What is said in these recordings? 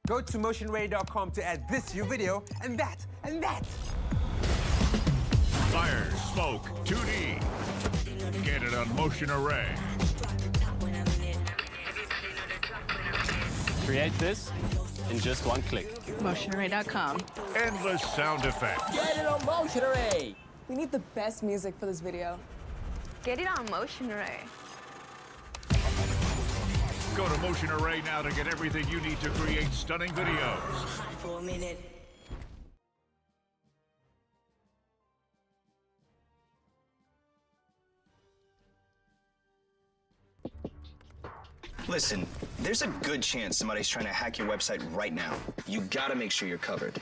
Go to motionray.com to add this to your video, and that, and that. Fire, smoke, 2D. Get it on Motion Array. Create this in just one click. Motionarray.com. Endless sound effects. Get it on Motion Array. We need the best music for this video. Get it on Motion Array. Go to Motion Array now to get everything you need to create stunning videos. For a minute. Listen, there's a good chance somebody's trying to hack your website right now. You gotta make sure you're covered.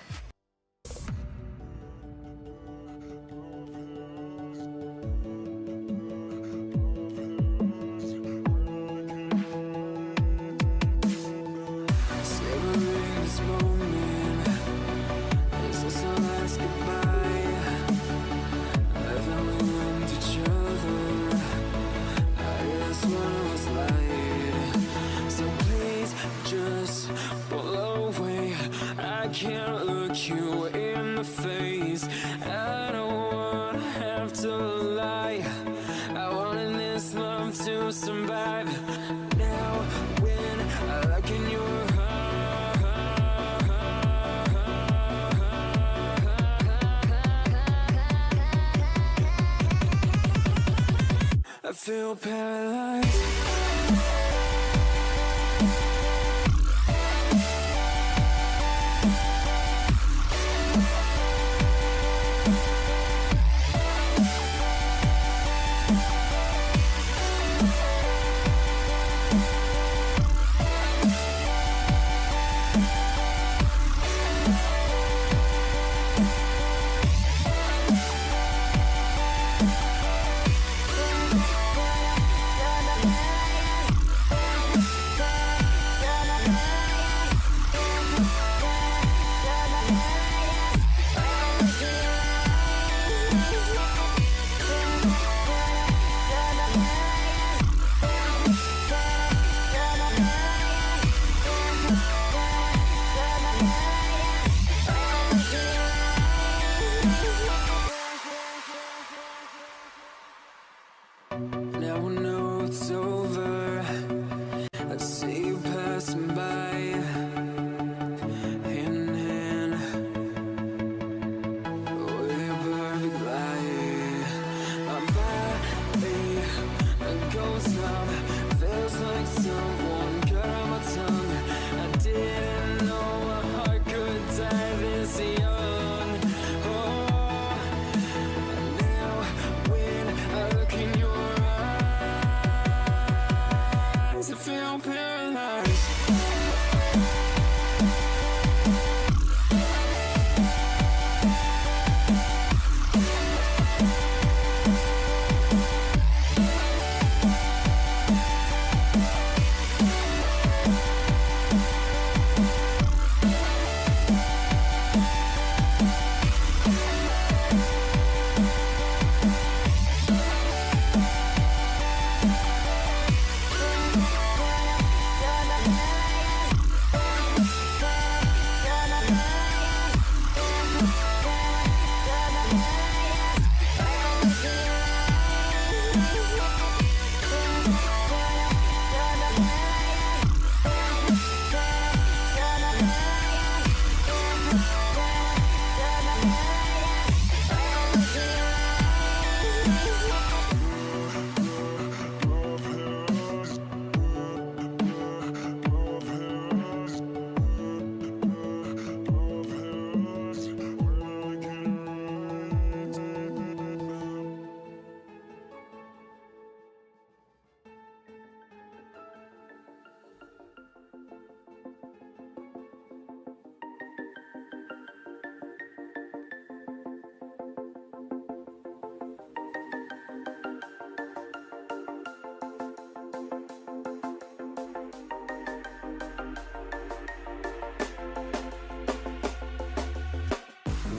Can't look you in the face. I don't wanna have to lie. I wanted this love to survive. Now when I look in your heart, I feel paralyzed.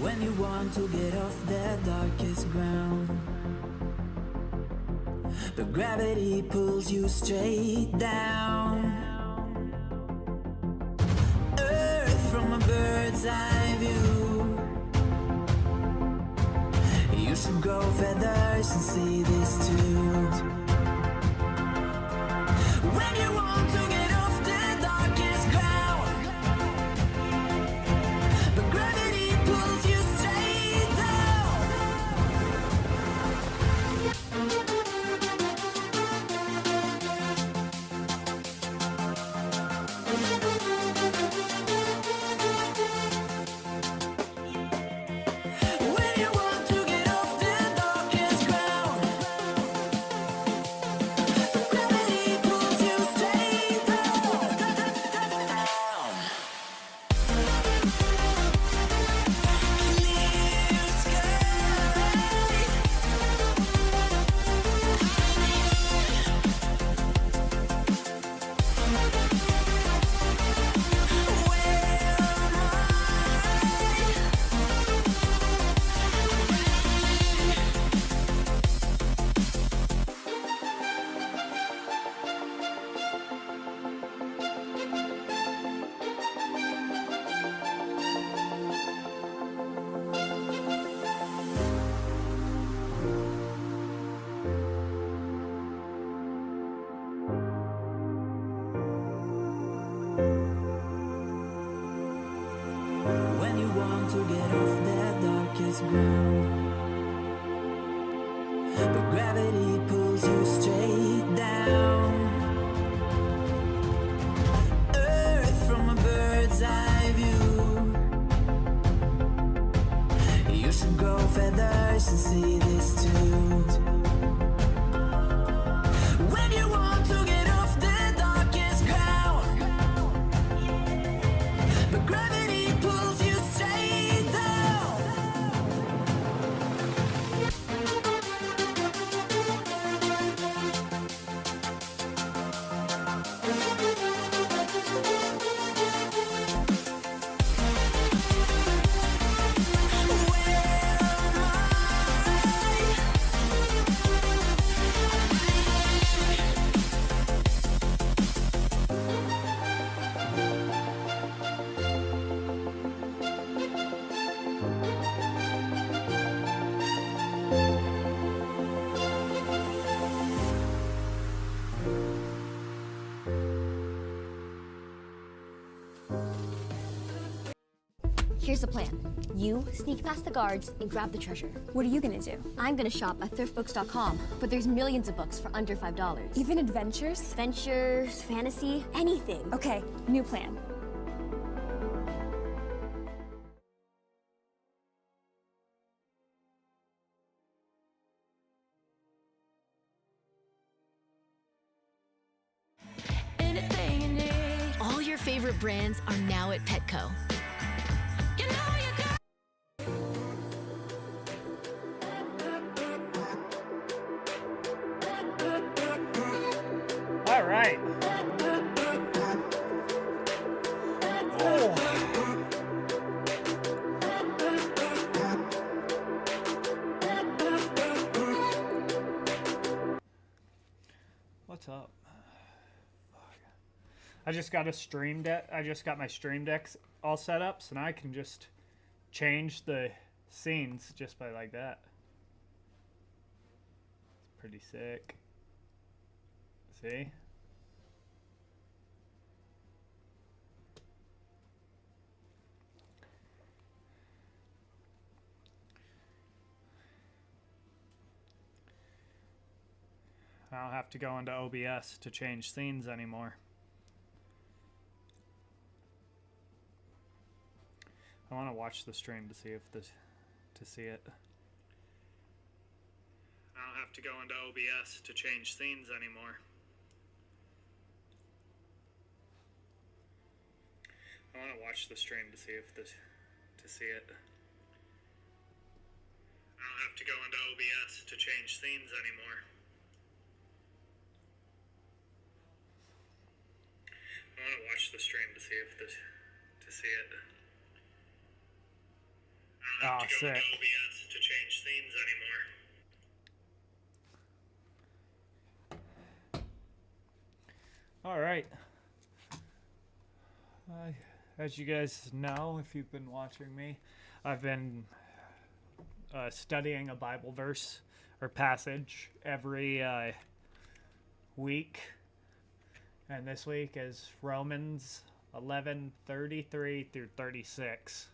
When you want to get off the darkest ground, but gravity pulls you straight down. Earth from a bird's eye view. You should grow feathers and see this too. When you want to get off the darkest ground, but gravity pulls you straight down. When you want to get off the darkest ground, but gravity pulls you straight down. Clear sky. When you want to get off the darkest ground, but gravity pulls you straight down. Earth from a bird's eye view. You should grow feathers and see this too. When you want to get off the darkest ground, but gravity pulls you straight down. Here's the plan. You sneak past the guards and grab the treasure. What are you gonna do? I'm gonna shop at thriftbooks.com, but there's millions of books for under $5. Even adventures? Adventures, fantasy, anything. Okay, new plan. All your favorite brands are now at Petco. All right. Oh. What's up? Fuck. I just got a stream deck. I just got my stream decks all set up, so now I can just change the scenes just by like that. It's pretty sick. See? I don't have to go into OBS to change scenes anymore. I want to watch the stream to see if this to see it. I don't have to go into OBS to change scenes anymore. I want to watch the stream to see if this to see it. I don't have to go into OBS to change scenes anymore. I want to watch the stream to see if this to see it. I don't Oh, sick. OBS to change scenes anymore. All right. As you guys know, if you've been watching me, I've been studying a Bible verse or passage every week. And this week is Romans 11:33 through 36.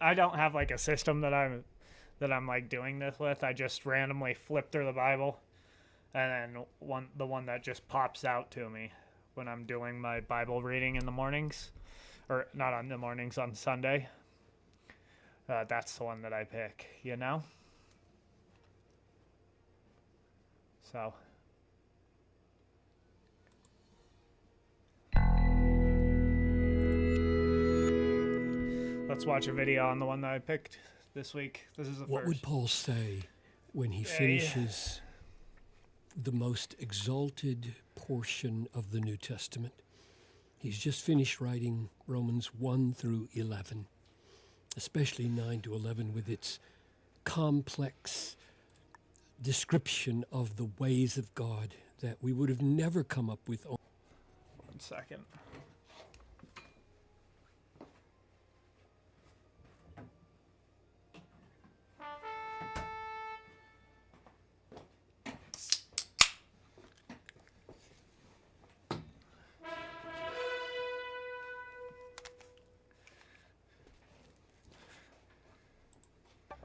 I don't have like a system that I'm like doing this with. I just randomly flip through the Bible, and then the one that just pops out to me when I'm doing my Bible reading in the mornings, or not on the mornings, on Sunday. That's the one that I pick, you know? So let's watch a video on the one that I picked this week. This is the What first. would Paul say when he finishes the most exalted portion of the New Testament? He's just finished writing Romans 1 through 11, especially 9 to 11 with its complex description of the ways of God that we would have never come up with. 1 second.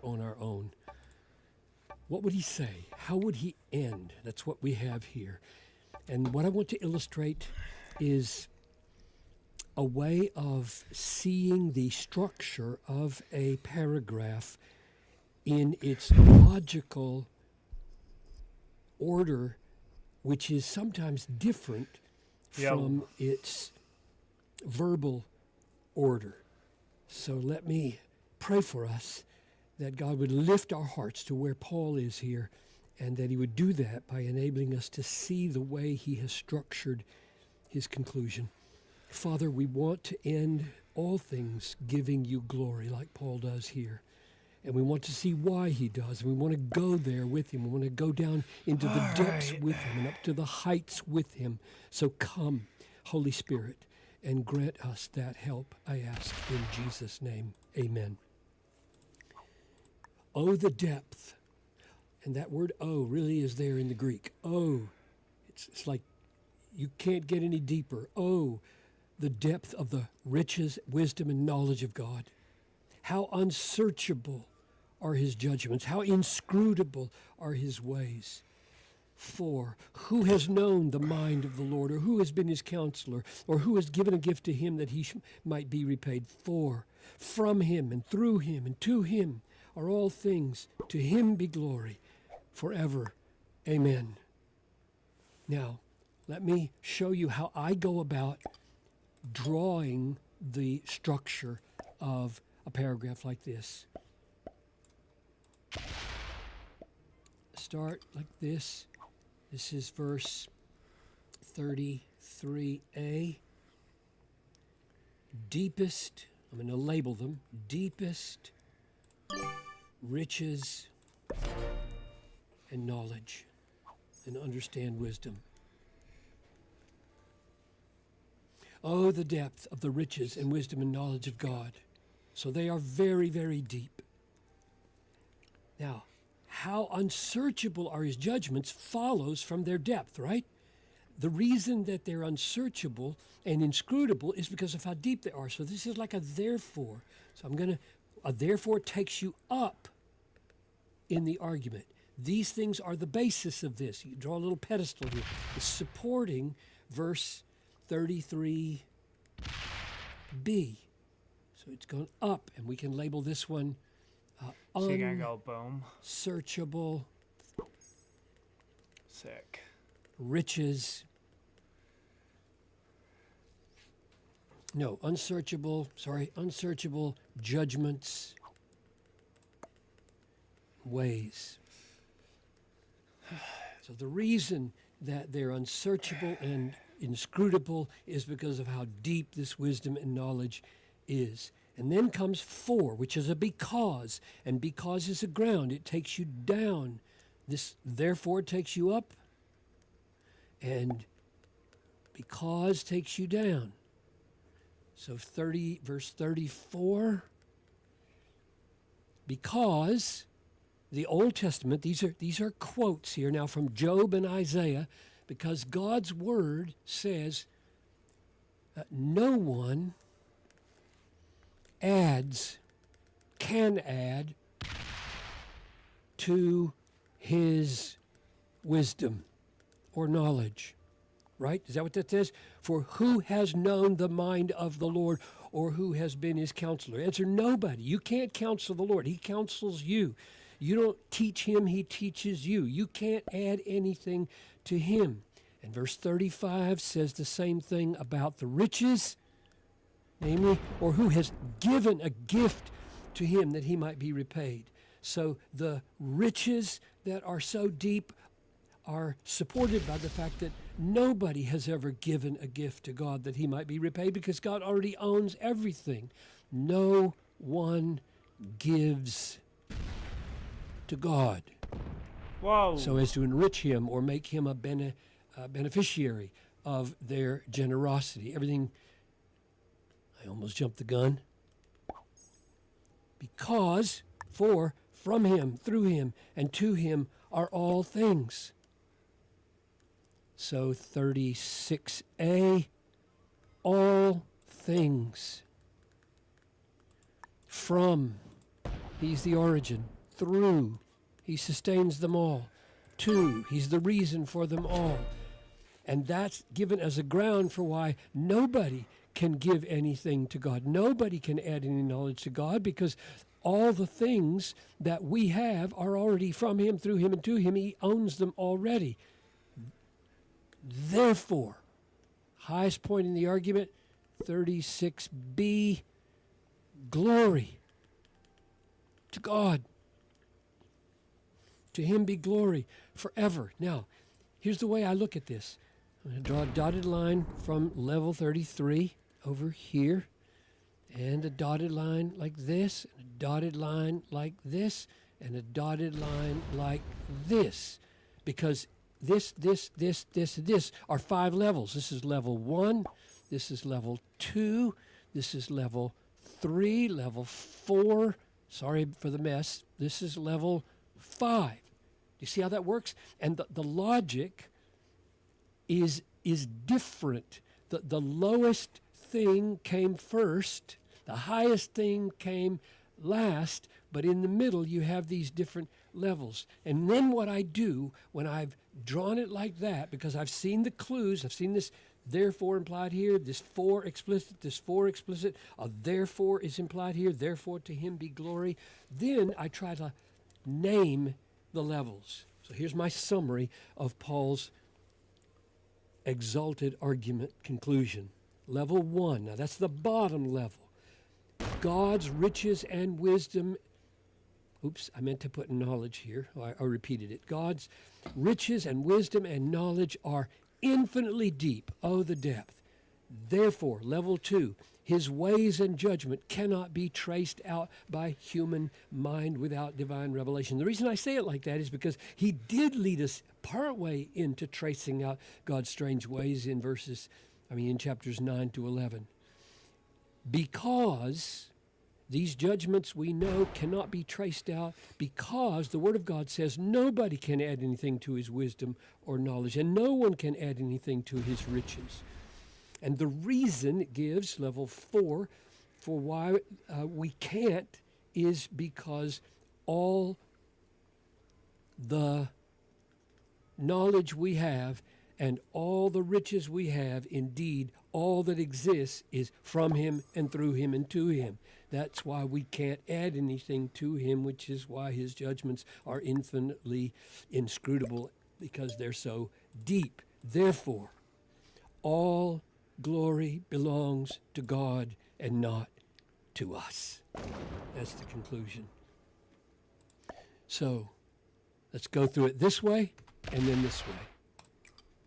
On our own. What would he say? How would he end? That's what we have here. And what I want to illustrate is a way of seeing the structure of a paragraph in its logical order, which is sometimes different from its verbal order. So let me pray for us that God would lift our hearts to where Paul is here, and that he would do that by enabling us to see the way he has structured his conclusion. Father, we want to end all things giving you glory like Paul does here. And we want to see why he does. We want to go there with him. We want to go down into the depths with him and up to the heights with him. So come, Holy Spirit, and grant us that help, I ask in Jesus' name. Amen. Oh, the depth. And that word oh really is there in the Greek. Oh, it's like you can't get any deeper. Oh, the depth of the riches, wisdom, and knowledge of God. How unsearchable are his judgments. How inscrutable are his ways. For who has known the mind of the Lord, or who has been his counselor, or who has given a gift to him that he might be repaid? For from him and through him and to him are all things. To him be glory forever. Amen. Now, let me show you how I go about drawing the structure of a paragraph like this. Start like this. This is verse 33a. Deepest, I'm going to label them, deepest riches and knowledge, and understand wisdom. Oh, the depth of the riches and wisdom and knowledge of God. So they are very, very deep. Now, how unsearchable are his judgments follows from their depth, right? The reason that they're unsearchable and inscrutable is because of how deep they are. So this is like a therefore. So a therefore takes you up in the argument. These things are the basis of this. You draw a little pedestal here. It's supporting verse 33b. So it's gone up, and we can label this one so you're gonna go boom. Searchable. Sick. Riches. No, unsearchable judgments, ways. So the reason that they're unsearchable and inscrutable is because of how deep this wisdom and knowledge is. And then comes for, which is a because, and because is a ground. It takes you down. This therefore takes you up, and because takes you down. So verse 34, because the Old Testament, these are quotes here now from Job and Isaiah, because God's word says that no one can add to his wisdom or knowledge. Right? Is that what that says? For who has known the mind of the Lord, or who has been his counselor? Answer, nobody. You can't counsel the Lord. He counsels you. You don't teach him, he teaches you. You can't add anything to him. And verse 35 says the same thing about the riches, namely, or who has given a gift to him that he might be repaid. So the riches that are so deep are supported by the fact that nobody has ever given a gift to God that he might be repaid, because God already owns everything. No one gives to God so as to enrich him or make him a beneficiary of their generosity. Everything, I almost jumped the gun. Because, for, from him, through him, and to him are all things. So 36a, all things. From, he's the origin. Through, he sustains them all. To, he's the reason for them all. And that's given as a ground for why nobody can give anything to God. Nobody can add any knowledge to God, because all the things that we have are already from him, through him, and to him. He owns them already. Therefore, highest point in the argument, 36b, glory to God. To him be glory forever. Now, here's the way I look at this. I'm going to draw a dotted line from level 33 over here, and a dotted line like this, and a dotted line like this, and a dotted line like this. Because this are 5 levels. This is level 1, this is level 2, this is level 3, level 4. Sorry for the mess. This is level 5. Do you see how that works? And the logic is different. The lowest thing came first, the highest thing came last, but in the middle you have these different levels. And then what I do when I've drawn it like that, because I've seen the clues, I've seen this therefore implied here, this for explicit, this for explicit, a therefore is implied here, therefore to him be glory, then I try to name the levels. So here's my summary of Paul's exalted argument conclusion. Level 1, now that's the bottom level. God's riches and wisdom, oops, I meant to put knowledge here. I repeated it. God's riches and wisdom and knowledge are infinitely deep. Oh, the depth. Therefore, level 2, his ways and judgment cannot be traced out by human mind without divine revelation. The reason I say it like that is because he did lead us partway into tracing out God's strange ways in chapters 9 to 11. Because these judgments we know cannot be traced out, because the Word of God says nobody can add anything to his wisdom or knowledge, and no one can add anything to his riches. And the reason it gives, level 4, for why we can't is because all the knowledge we have and all the riches we have, indeed, all that exists is from him and through him and to him. That's why we can't add anything to him, which is why his judgments are infinitely inscrutable, because they're so deep. Therefore, all glory belongs to God and not to us. That's the conclusion. So let's go through it this way and then this way.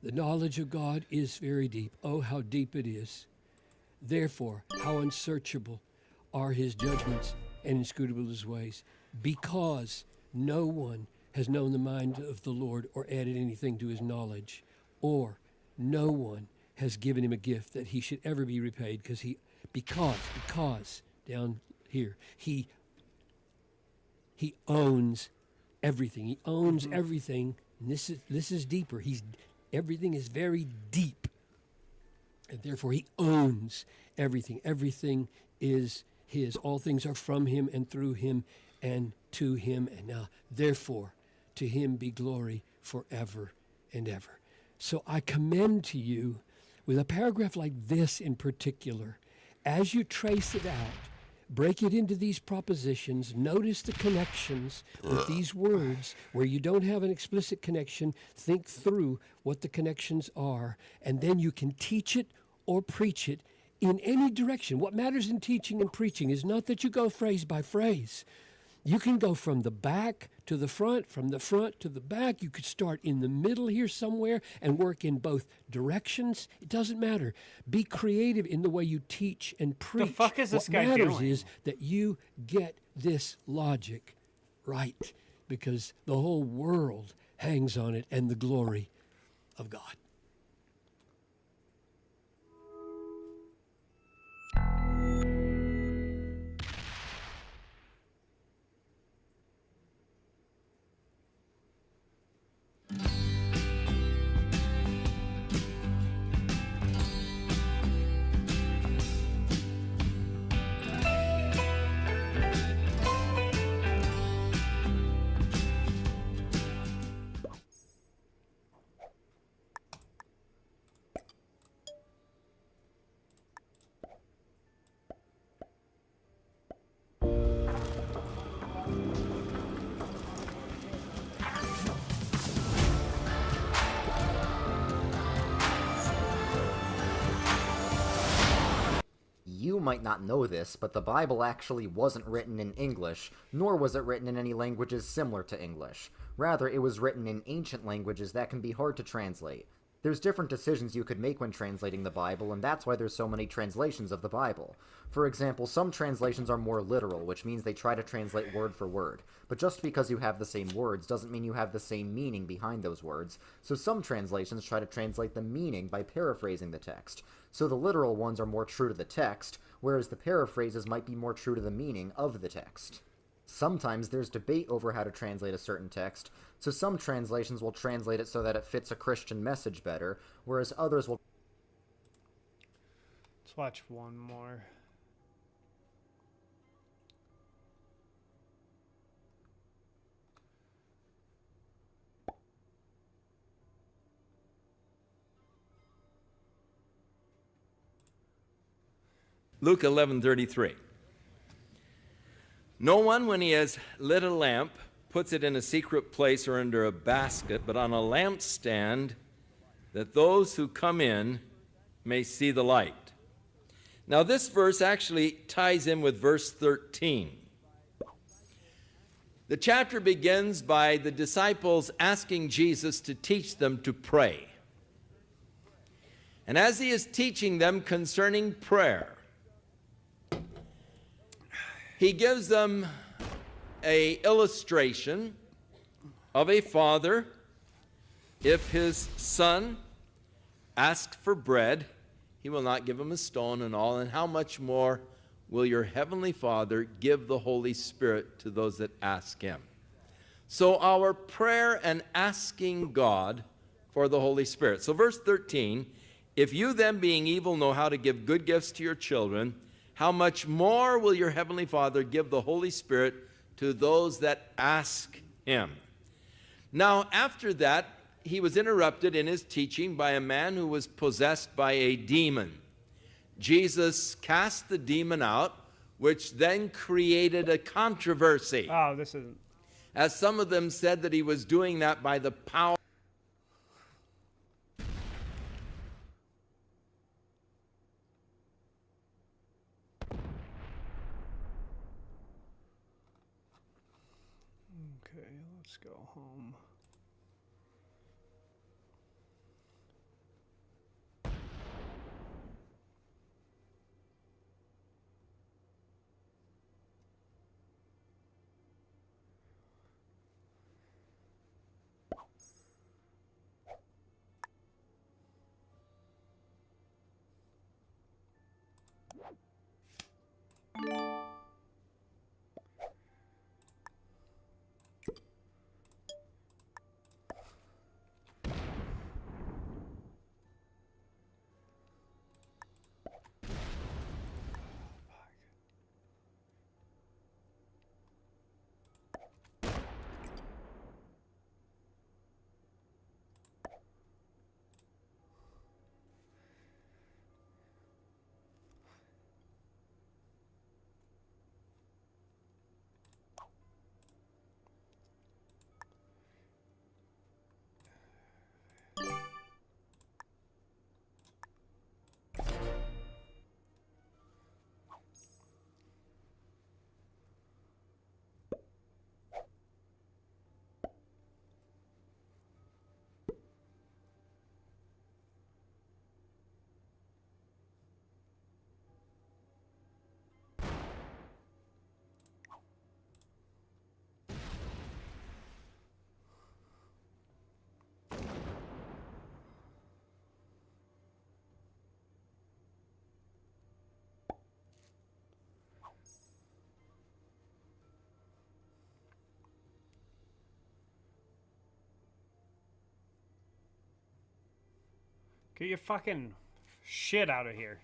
The knowledge of God is very deep. Oh, how deep it is. Therefore, how unsearchable are his judgments and inscrutable his ways, because no one has known the mind of the Lord or added anything to his knowledge, or no one has given him a gift that he should ever be repaid, because down here, he owns everything. He owns everything. And this is deeper. Everything is very deep. And therefore he owns everything. Everything is his. All things are from him and through him and to him. And now, therefore, to him be glory forever and ever. So I commend to you, with a paragraph like this in particular, as you trace it out, break it into these propositions, notice the connections with these words. Where you don't have an explicit connection, think through what the connections are, and then you can teach it or preach it in any direction. What matters in teaching and preaching is not that you go phrase by phrase. You can go from the back to the front, from the front to the back. You could start in the middle here somewhere and work in both directions. It doesn't matter. Be creative in the way you teach and preach. The fuck is this guy doing? What matters is that you get this logic right, because the whole world hangs on it and the glory of God. You might not know this, but the Bible actually wasn't written in English, nor was it written in any languages similar to English. Rather, it was written in ancient languages that can be hard to translate. There's different decisions you could make when translating the Bible, and that's why there's so many translations of the Bible. For example, some translations are more literal, which means they try to translate word for word. But just because you have the same words doesn't mean you have the same meaning behind those words, so some translations try to translate the meaning by paraphrasing the text. So the literal ones are more true to the text, whereas the paraphrases might be more true to the meaning of the text. Sometimes there's debate over how to translate a certain text, so some translations will translate it so that it fits a Christian message better, whereas others will... Let's watch one more. Luke 11:33. No one, when he has lit a lamp, puts it in a secret place or under a basket, but on a lampstand, that those who come in may see the light. Now this verse actually ties in with verse 13. The chapter begins by the disciples asking Jesus to teach them to pray. And as he is teaching them concerning prayer, he gives them an illustration of a father. If his son asked for bread, he will not give him a stone and all. And how much more will your heavenly Father give the Holy Spirit to those that ask him? So our prayer and asking God for the Holy Spirit. So verse 13, if you then being evil know how to give good gifts to your children, how much more will your heavenly Father give the Holy Spirit to those that ask him? Now, after that, he was interrupted in his teaching by a man who was possessed by a demon. Jesus cast the demon out, which then created a controversy. Oh, this isn't. As some of them said that he was doing that by the power Okay, let's go home. Get your fucking shit out of here.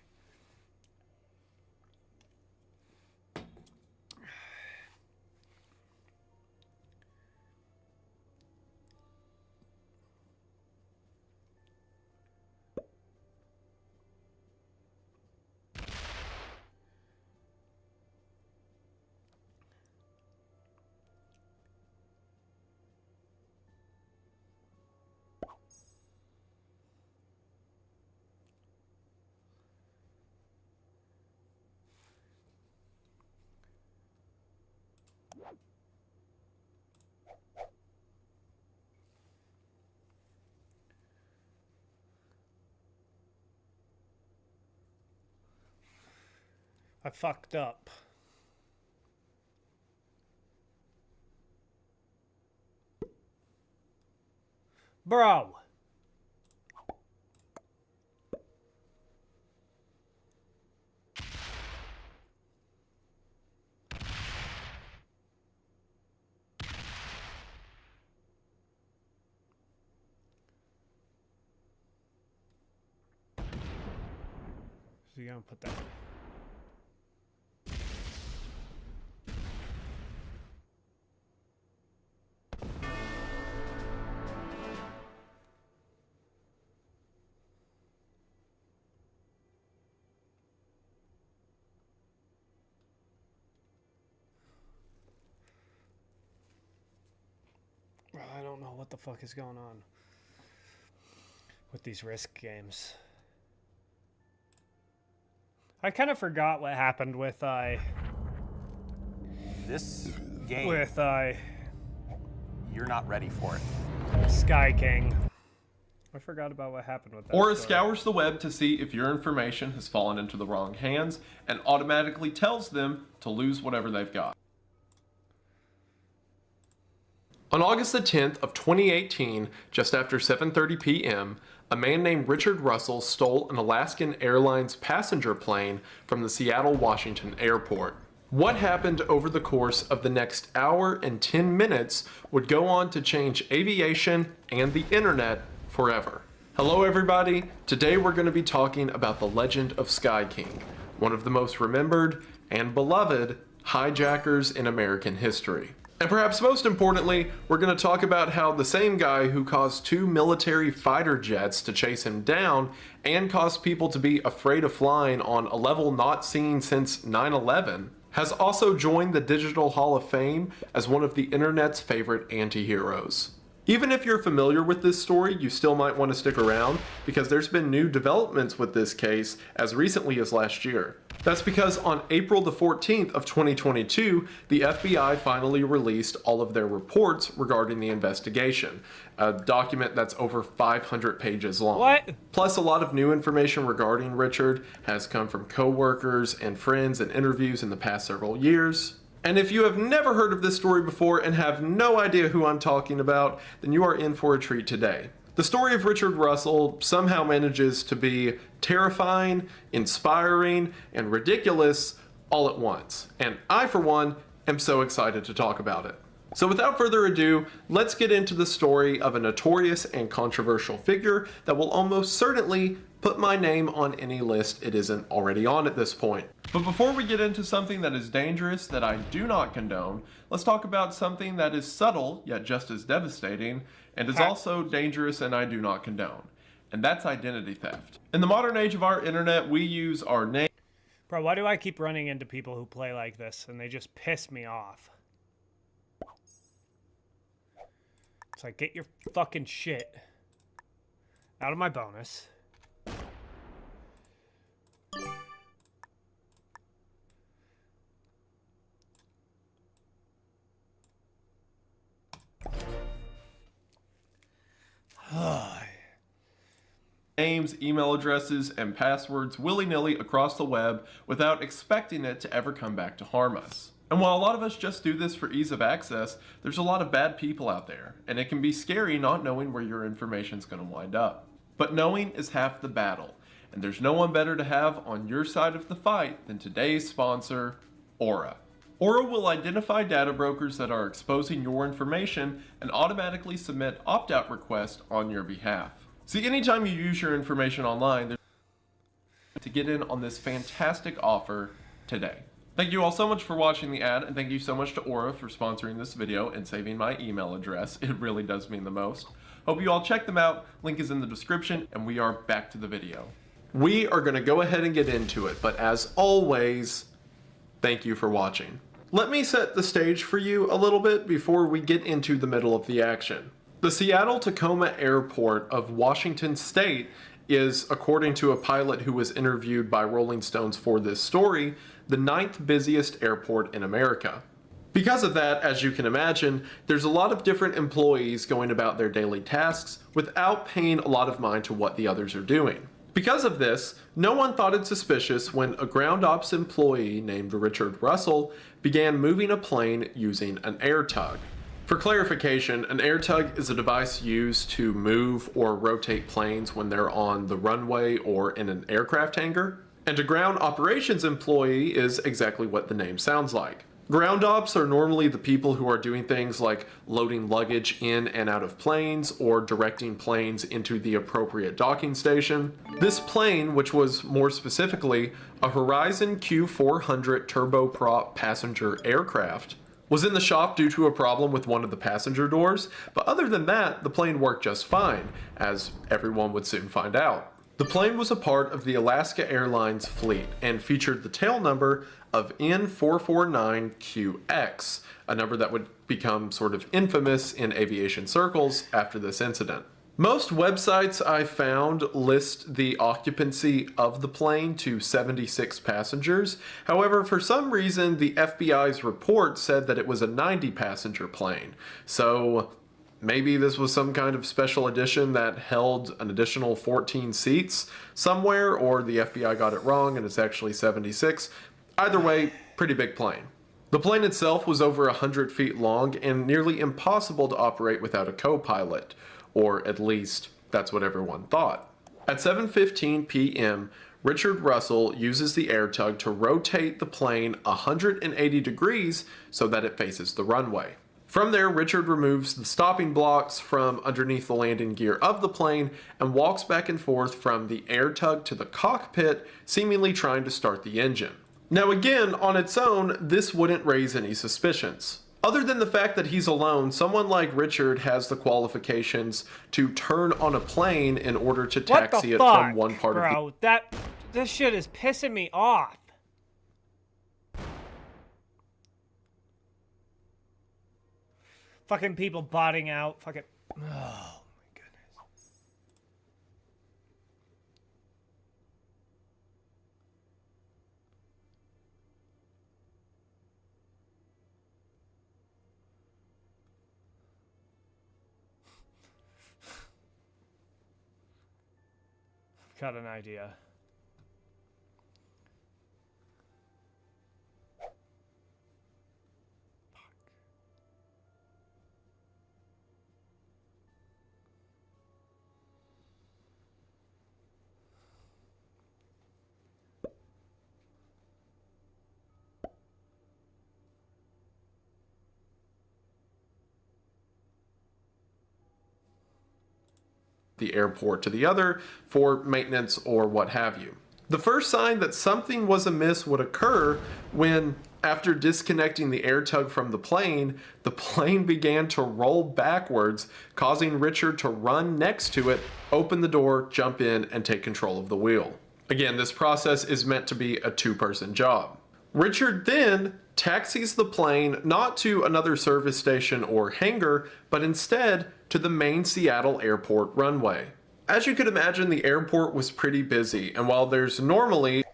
I fucked up. Bro. So you're gonna put that. I don't know what the fuck is going on with these Risk games. I kind of forgot what happened with This game, with you're not ready for it. Sky King. I forgot about what happened with that. Aura scours the web to see if your information has fallen into the wrong hands and automatically tells them to lose whatever they've got. On August the 10th of 2018, just after 7:30 p.m., a man named Richard Russell stole an Alaskan Airlines passenger plane from the Seattle, Washington airport. What happened over the course of the next hour and 10 minutes would go on to change aviation and the internet forever. Hello everybody, today we're going to be talking about the legend of Sky King, one of the most remembered and beloved hijackers in American history. And perhaps most importantly, we're going to talk about how the same guy who caused 2 military fighter jets to chase him down and caused people to be afraid of flying on a level not seen since 9/11 has also joined the Digital Hall of Fame as one of the internet's favorite anti-heroes. Even if you're familiar with this story, you still might want to stick around because there's been new developments with this case as recently as last year. That's because on April the 14th of 2022, the FBI finally released all of their reports regarding the investigation, a document that's over 500 pages long. What? Plus, a lot of new information regarding Richard has come from co-workers and friends and interviews in the past several years. And if you have never heard of this story before and have no idea who I'm talking about, then you are in for a treat today. The story of Richard Russell somehow manages to be terrifying, inspiring, and ridiculous all at once. And I, for one, am so excited to talk about it. So without further ado, let's get into the story of a notorious and controversial figure that will almost certainly put my name on any list it isn't already on at this point. But before we get into something that is dangerous that I do not condone, let's talk about something that is subtle yet just as devastating and is also dangerous and I do not condone. And that's identity theft. In the modern age of our internet, we use our name. Bro, why do I keep running into people who play like this and they just piss me off? It's like, get your fucking shit out of my bonus. Names, email addresses, and passwords willy-nilly across the web without expecting it to ever come back to harm us. And while a lot of us just do this for ease of access, there's a lot of bad people out there, and it can be scary not knowing where your information's going to wind up. But knowing is half the battle, and there's no one better to have on your side of the fight than today's sponsor, Aura. Aura will identify data brokers that are exposing your information and automatically submit opt-out requests on your behalf. See, anytime you use your information online, there's to get in on this fantastic offer today. Thank you all so much for watching the ad, and thank you so much to Aura for sponsoring this video and saving my email address. It really does mean the most. Hope you all check them out. Link is in the description, and we are back to the video. We are going to go ahead and get into it, but as always, thank you for watching. Let me set the stage for you a little bit before we get into the middle of the action. The Seattle-Tacoma Airport of Washington State is, according to a pilot who was interviewed by Rolling Stones for this story, the 9th busiest airport in America. Because of that, as you can imagine, there's a lot of different employees going about their daily tasks without paying a lot of mind to what the others are doing. Because of this, no one thought it suspicious when a ground ops employee named Richard Russell began moving a plane using an air tug. For clarification, an air tug is a device used to move or rotate planes when they're on the runway or in an aircraft hangar. And a ground operations employee is exactly what the name sounds like. Ground ops are normally the people who are doing things like loading luggage in and out of planes or directing planes into the appropriate docking station. This plane, which was more specifically a Horizon Q400 turboprop passenger aircraft, was in the shop due to a problem with one of the passenger doors, but other than that, the plane worked just fine, as everyone would soon find out. The plane was a part of the Alaska Airlines fleet and featured the tail number of N449QX, a number that would become sort of infamous in aviation circles after this incident. Most websites I found list the occupancy of the plane to 76 passengers. However, for some reason, the FBI's report said that it was a 90-passenger plane. So maybe this was some kind of special edition that held an additional 14 seats somewhere, or the FBI got it wrong and it's actually 76. Either way, pretty big plane. The plane itself was over 100 feet long and nearly impossible to operate without a co-pilot. Or at least, that's what everyone thought. At 7:15 p.m., Richard Russell uses the air tug to rotate the plane 180 degrees so that it faces the runway. From there, Richard removes the stopping blocks from underneath the landing gear of the plane and walks back and forth from the air tug to the cockpit, seemingly trying to start the engine. Now again, on its own, this wouldn't raise any suspicions. Other than the fact that he's alone, someone like Richard has the qualifications to turn on a plane in order to taxi it from one part of the... This shit is pissing me off. Fucking people botting out. Fucking... Oh, my goodness. got an idea. The airport to the other for maintenance or what have you. The first sign that something was amiss would occur when, after disconnecting the air tug from the plane began to roll backwards, causing Richard to run next to it, open the door, jump in, and take control of the wheel. Again, this process is meant to be a two-person job. Richard then taxis the plane not to another service station or hangar, but instead to the main Seattle airport runway. As you could imagine, the airport was pretty busy, and while there's normally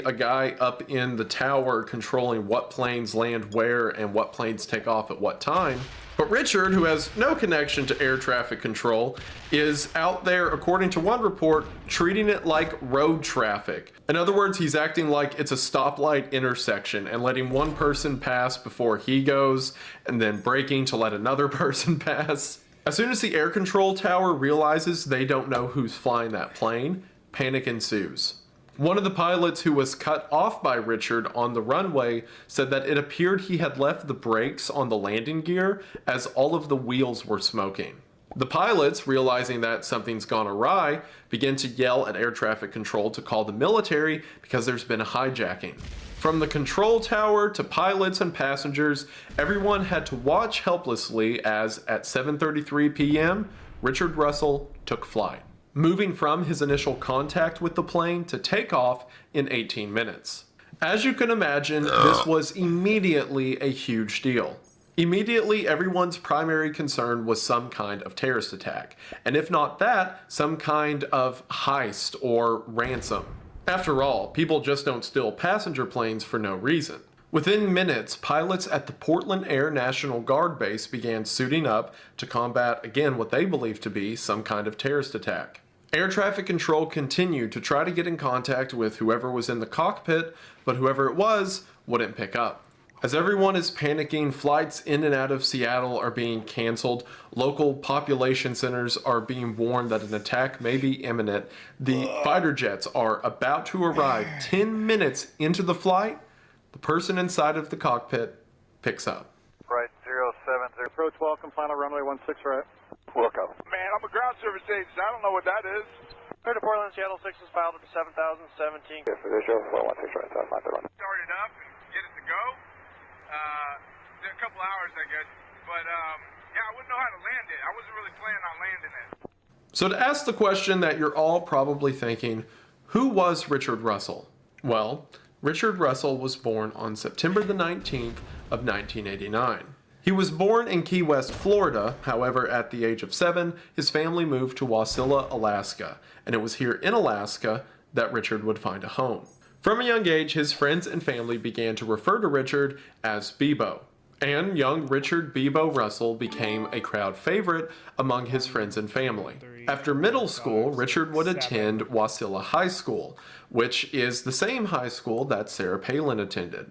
a guy up in the tower controlling what planes land where and what planes take off at what time, but Richard, who has no connection to air traffic control, is out there, according to one report, treating it like road traffic. In other words, he's acting like it's a stoplight intersection and letting one person pass before he goes, and then braking to let another person pass. As soon as the air control tower realizes they don't know who's flying that plane, panic ensues. One of the pilots who was cut off by Richard on the runway said that it appeared he had left the brakes on the landing gear as all of the wheels were smoking. The pilots, realizing that something's gone awry, begin to yell at air traffic control to call the military because there's been a hijacking. From the control tower to pilots and passengers, everyone had to watch helplessly as, at 7:33 p.m., Richard Russell took flight, moving from his initial contact with the plane to takeoff in 18 minutes. As you can imagine, this was immediately a huge deal. Immediately, everyone's primary concern was some kind of terrorist attack, and if not that, some kind of heist or ransom. After all, people just don't steal passenger planes for no reason. Within minutes, pilots at the Portland Air National Guard base began suiting up to combat, again, what they believed to be some kind of terrorist attack. Air traffic control continued to try to get in contact with whoever was in the cockpit, but whoever it was wouldn't pick up. As everyone is panicking, flights in and out of Seattle are being canceled, local population centers are being warned that an attack may be imminent, the fighter jets are about to arrive 10 minutes into the flight, the person inside of the cockpit picks up. Right, 070. Approach welcome, final runway 16 right. Welcome. Man, I'm a ground service agent. I don't know what that is. Clear to Portland, Seattle 6 is filed up to 7017. Yes, for this show, 16 right, start it up and get it to go. A couple hours, I guess. But, yeah, I wouldn't know how to land it. I wasn't really planning on landing it. So to ask the question that you're all probably thinking, who was Richard Russell? Well, Richard Russell was born on September the 19th of 1989. He was born in Key West, Florida. However, at the age of 7, his family moved to Wasilla, Alaska, and it was here in Alaska that Richard would find a home. From a young age, his friends and family began to refer to Richard as Bebo, and young Richard Bebo Russell became a crowd favorite among his friends and family. After middle school, Richard would attend Wasilla High School, which is the same high school that Sarah Palin attended.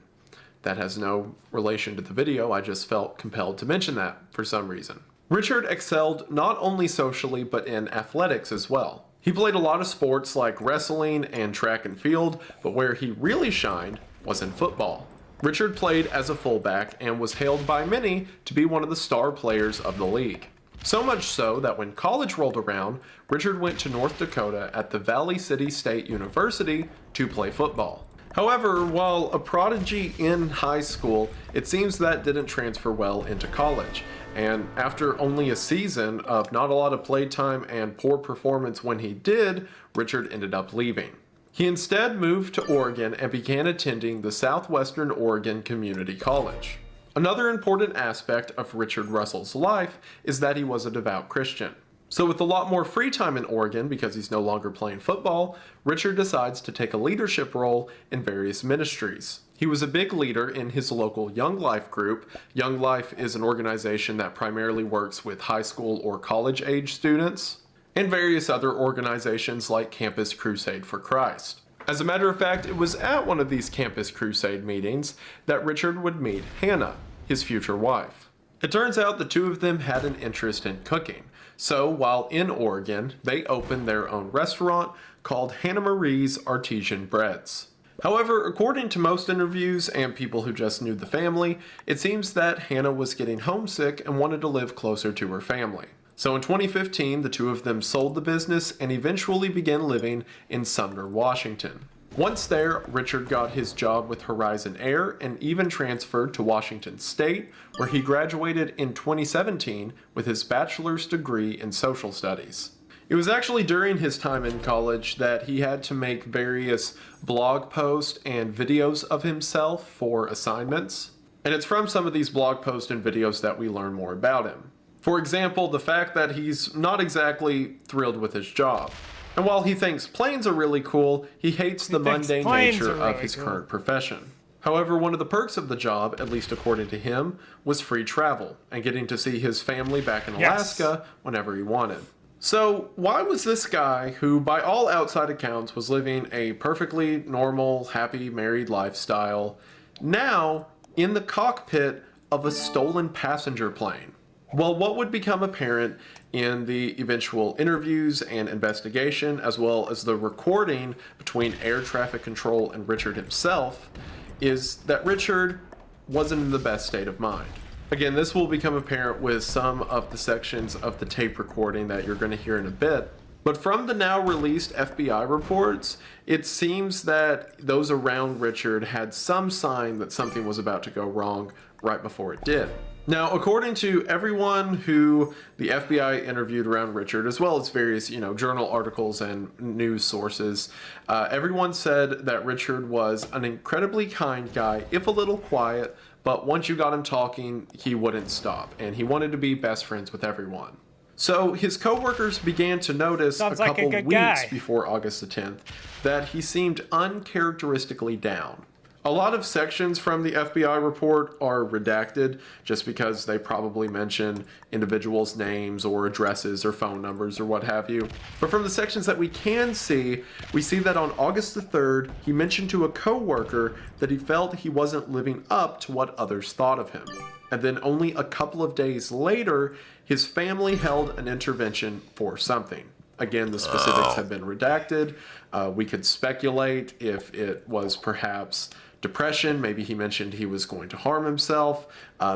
That has no relation to the video, I just felt compelled to mention that for some reason. Richard excelled not only socially but in athletics as well. He played a lot of sports like wrestling and track and field, but where he really shined was in football. Richard played as a fullback and was hailed by many to be one of the star players of the league. So much so that when college rolled around, Richard went to North Dakota at the Valley City State University to play football. However, while a prodigy in high school, it seems that didn't transfer well into college. And after only a season of not a lot of playtime and poor performance when he did, Richard ended up leaving. He instead moved to Oregon and began attending the Southwestern Oregon Community College. Another important aspect of Richard Russell's life is that he was a devout Christian. So with a lot more free time in Oregon because he's no longer playing football, Richard decides to take a leadership role in various ministries. He was a big leader in his local Young Life group. Young Life is an organization that primarily works with high school or college age students. and various other organizations like Campus Crusade for Christ. As a matter of fact, it was at one of these Campus Crusade meetings that Richard would meet Hannah, his future wife. It turns out the two of them had an interest in cooking, so while in Oregon, they opened their own restaurant called Hannah Marie's Artesian Breads. However, according to most interviews and people who just knew the family, it seems that Hannah was getting homesick and wanted to live closer to her family. So in 2015, the two of them sold the business and eventually began living in Sumner, Washington. Once there, Richard got his job with Horizon Air and even transferred to Washington State, where he graduated in 2017 with his bachelor's degree in social studies. It was actually during his time in college that he had to make various blog posts and videos of himself for assignments. And it's from some of these blog posts and videos that we learn more about him. For example, the fact that he's not exactly thrilled with his job. And while he thinks planes are really cool, he hates the mundane nature of his current profession. However, one of the perks of the job, at least according to him, was free travel and getting to see his family back in Alaska whenever he wanted. So why was this guy, who by all outside accounts was living a perfectly normal, happy, married lifestyle, now in the cockpit of a stolen passenger plane? Well, what would become apparent in the eventual interviews and investigation, as well as the recording between air traffic control and Richard himself, is that Richard wasn't in the best state of mind. Again, this will become apparent with some of the sections of the tape recording that you're going to hear in a bit. But from the now released FBI reports, it seems that those around Richard had some sign that something was about to go wrong right before it did. Now, according to everyone who the FBI interviewed around Richard, as well as various, journal articles and news sources, everyone said that Richard was an incredibly kind guy, if a little quiet, but once you got him talking, he wouldn't stop, and he wanted to be best friends with everyone. So his coworkers began to notice a couple weeks before August the 10th that he seemed uncharacteristically down. A lot of sections from the FBI report are redacted just because they probably mention individuals' names or addresses or phone numbers or what have you. But from the sections that we can see, we see that on August the 3rd, he mentioned to a coworker that he felt he wasn't living up to what others thought of him. And then only a couple of days later, his family held an intervention for something. Again, the specifics have been redacted. We could speculate if it was perhaps depression. Maybe he mentioned he was going to harm himself.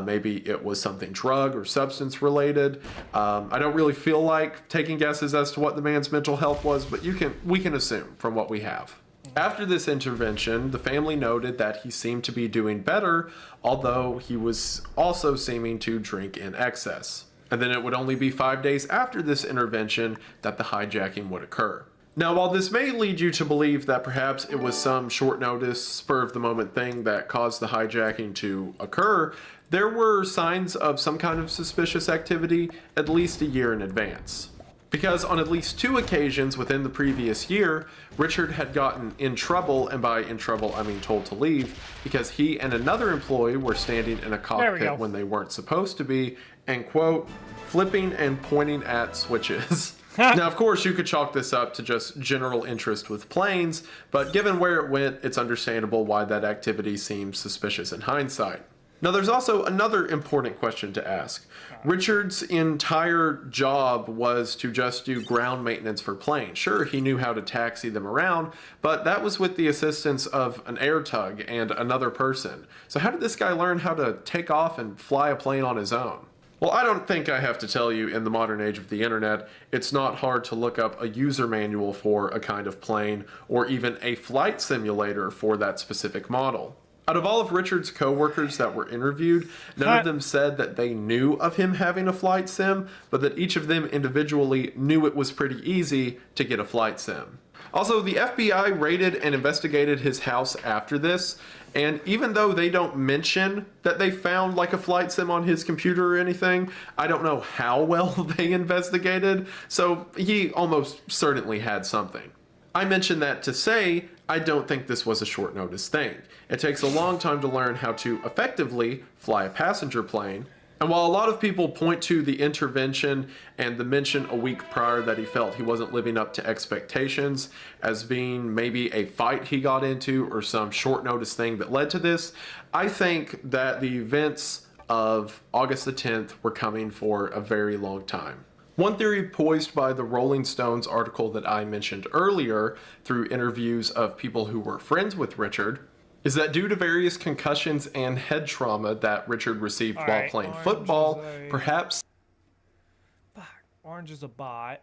Maybe it was something drug or substance related. I don't really feel like taking guesses as to what the man's mental health was, but we can assume from what we have. After this intervention, the family noted that he seemed to be doing better, although he was also seeming to drink in excess. And then it would only be 5 days after this intervention that the hijacking would occur. Now, while this may lead you to believe that perhaps it was some short notice, spur of the moment thing that caused the hijacking to occur, there were signs of some kind of suspicious activity at least a year in advance. Because on at least 2 occasions within the previous year, Richard had gotten in trouble, and by in trouble I mean told to leave, because he and another employee were standing in a cockpit when they weren't supposed to be, and quote, flipping and pointing at switches. Now, of course, you could chalk this up to just general interest with planes, but given where it went, it's understandable why that activity seems suspicious in hindsight. Now, there's also another important question to ask. Richard's entire job was to just do ground maintenance for planes. Sure, he knew how to taxi them around, but that was with the assistance of an air tug and another person. So how did this guy learn how to take off and fly a plane on his own? Well, I don't think I have to tell you, in the modern age of the internet, it's not hard to look up a user manual for a kind of plane, or even a flight simulator for that specific model. Out of all of Richard's coworkers that were interviewed, none of them said that they knew of him having a flight sim, but that each of them individually knew it was pretty easy to get a flight sim. Also, the FBI raided and investigated his house after this, and even though they don't mention that they found like a flight sim on his computer or anything, I don't know how well they investigated, so he almost certainly had something. I mention that to say I don't think this was a short notice thing. It takes a long time to learn how to effectively fly a passenger plane, And while a lot of people point to the intervention and the mention a week prior that he felt he wasn't living up to expectations as being maybe a fight he got into or some short notice thing that led to this, I think that the events of August the 10th were coming for a very long time. One theory posed by the Rolling Stones article that I mentioned earlier through interviews of people who were friends with Richard is that due to various concussions and head trauma that Richard received while playing football, perhaps... Orange is a bot.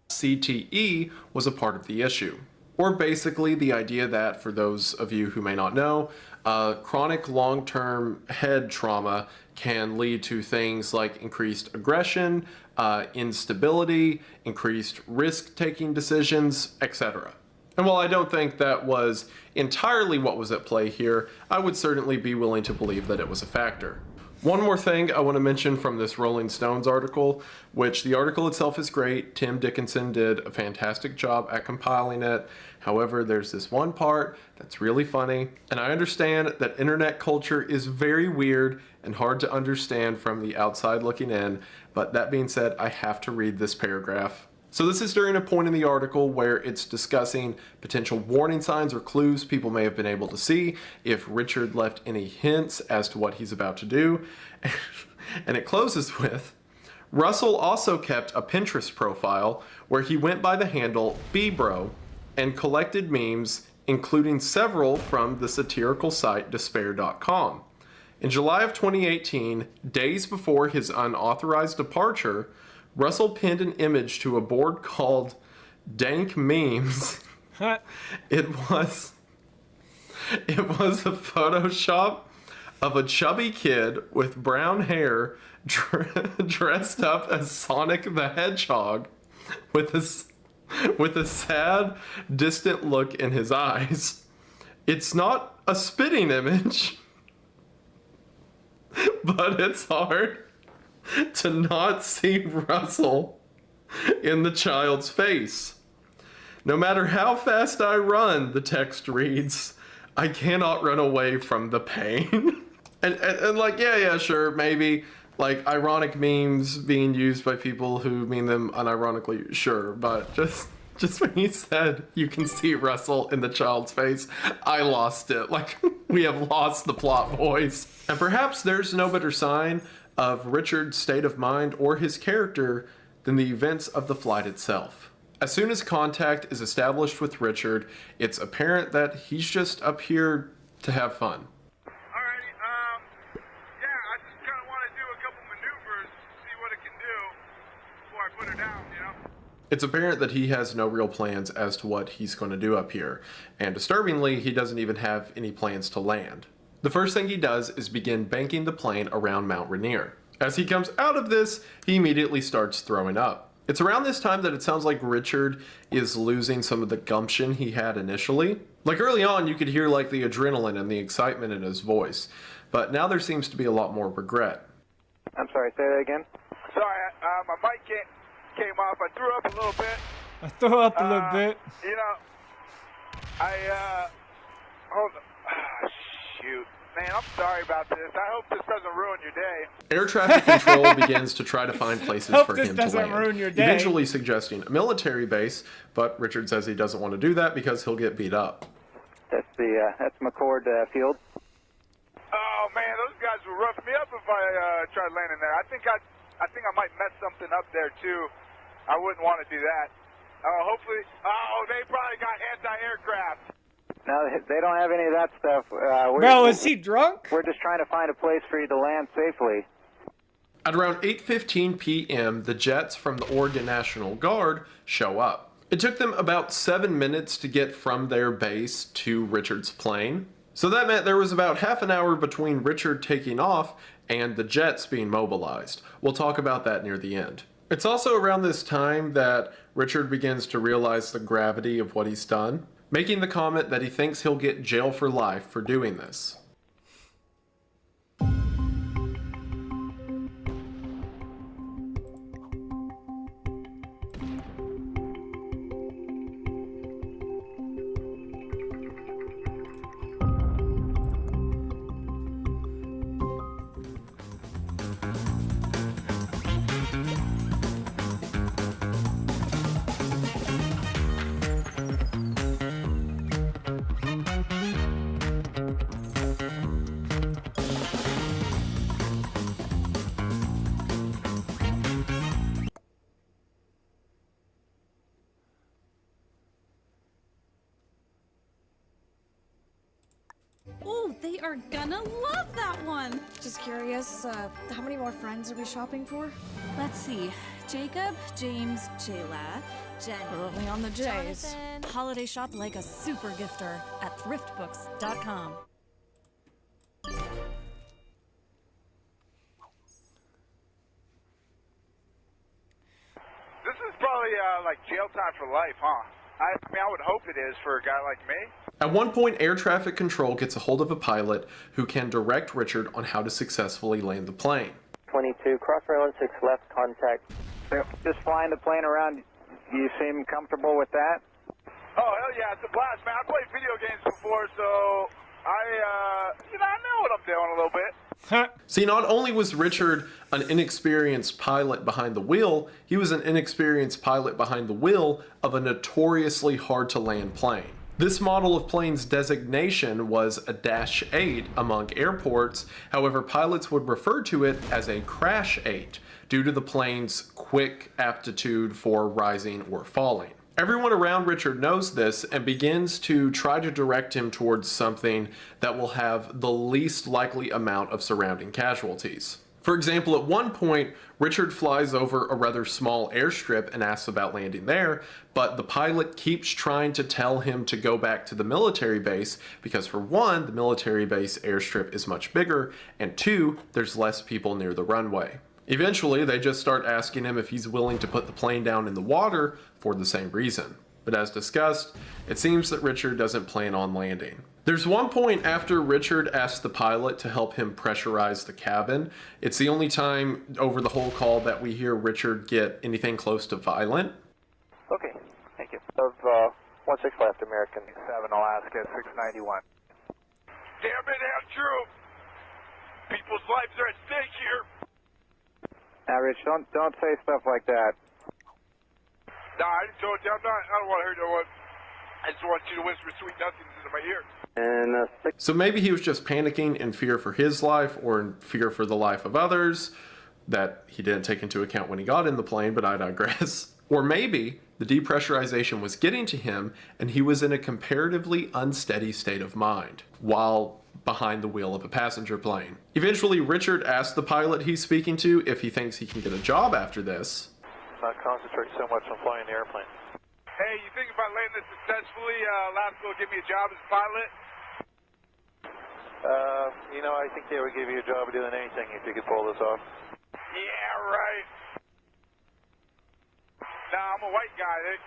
CTE was a part of the issue. Or basically the idea that, for those of you who may not know, chronic long-term head trauma can lead to things like increased aggression, instability, increased risk-taking decisions, etc. And while I don't think that was entirely what was at play here, I would certainly be willing to believe that it was a factor. One more thing I want to mention from this Rolling Stones article, which the article itself is great. Tim Dickinson did a fantastic job at compiling it. However, there's this one part that's really funny, and I understand that internet culture is very weird and hard to understand from the outside looking in, but that being said, I have to read this paragraph. So this is during a point in the article where it's discussing potential warning signs or clues people may have been able to see if Richard left any hints as to what he's about to do. And it closes with, Russell also kept a Pinterest profile where he went by the handle bbro and collected memes, including several from the satirical site despair.com. In July of 2018, days before his unauthorized departure, Russell pinned an image to a board called Dank Memes. It was a Photoshop of a chubby kid with brown hair dressed up as Sonic the Hedgehog with a sad, distant look in his eyes. It's not a spitting image, but it's hard to not see Russell in the child's face. No matter how fast I run, the text reads, I cannot run away from the pain. and like, yeah, sure, maybe, like, ironic memes being used by people who mean them unironically, sure, but just when he said you can see Russell in the child's face, I lost it. Like, we have lost the plot, boys. And perhaps there's no better sign of Richard's state of mind or his character than the events of the flight itself. As soon as contact is established with Richard, it's apparent that he's just up here to have fun. Alrighty, yeah, I just kind of want to do a couple maneuvers, see what it can do before I put her down, you know? It's apparent that he has no real plans as to what he's going to do up here, and disturbingly, he doesn't even have any plans to land. The first thing he does is begin banking the plane around Mount Rainier. As he comes out of this, he immediately starts throwing up. It's around this time that it sounds like Richard is losing some of the gumption he had initially. Like early on, you could hear like the adrenaline and the excitement in his voice, but now there seems to be a lot more regret. I'm sorry, say that again? Sorry, my mic came off. I threw up a little bit. I threw up a little bit. You know, hold on. Shoot. Man, I'm sorry about this. I hope this doesn't ruin your day. Air traffic control begins to try to find places for him to land, ruin your day. eventually suggesting a military base, but Richard says he doesn't want to do that because he'll get beat up. That's McCord Field. Oh man, those guys will rough me up if I tried landing there. I think I might mess something up there too. I wouldn't want to do that. Hopefully, they probably got anti-aircraft. No, they don't have any of that stuff. Bro, is he drunk? We're just trying to find a place for you to land safely. At around 8:15 p.m., the jets from the Oregon National Guard show up. It took them about 7 minutes to get from their base to Richard's plane. So that meant there was about half an hour between Richard taking off and the jets being mobilized. We'll talk about that near the end. It's also around this time that Richard begins to realize the gravity of what he's done, making the comment that he thinks he'll get jail for life for doing this. Oh, they are gonna love that one! Just curious, how many more friends are we shopping for? Let's see. Jacob, James, Jayla, Jen. Early on the J's. Jonathan. Holiday shop like a super gifter at thriftbooks.com. This is probably like jail time for life, huh? I mean, I would hope it is for a guy like me. At one point, air traffic control gets a hold of a pilot who can direct Richard on how to successfully land the plane. 22, cross runway 16 left, contact. Just flying the plane around, you seem comfortable with that? Oh, hell yeah, it's a blast, man. I played video games before, so I know what I'm doing a little bit. See, not only was Richard an inexperienced pilot behind the wheel, he was an inexperienced pilot behind the wheel of a notoriously hard-to-land plane. This model of plane's designation was a Dash 8 among airports, however pilots would refer to it as a Crash 8 due to the plane's quick aptitude for rising or falling. Everyone around Richard knows this and begins to try to direct him towards something that will have the least likely amount of surrounding casualties. For example, at one point, Richard flies over a rather small airstrip and asks about landing there, but the pilot keeps trying to tell him to go back to the military base because, for one, the military base airstrip is much bigger, and two, there's less people near the runway. Eventually, they just start asking him if he's willing to put the plane down in the water for the same reason. But as discussed, it seems that Richard doesn't plan on landing. There's one point after Richard asks the pilot to help him pressurize the cabin. It's the only time over the whole call that we hear Richard get anything close to violent. Okay, thank you. Of 16 left, American 7 Alaska 691. Damn it, Andrew! People's lives are at stake here. Now, Rich, don't say stuff like that. Nah, I didn't throw it down. I don't want to hear no one. I just want you to whisper sweet nothings into my ear. And So maybe he was just panicking in fear for his life or in fear for the life of others that he didn't take into account when he got in the plane, but I digress. Or maybe the depressurization was getting to him and he was in a comparatively unsteady state of mind while behind the wheel of a passenger plane. Eventually, Richard asks the pilot he's speaking to if he thinks he can get a job after this. not concentrate so much on flying the airplane. Hey, you think if I land this successfully, Alaska will give me a job as a pilot? I think they would give you a job of doing anything if you could pull this off. Yeah, right. Nah, I'm a white guy.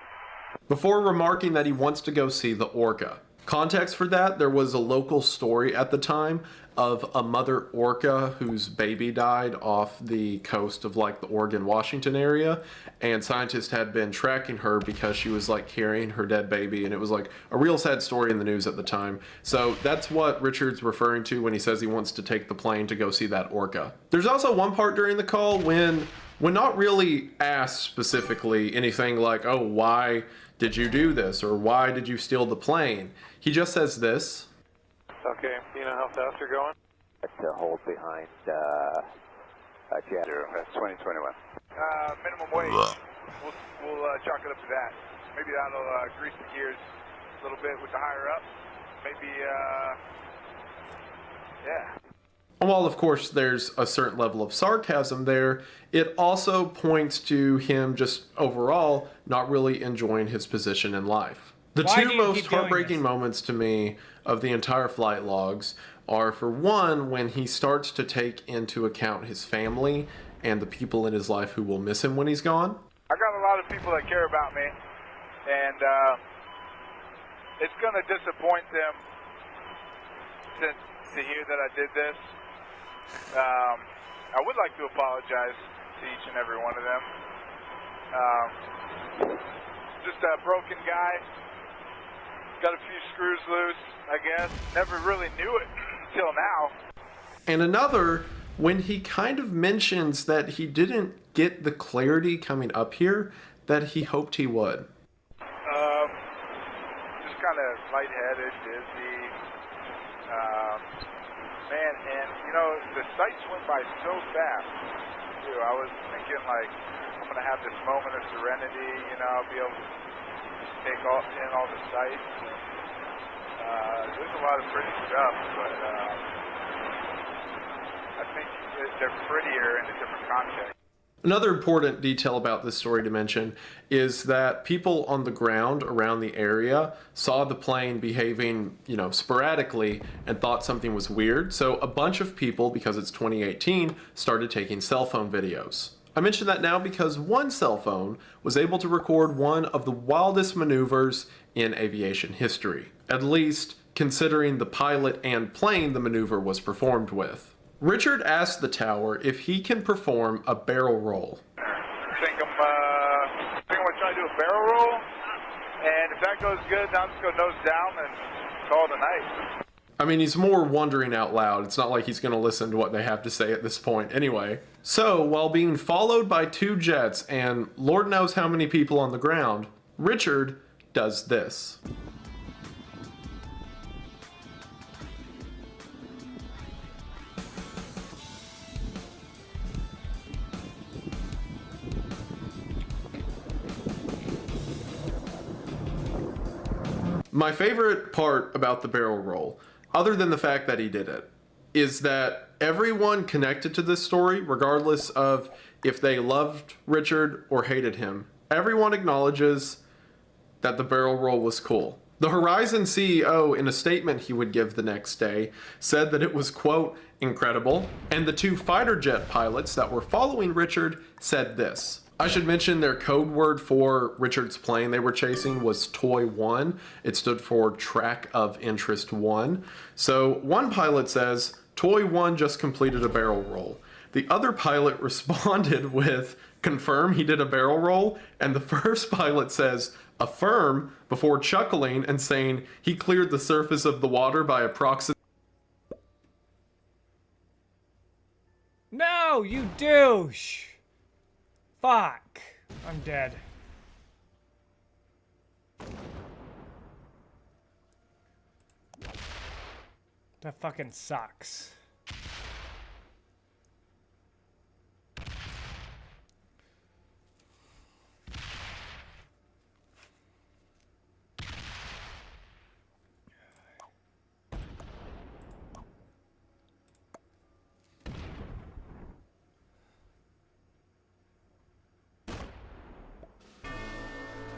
Before remarking that he wants to go see the orca. Context for that, there was a local story at the time of a mother orca whose baby died off the coast of like the Oregon, Washington area, and scientists had been tracking her because she was like carrying her dead baby, and it was like a real sad story in the news at the time. So that's what Richard's referring to when he says he wants to take the plane to go see that orca. There's also one part during the call when when not really asked specifically anything like, oh, why did you do this? Or why did you steal the plane? He just says this. Okay, you know how fast you're going? To hold behind, Jet. That's 2021. Minimum wage. We'll chalk it up to that. Maybe that'll grease the gears a little bit with the higher up. Maybe, yeah. While, of course, there's a certain level of sarcasm there, it also points to him just overall not really enjoying his position in life. The two most heartbreaking moments to me of the entire flight logs are, for one, when he starts to take into account his family and the people in his life who will miss him when he's gone. I got a lot of people that care about me, and it's going to disappoint them to hear that I did this. I would like to apologize to each and every one of them. Just a broken guy. Got a few screws loose, I guess. Never really knew it until now. And another, when he kind of mentions that he didn't get the clarity coming up here that he hoped he would. Just kind of lightheaded, dizzy. Man, and you know, the sights went by so fast, too. I was thinking, like, I'm going to have this moment of serenity, you know, I'll be able to take in all the sights. There's a lot of pretty stuff, but I think they're prettier in a different context. Another important detail about this story to mention is that people on the ground around the area saw the plane behaving, you know, sporadically and thought something was weird. So a bunch of people, because it's 2018, started taking cell phone videos. I mention that now because one cell phone was able to record one of the wildest maneuvers in aviation history, at least considering the pilot and plane the maneuver was performed with. Richard asked the tower if he can perform a barrel roll. I think I'm going to try to do a barrel roll, and if that goes good, then I'm just going to nose down and call it a night. I mean, he's more wondering out loud. It's not like he's going to listen to what they have to say at this point anyway. So, while being followed by two jets and Lord knows how many people on the ground, Richard does this. My favorite part about the barrel roll, other than the fact that he did it, is that everyone connected to this story, regardless of if they loved Richard or hated him, everyone acknowledges that the barrel roll was cool. The Horizon CEO, in a statement he would give the next day, said that it was, quote, incredible, and the two fighter jet pilots that were following Richard said this. I should mention their code word for Richard's plane they were chasing was Toy 1. It stood for Track of Interest 1. So one pilot says, Toy 1 just completed a barrel roll. The other pilot responded with, confirm he did a barrel roll, and the first pilot says, affirm, before chuckling and saying he cleared the surface of the water by approximately. No, you douche! Fuck. I'm dead. That fucking sucks.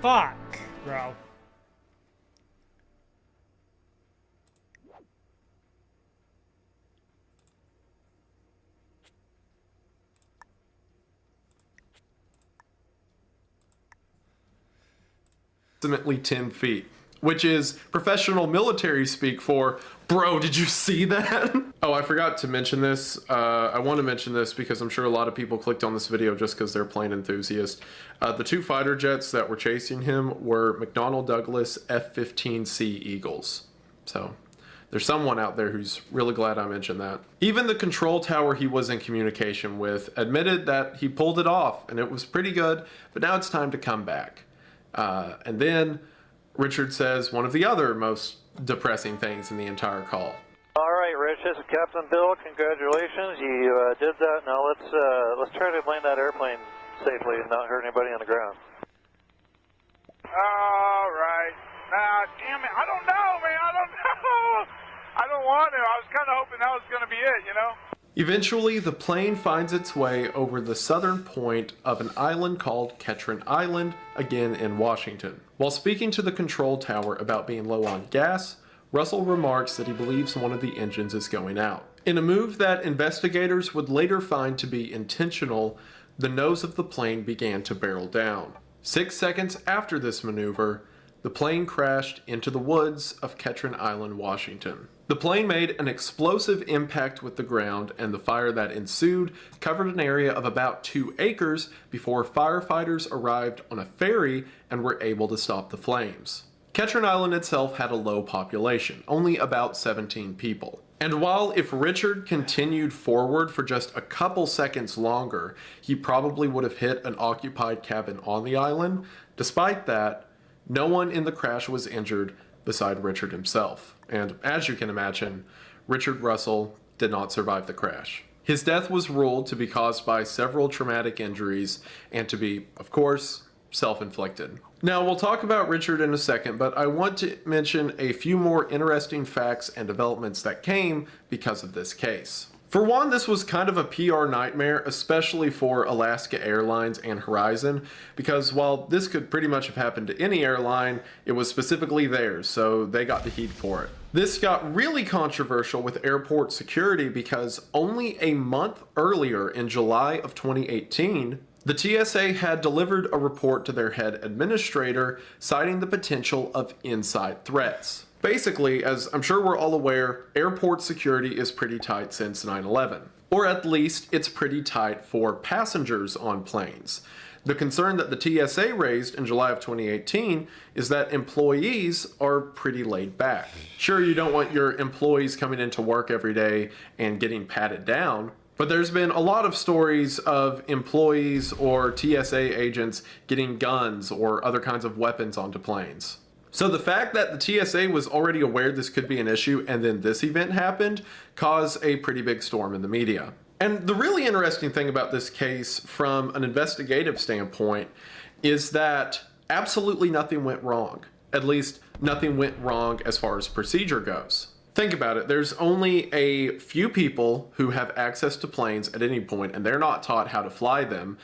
Fuck, bro. Approximately 10 feet, which is professional military speak for, bro, did you see that? Oh, I forgot to mention this. I want to mention this because I'm sure a lot of people clicked on this video just because they're plane enthusiasts. The two fighter jets that were chasing him were McDonnell Douglas F-15C Eagles. So There's someone out there who's really glad I mentioned that. Even the control tower he was in communication with admitted that he pulled it off and it was pretty good, but now it's time to come back. And then Richard says one of the other most depressing things in the entire call. All right, Rich, this is Captain Bill. Congratulations, you did that. Now let's try to land that airplane safely and not hurt anybody on the ground. All right. Damn it. I don't know, man. I don't know. I don't want to. I was kind of hoping that was going to be it, you know? Eventually, the plane finds its way over the southern point of an island called Ketron Island, again in Washington. While speaking to the control tower about being low on gas, Russell remarks that he believes one of the engines is going out. In a move that investigators would later find to be intentional, the nose of the plane began to barrel down. 6 seconds after this maneuver, the plane crashed into the woods of Ketron Island, Washington. The plane made an explosive impact with the ground, and the fire that ensued covered an area of about 2 acres before firefighters arrived on a ferry and were able to stop the flames. Ketron Island itself had a low population, only about 17 people. And while if Richard continued forward for just a couple seconds longer, he probably would have hit an occupied cabin on the island, despite that, no one in the crash was injured beside Richard himself. And as you can imagine, Richard Russell did not survive the crash. His death was ruled to be caused by several traumatic injuries and to be, of course, self-inflicted. Now, we'll talk about Richard in a second, but I want to mention a few more interesting facts and developments that came because of this case. For one, this was kind of a PR nightmare, especially for Alaska Airlines and Horizon, because while this could pretty much have happened to any airline, it was specifically theirs, so they got the heat for it. This got really controversial with airport security because only a month earlier, in July of 2018, the TSA had delivered a report to their head administrator citing the potential of inside threats. Basically, as I'm sure we're all aware, airport security is pretty tight since 9/11. Or at least it's pretty tight for passengers on planes. The concern that the TSA raised in July of 2018 is that employees are pretty laid back. Sure, you don't want your employees coming into work every day and getting patted down, but there's been a lot of stories of employees or TSA agents getting guns or other kinds of weapons onto planes. So the fact that the TSA was already aware this could be an issue and then this event happened caused a pretty big storm in the media. And the really interesting thing about this case from an investigative standpoint is that absolutely nothing went wrong. At least nothing went wrong as far as procedure goes. Think about it, there's only a few people who have access to planes at any point and they're not taught how to fly them.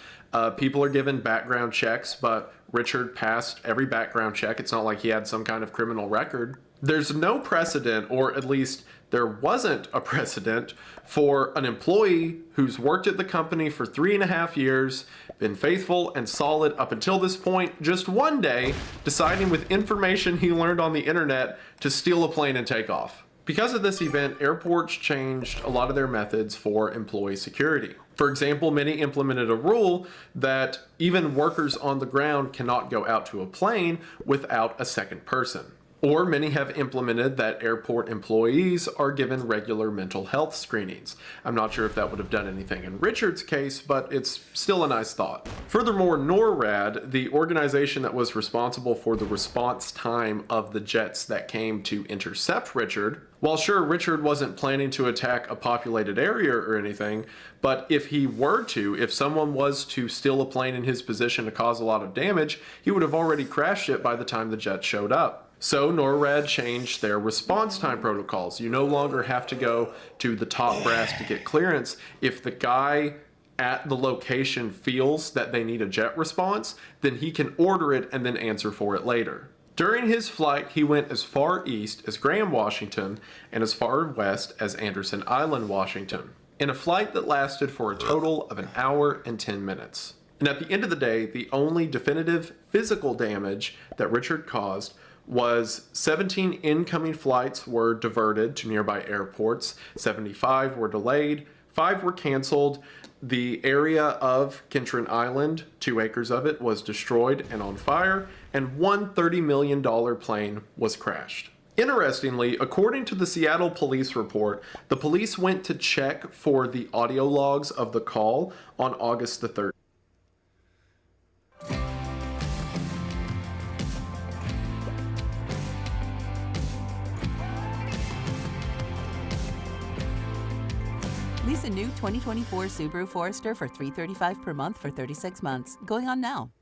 People are given background checks, but Richard passed every background check. It's not like he had some kind of criminal record. There's no precedent, or at least there wasn't a precedent, for an employee who's worked at the company for 3.5 years, been faithful and solid up until this point, just one day deciding with information he learned on the internet to steal a plane and take off. Because of this event, airports changed a lot of their methods for employee security. For example, many implemented a rule that even workers on the ground cannot go out to a plane without a second person. Or many have implemented that airport employees are given regular mental health screenings. I'm not sure if that would have done anything in Richard's case, but it's still a nice thought. Furthermore, NORAD, the organization that was responsible for the response time of the jets that came to intercept Richard, while sure, Richard wasn't planning to attack a populated area or anything, but if he were to, if someone was to steal a plane in his position to cause a lot of damage, he would have already crashed it by the time the jet showed up. So NORAD changed their response time protocols. You no longer have to go to the top brass to get clearance. If the guy at the location feels that they need a jet response, then he can order it and then answer for it later. During his flight, he went as far east as Graham, Washington, and as far west as Anderson Island, Washington, in a flight that lasted for a total of 1 hour and 10 minutes. And at the end of the day, the only definitive physical damage that Richard caused was 17 incoming flights were diverted to nearby airports, 75 were delayed, 5 were canceled. The area of Ketron Island, 2 acres of it, was destroyed and on fire, and one $30 million plane was crashed. Interestingly, according to the Seattle police report, the police went to check for the audio logs of the call on August the 3rd. Lease a new 2024 Subaru Forester for $335 per month for 36 months. Going on now.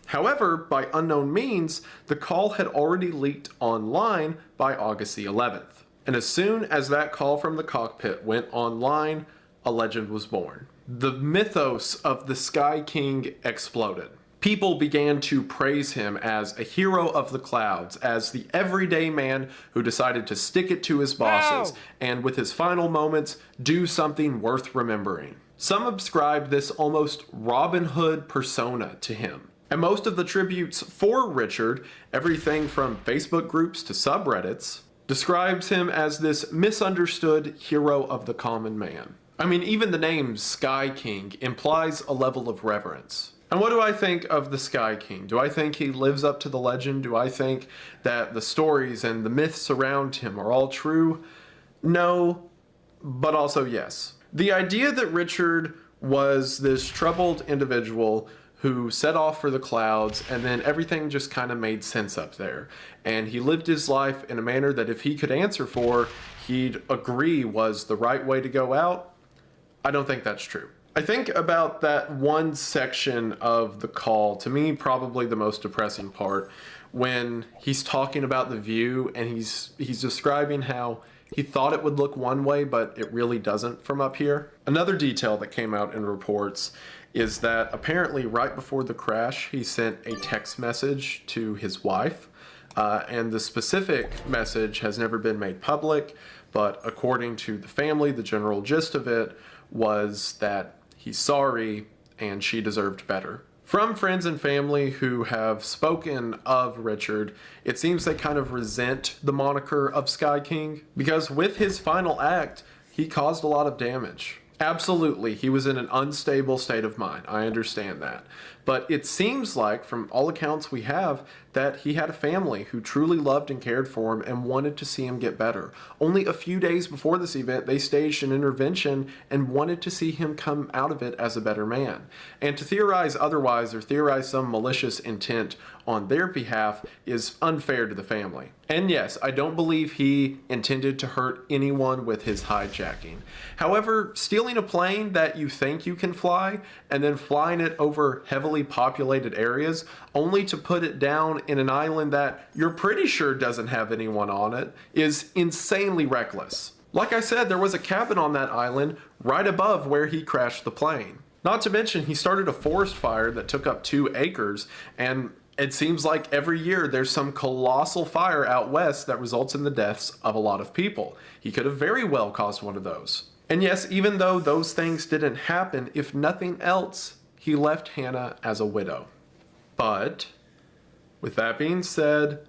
However, by unknown means, the call had already leaked online by August the 11th. And as soon as that call from the cockpit went online, a legend was born. The mythos of the Sky King exploded. People began to praise him as a hero of the clouds, as the everyday man who decided to stick it to his bosses, and with his final moments, do something worth remembering. Some ascribed this almost Robin Hood persona to him. And most of the tributes for Richard, everything from Facebook groups to subreddits, describes him as this misunderstood hero of the common man. I mean, even the name Sky King implies a level of reverence. And what do I think of the Sky King? Do I think he lives up to the legend? Do I think that the stories and the myths around him are all true? No, but also yes. The idea that Richard was this troubled individual who set off for the clouds, and then everything just kind of made sense up there. And he lived his life in a manner that if he could answer for, he'd agree was the right way to go out. I don't think that's true. I think about that one section of the call, to me probably the most depressing part, when he's talking about the view and he's describing how he thought it would look one way, but it really doesn't from up here. Another detail that came out in reports is that apparently right before the crash, he sent a text message to his wife, and the specific message has never been made public, but according to the family, the general gist of it was that he's sorry and she deserved better. From friends and family who have spoken of Richard, it seems they kind of resent the moniker of Sky King, because with his final act, he caused a lot of damage. Absolutely, he was in an unstable state of mind. I understand that. But it seems like, from all accounts we have, that he had a family who truly loved and cared for him and wanted to see him get better. Only a few days before this event, they staged an intervention and wanted to see him come out of it as a better man. And to theorize otherwise, or theorize some malicious intent on their behalf, is unfair to the family. And yes, I don't believe he intended to hurt anyone with his hijacking. However, stealing a plane that you think you can fly and then flying it over heavily populated areas only to put it down in an island that you're pretty sure doesn't have anyone on it is insanely reckless. Like I said, there was a cabin on that island right above where he crashed the plane. Not to mention, he started a forest fire that took up 2 acres, and it seems like every year there's some colossal fire out west that results in the deaths of a lot of people. He could have very well caused one of those. And yes, even though those things didn't happen, if nothing else, he left Hannah as a widow. But, with that being said,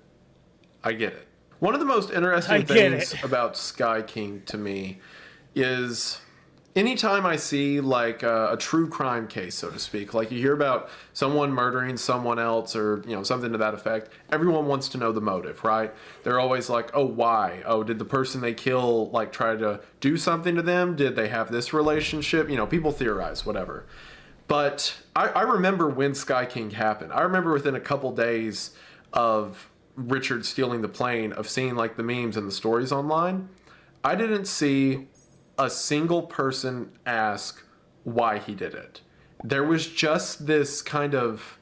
I get it. One of the most interesting things about Sky King to me is anytime I see like a true crime case, so to speak, like you hear about someone murdering someone else or, you know, something to that effect, everyone wants to know the motive, right? They're always like, oh, why? Oh, did the person they kill like try to do something to them? Did they have this relationship? You know, people theorize, whatever. But I remember when Sky King happened. I remember within a couple days of Richard stealing the plane, of seeing like the memes and the stories online, I didn't see a single person ask why he did it. There was just this kind of,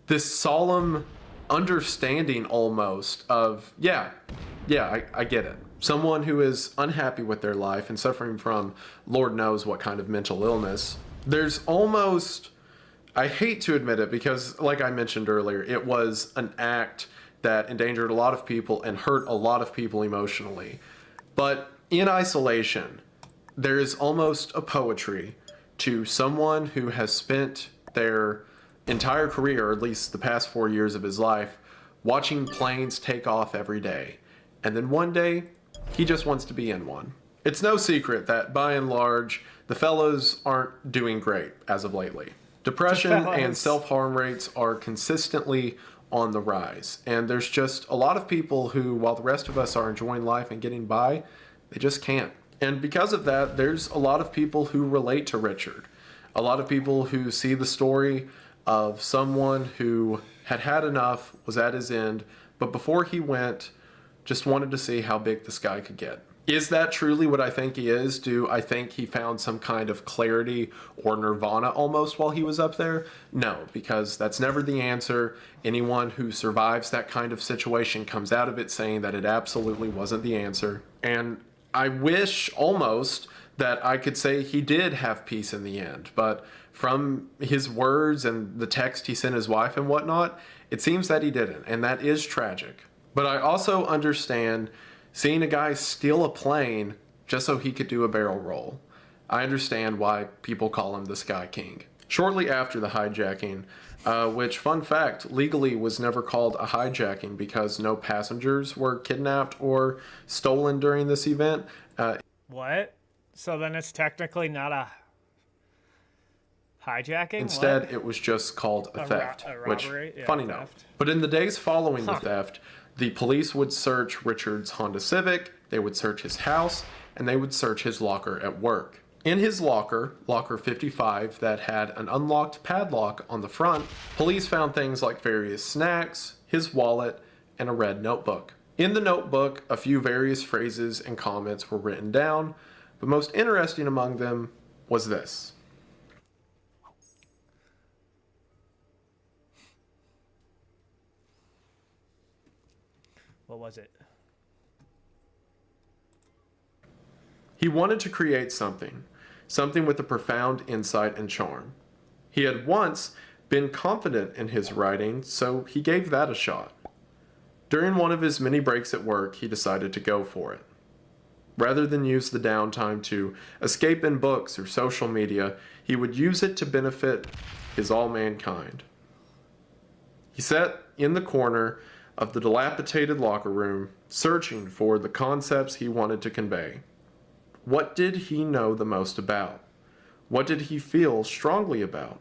this solemn understanding almost of, I get it. Someone who is unhappy with their life and suffering from Lord knows what kind of mental illness. There's almost, I hate to admit it because like I mentioned earlier, it was an act that endangered a lot of people and hurt a lot of people emotionally. But in isolation, there is almost a poetry to someone who has spent their entire career, or at least the past 4 years of his life, watching planes take off every day. And then one day, he just wants to be in one. It's no secret that, by and large, the fellows aren't doing great as of lately. Depression and self-harm rates are consistently on the rise. And there's just a lot of people who, while the rest of us are enjoying life and getting by, they just can't. And because of that, there's a lot of people who relate to Richard. A lot of people who see the story of someone who had had enough, was at his end, but before he went, just wanted to see how big the sky could get. Is that truly what I think he is? Do I think he found some kind of clarity or nirvana almost while he was up there? No, because that's never the answer. Anyone who survives that kind of situation comes out of it saying that it absolutely wasn't the answer. And I wish almost that I could say he did have peace in the end, but from his words and the text he sent his wife and whatnot, it seems that he didn't, and that is tragic. But I also understand seeing a guy steal a plane just so he could do a barrel roll. I understand why people call him the Sky King. Shortly after the hijacking, which, fun fact, legally was never called a hijacking because no passengers were kidnapped or stolen during this event. What? So then it's technically not a hijacking? Instead, what? It was just called a theft, which, robbery? Yeah, funny note. But in the days following the Huh. theft, the police would search Richard's Honda Civic, they would search his house, and they would search his locker at work. In his locker, locker 55, that had an unlocked padlock on the front, police found things like various snacks, his wallet, and a red notebook. In the notebook, a few various phrases and comments were written down, but most interesting among them was this. What was it? He wanted to create something with a profound insight and charm. He had once been confident in his writing, so he gave that a shot. During one of his many breaks at work, he decided to go for it. Rather than use the downtime to escape in books or social media, he would use it to benefit his all mankind. He sat in the corner of the dilapidated locker room, searching for the concepts he wanted to convey. What did he know the most about? What did he feel strongly about?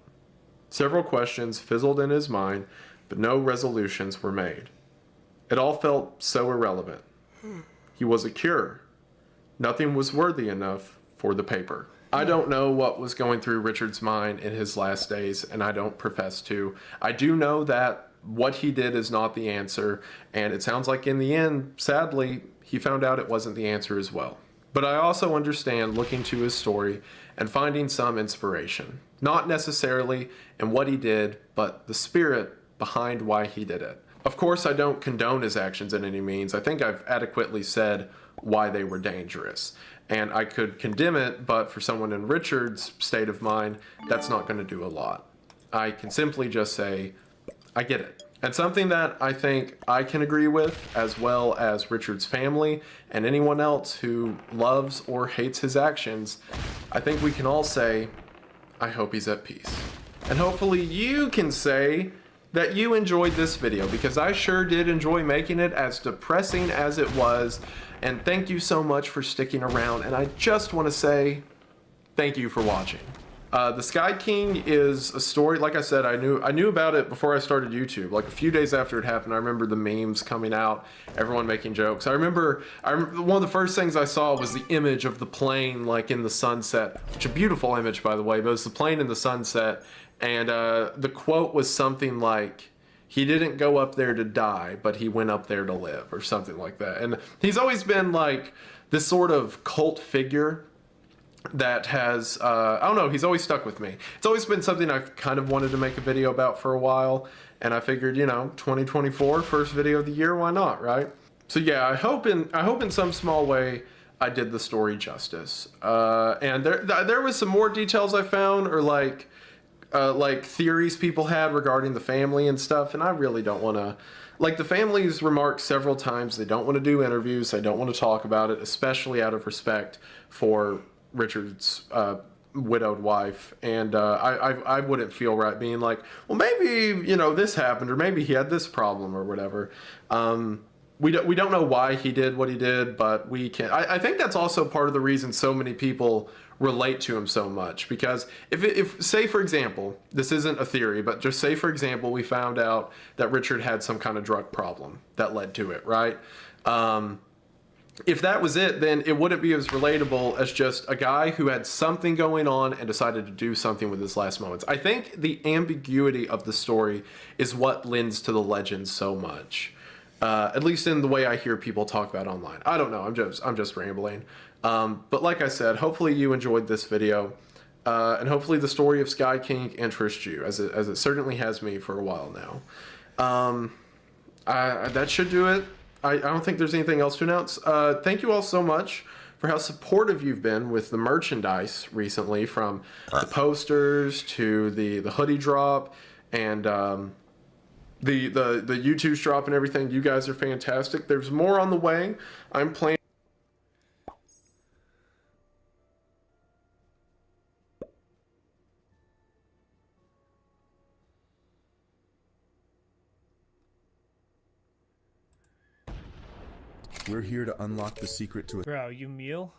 Several questions fizzled in his mind, but no resolutions were made. It all felt so irrelevant. He was a cure. Nothing was worthy enough for the paper. I don't know what was going through Richard's mind in his last days, and I don't profess to. I do know that what he did is not the answer, and it sounds like in the end, sadly, he found out it wasn't the answer as well. But I also understand looking to his story and finding some inspiration. Not necessarily in what he did, but the spirit behind why he did it. Of course, I don't condone his actions in any means. I think I've adequately said why they were dangerous. And I could condemn it, but for someone in Richard's state of mind, that's not going to do a lot. I can simply just say, I get it. And something that I think I can agree with, as well as Richard's family and anyone else who loves or hates his actions, I think we can all say, I hope he's at peace. And hopefully you can say that you enjoyed this video, because I sure did enjoy making it, as depressing as it was. And thank you so much for sticking around. And I just want to say thank you for watching. The Sky King is a story, like I said, I knew about it before I started YouTube. Like a few days after it happened, I remember the memes coming out, everyone making jokes. I remember one of the first things I saw was the image of the plane like in the sunset, which is a beautiful image, by the way, but it was the plane in the sunset. And the quote was something like, he didn't go up there to die, but he went up there to live, or something like that. And he's always been like this sort of cult figure that has, I don't know, he's always stuck with me. It's always been something I've kind of wanted to make a video about for a while, and I figured, 2024, first video of the year, why not, right? So yeah, I hope in some small way I did the story justice. And there was some more details I found, or like theories people had regarding the family and stuff, and I really don't want to, like, the family's remarked several times they don't want to do interviews, they don't want to talk about it, especially out of respect for Richard's widowed wife, and I wouldn't feel right being like, well, maybe, you know, this happened, or maybe he had this problem or whatever. We don't know why he did what he did, but we can. I think that's also part of the reason so many people relate to him so much, because if say for example, this isn't a theory, but just say for example, we found out that Richard had some kind of drug problem that led to it, right? If that was it, then it wouldn't be as relatable as just a guy who had something going on and decided to do something with his last moments. I think the ambiguity of the story is what lends to the legend so much. At least in the way I hear people talk about online. I don't know, I'm just rambling. But like I said, hopefully you enjoyed this video. And hopefully the story of Sky King interests you, as it certainly has me for a while now. That should do it. I don't think there's anything else to announce. Thank you all so much for how supportive you've been with the merchandise recently, from the posters to the hoodie drop and the YouTube drop and everything. You guys are fantastic. There's more on the way. I'm planning. We're here to unlock the secret to a Bro, you meal?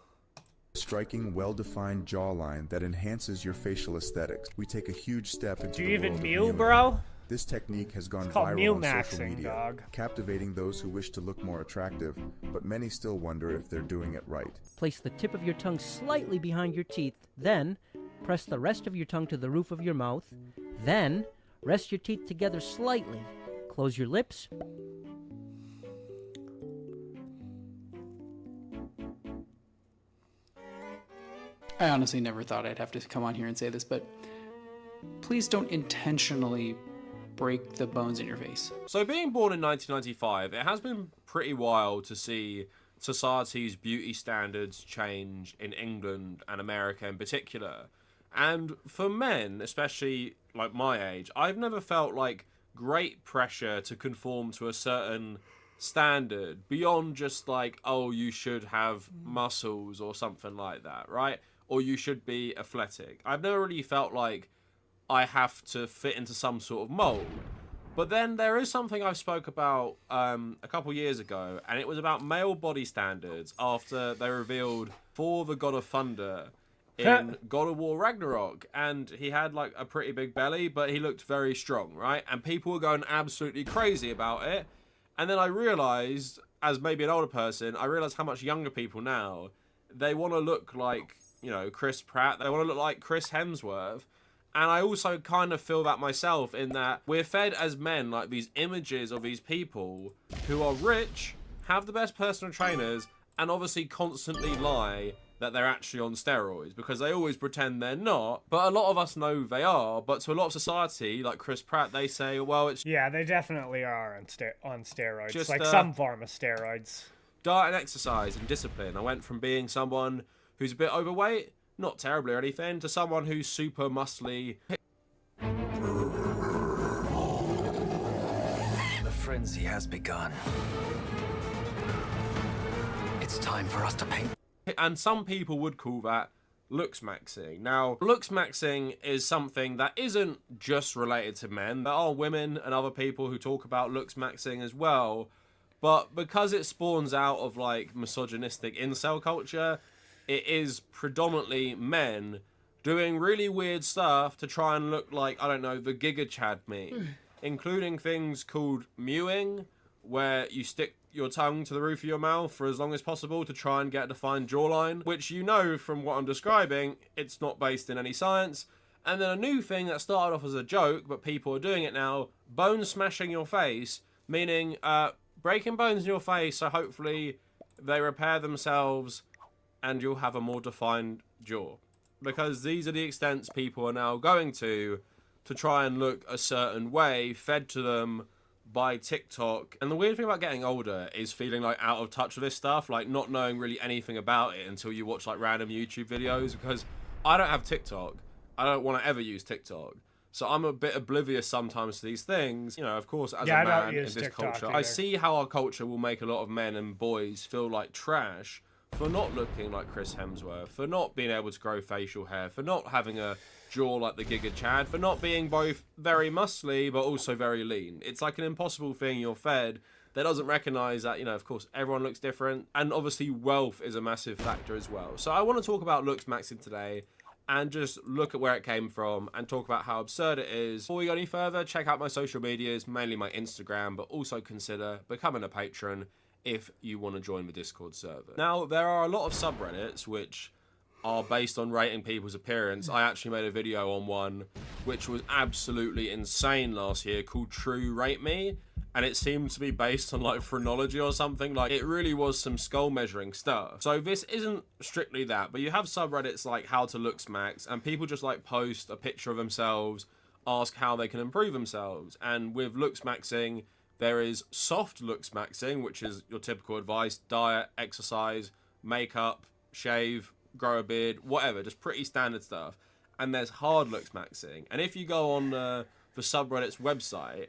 striking, well-defined jawline that enhances your facial aesthetics. We take a huge step into Do you the even world of meal, mewing. bro? This technique has gone It's called meal viral on social maxing, media, dog. captivating those who wish to look more attractive, but many still wonder if they're doing it right. Place the tip of your tongue slightly behind your teeth, then press the rest of your tongue to the roof of your mouth, then rest your teeth together slightly. Close your lips. I honestly never thought I'd have to come on here and say this, but please don't intentionally break the bones in your face. So being born in 1995, it has been pretty wild to see society's beauty standards change in England and America in particular. And for men, especially like my age, I've never felt like great pressure to conform to a certain standard beyond just like, oh, you should have muscles or something like that, right? Or you should be athletic. I've never really felt like I have to fit into some sort of mold. But then there is something I spoke about a couple years ago, and it was about male body standards after they revealed Thor the God of Thunder in God of War Ragnarok. And he had like a pretty big belly, but he looked very strong, right? And people were going absolutely crazy about it. And then I realized, as maybe an older person, I realized how much younger people now, they want to look like, you know, Chris Pratt. They want to look like Chris Hemsworth. And I also kind of feel that myself, in that we're fed as men like these images of these people who are rich, have the best personal trainers, and obviously constantly lie that they're actually on steroids, because they always pretend they're not. But a lot of us know they are. But to a lot of society, like Chris Pratt, they say, well, it's... Yeah, they definitely are on steroids. Just, like some form of steroids. Diet and exercise and discipline. I went from being someone who's a bit overweight, not terribly or anything, to someone who's super muscly. The frenzy has begun. It's time for us to paint. And some people would call that looks maxing. Now, looks maxing is something that isn't just related to men. There are women and other people who talk about looks maxing as well. But because it spawns out of like misogynistic incel culture, it is predominantly men doing really weird stuff to try and look like, I don't know, the Giga Chad meme. Including things called mewing, where you stick your tongue to the roof of your mouth for as long as possible to try and get a defined jawline, which, you know from what I'm describing, it's not based in any science. And then a new thing that started off as a joke, but people are doing it now, bone smashing your face, meaning breaking bones in your face so hopefully they repair themselves and you'll have a more defined jaw. Because these are the extents people are now going to try and look a certain way, fed to them by TikTok. And the weird thing about getting older is feeling like out of touch with this stuff, like not knowing really anything about it until you watch like random YouTube videos, because I don't have TikTok. I don't want to ever use TikTok. So I'm a bit oblivious sometimes to these things. You know, of course, as a man in this culture, I see how our culture will make a lot of men and boys feel like trash. for not looking like Chris Hemsworth, for not being able to grow facial hair, for not having a jaw like the Giga Chad, for not being both very muscly but also very lean. It's like an impossible thing you're fed that doesn't recognize that, you know, of course, everyone looks different. And obviously wealth is a massive factor as well. So I want to talk about looks maxing today and just look at where it came from and talk about how absurd it is. Before we go any further, check out my social medias, mainly my Instagram, but also consider becoming a patron if you want to join the Discord server. Now, there are a lot of subreddits which are based on rating people's appearance. I actually made a video on one which was absolutely insane last year called True Rate Me, and it seemed to be based on like phrenology or something. Like, it really was some skull measuring stuff. So this isn't strictly that, but you have subreddits like How to Looks Max, and people just like post a picture of themselves, ask how they can improve themselves. And with looks maxing, there is soft looks maxing, which is your typical advice: diet, exercise, makeup, shave, grow a beard, whatever, just pretty standard stuff. And there's hard looks maxing, and if you go on the subreddit's website,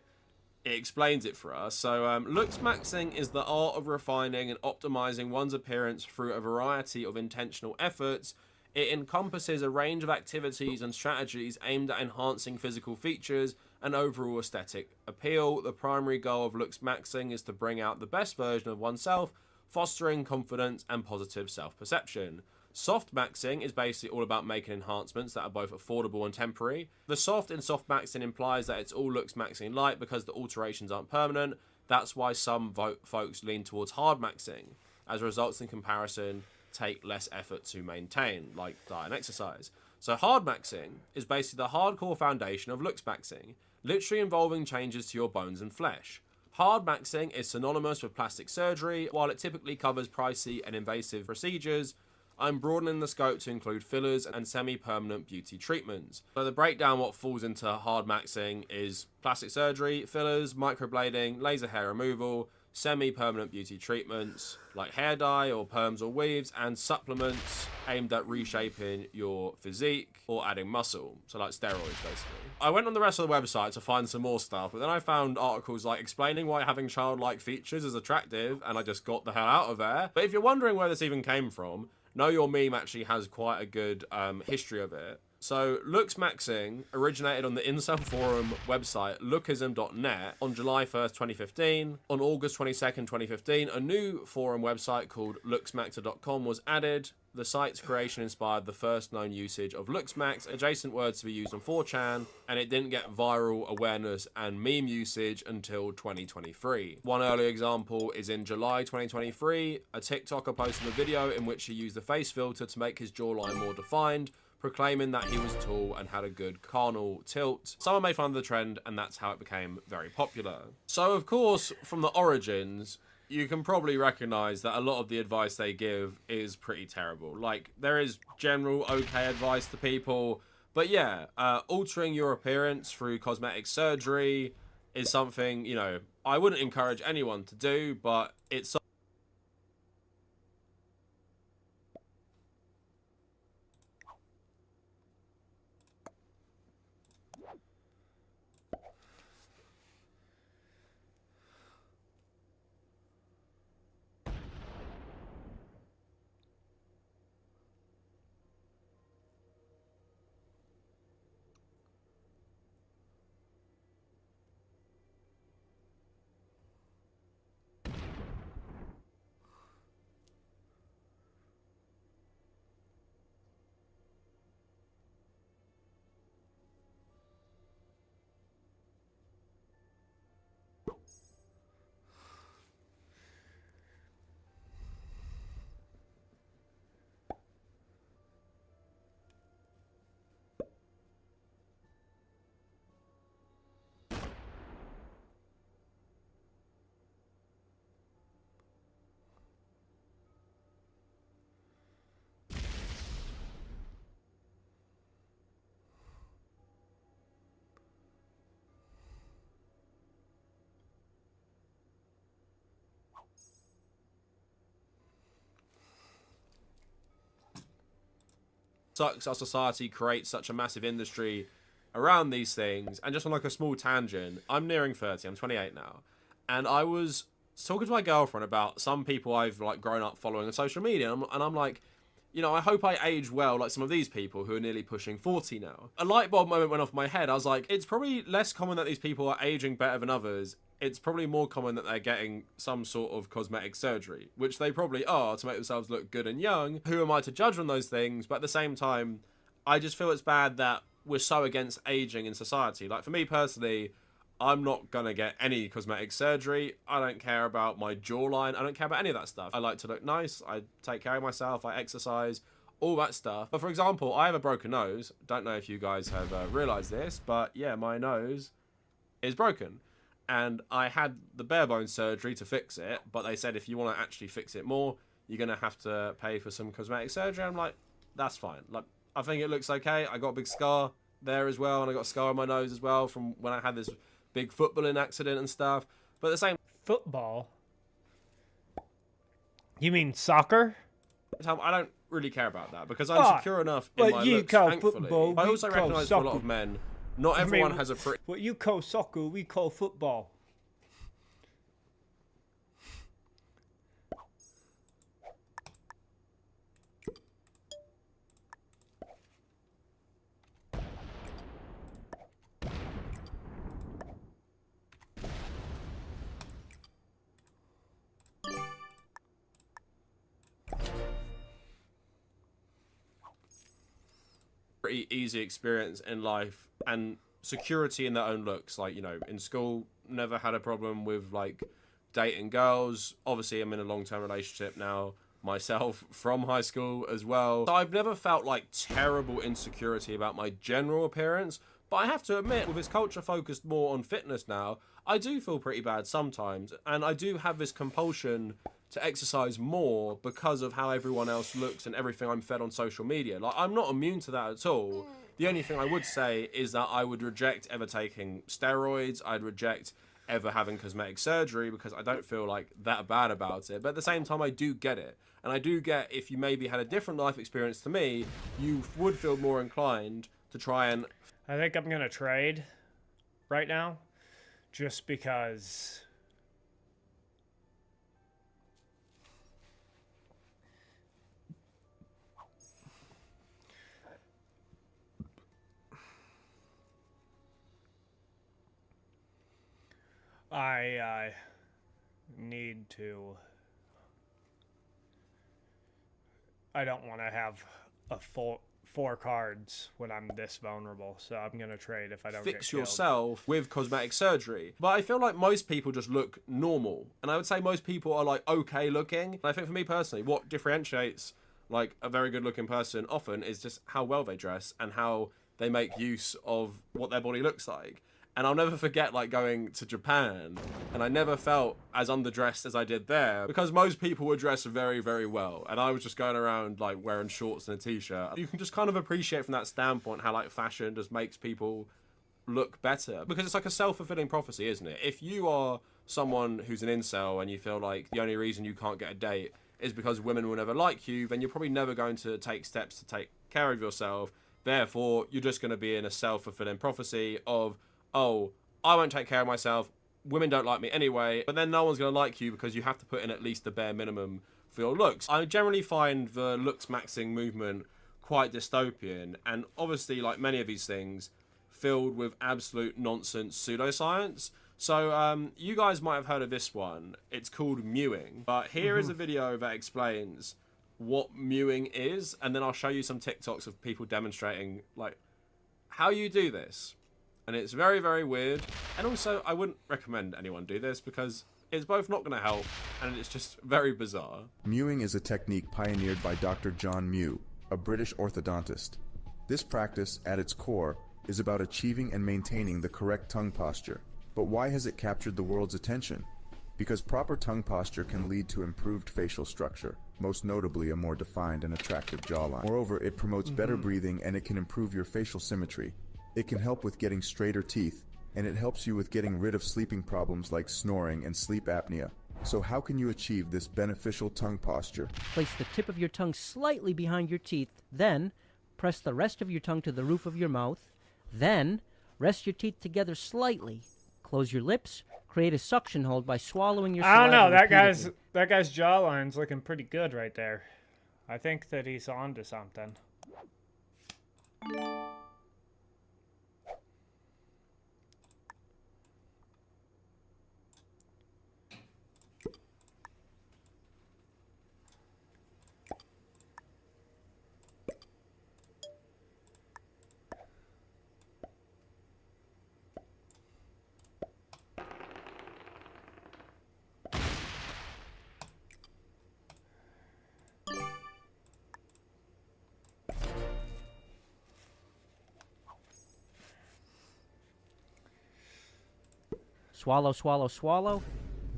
it explains it for us. So looks maxing is the art of refining and optimizing one's appearance through a variety of intentional efforts. It encompasses a range of activities and strategies aimed at enhancing physical features and overall aesthetic appeal. The primary goal of looks maxing is to bring out the best version of oneself, fostering confidence and positive self-perception. Soft maxing is basically all about making enhancements that are both affordable and temporary. The soft in soft maxing implies that it's all looks maxing light because the alterations aren't permanent. That's why some folks lean towards hard maxing, as results in comparison take less effort to maintain, like diet and exercise. So hard maxing is basically the hardcore foundation of looks maxing, literally involving changes to your bones and flesh. Hard maxing is synonymous with plastic surgery. While it typically covers pricey and invasive procedures, I'm broadening the scope to include fillers and semi-permanent beauty treatments. So the breakdown, what falls into hard maxing is plastic surgery, fillers, microblading, laser hair removal, semi-permanent beauty treatments like hair dye or perms or weaves, and supplements aimed at reshaping your physique or adding muscle, so like steroids basically. I went on the rest of the website to find some more stuff, but then I found articles like explaining why having childlike features is attractive, and I just got the hell out of there. But if you're wondering where this even came from, Know Your Meme actually has quite a good history of it. So, looks maxing originated on the incel forum website lookism.net on July 1st, 2015. On August 22nd, 2015, a new forum website called looksmaxer.com was added. The site's creation inspired the first known usage of looksmax, adjacent words to be used on 4chan, and it didn't get viral awareness and meme usage until 2023. One early example is in July 2023, a TikToker posted a video in which he used the face filter to make his jawline more defined, proclaiming that he was tall and had a good carnal tilt. Someone made fun of the trend, and that's how it became very popular. So, of course, from the origins, you can probably recognize that a lot of the advice they give is pretty terrible. Like, there is general okay advice to people, but yeah, altering your appearance through cosmetic surgery is something, you know, I wouldn't encourage anyone to do, but it's sucks our society creates such a massive industry around these things. And just on like a small tangent, I'm nearing 30, I'm 28 now, and I was talking to my girlfriend about some people I've like grown up following on social media, and I'm like, you know, I hope I age well like some of these people who are nearly pushing 40 now. A light bulb moment went off my head. I was like, it's probably less common that these people are aging better than others. It's probably more common that they're getting some sort of cosmetic surgery, which they probably are to make themselves look good and young. Who am I to judge on those things? But at the same time, I just feel it's bad that we're so against aging in society. Like for me personally, I'm not gonna get any cosmetic surgery. I don't care about my jawline. I don't care about any of that stuff. I like to look nice. I take care of myself. I exercise, all that stuff. But for example, I have a broken nose. Don't know if you guys have realized this, but yeah, my nose is broken. And I had the bare bones surgery to fix it, but they said if you want to actually fix it more, you're gonna have to pay for some cosmetic surgery. I'm like, that's fine. Like, I think it looks okay. I got a big scar there as well, and I got a scar on my nose as well from when I had this big footballing accident and stuff. But at the same football? You mean soccer? time, I don't really care about that because I'm secure enough in my looks, thankfully. Football, I also recognise for a lot of men, not everyone has a pretty... What you call soccer, we call football. pretty easy experience in life and security in their own looks. Like, you know, in school, never had a problem with like dating girls. Obviously, I'm in a long-term relationship now myself from high school as well. So I've never felt like terrible insecurity about my general appearance. But I have to admit, with this culture focused more on fitness now, I do feel pretty bad sometimes. And I do have this compulsion to exercise more because of how everyone else looks and everything I'm fed on social media. Like, I'm not immune to that at all. The only thing I would say is that I would reject ever taking steroids. I'd reject ever having cosmetic surgery because I don't feel like that bad about it. But at the same time, I do get it. And I do get if you maybe had a different life experience to me, you would feel more inclined to try and... I think I'm going to trade right now just because... I need to... I don't want to have a four cards when I'm this vulnerable, so I'm going to trade if I don't fix get killed. Yourself with cosmetic surgery. But I feel like most people just look normal. And I would say most people are like okay looking. And I think for me personally, what differentiates like a very good looking person often is just how well they dress and how they make use of what their body looks like. And I'll never forget like going to Japan, and I never felt as underdressed as I did there because most people were dressed very, very well. And I was just going around like wearing shorts and a t-shirt. You can just kind of appreciate from that standpoint how like fashion just makes people look better because it's like a self-fulfilling prophecy, isn't it? If you are someone who's an incel and you feel like the only reason you can't get a date is because women will never like you, then you're probably never going to take steps to take care of yourself. Therefore, you're just going to be in a self-fulfilling prophecy of, oh, I won't take care of myself, women don't like me anyway, but then no one's going to like you because you have to put in at least the bare minimum for your looks. I generally find the looks maxing movement quite dystopian, and obviously, like many of these things, filled with absolute nonsense pseudoscience. So you guys might have heard of this one. It's called mewing, but here is a video that explains what mewing is, and then I'll show you some TikToks of people demonstrating like how you do this. And it's very, very weird. And also, I wouldn't recommend anyone do this because it's both not going to help and it's just very bizarre. Mewing is a technique pioneered by Dr. John Mew, a British orthodontist. This practice, at its core, is about achieving and maintaining the correct tongue posture. But why has it captured the world's attention? Because proper tongue posture can lead to improved facial structure, most notably a more defined and attractive jawline. Moreover, it promotes better breathing and it can improve your facial symmetry. It can help with getting straighter teeth, and it helps you with getting rid of sleeping problems like snoring and sleep apnea. So how can you achieve this beneficial tongue posture? Place the tip of your tongue slightly behind your teeth, then press the rest of your tongue to the roof of your mouth, then rest your teeth together slightly. Close your lips, Create a suction hold by swallowing your I don't know. saliva That guy's jawline's looking pretty good right there. I think that he's on to something. Swallow, swallow, swallow.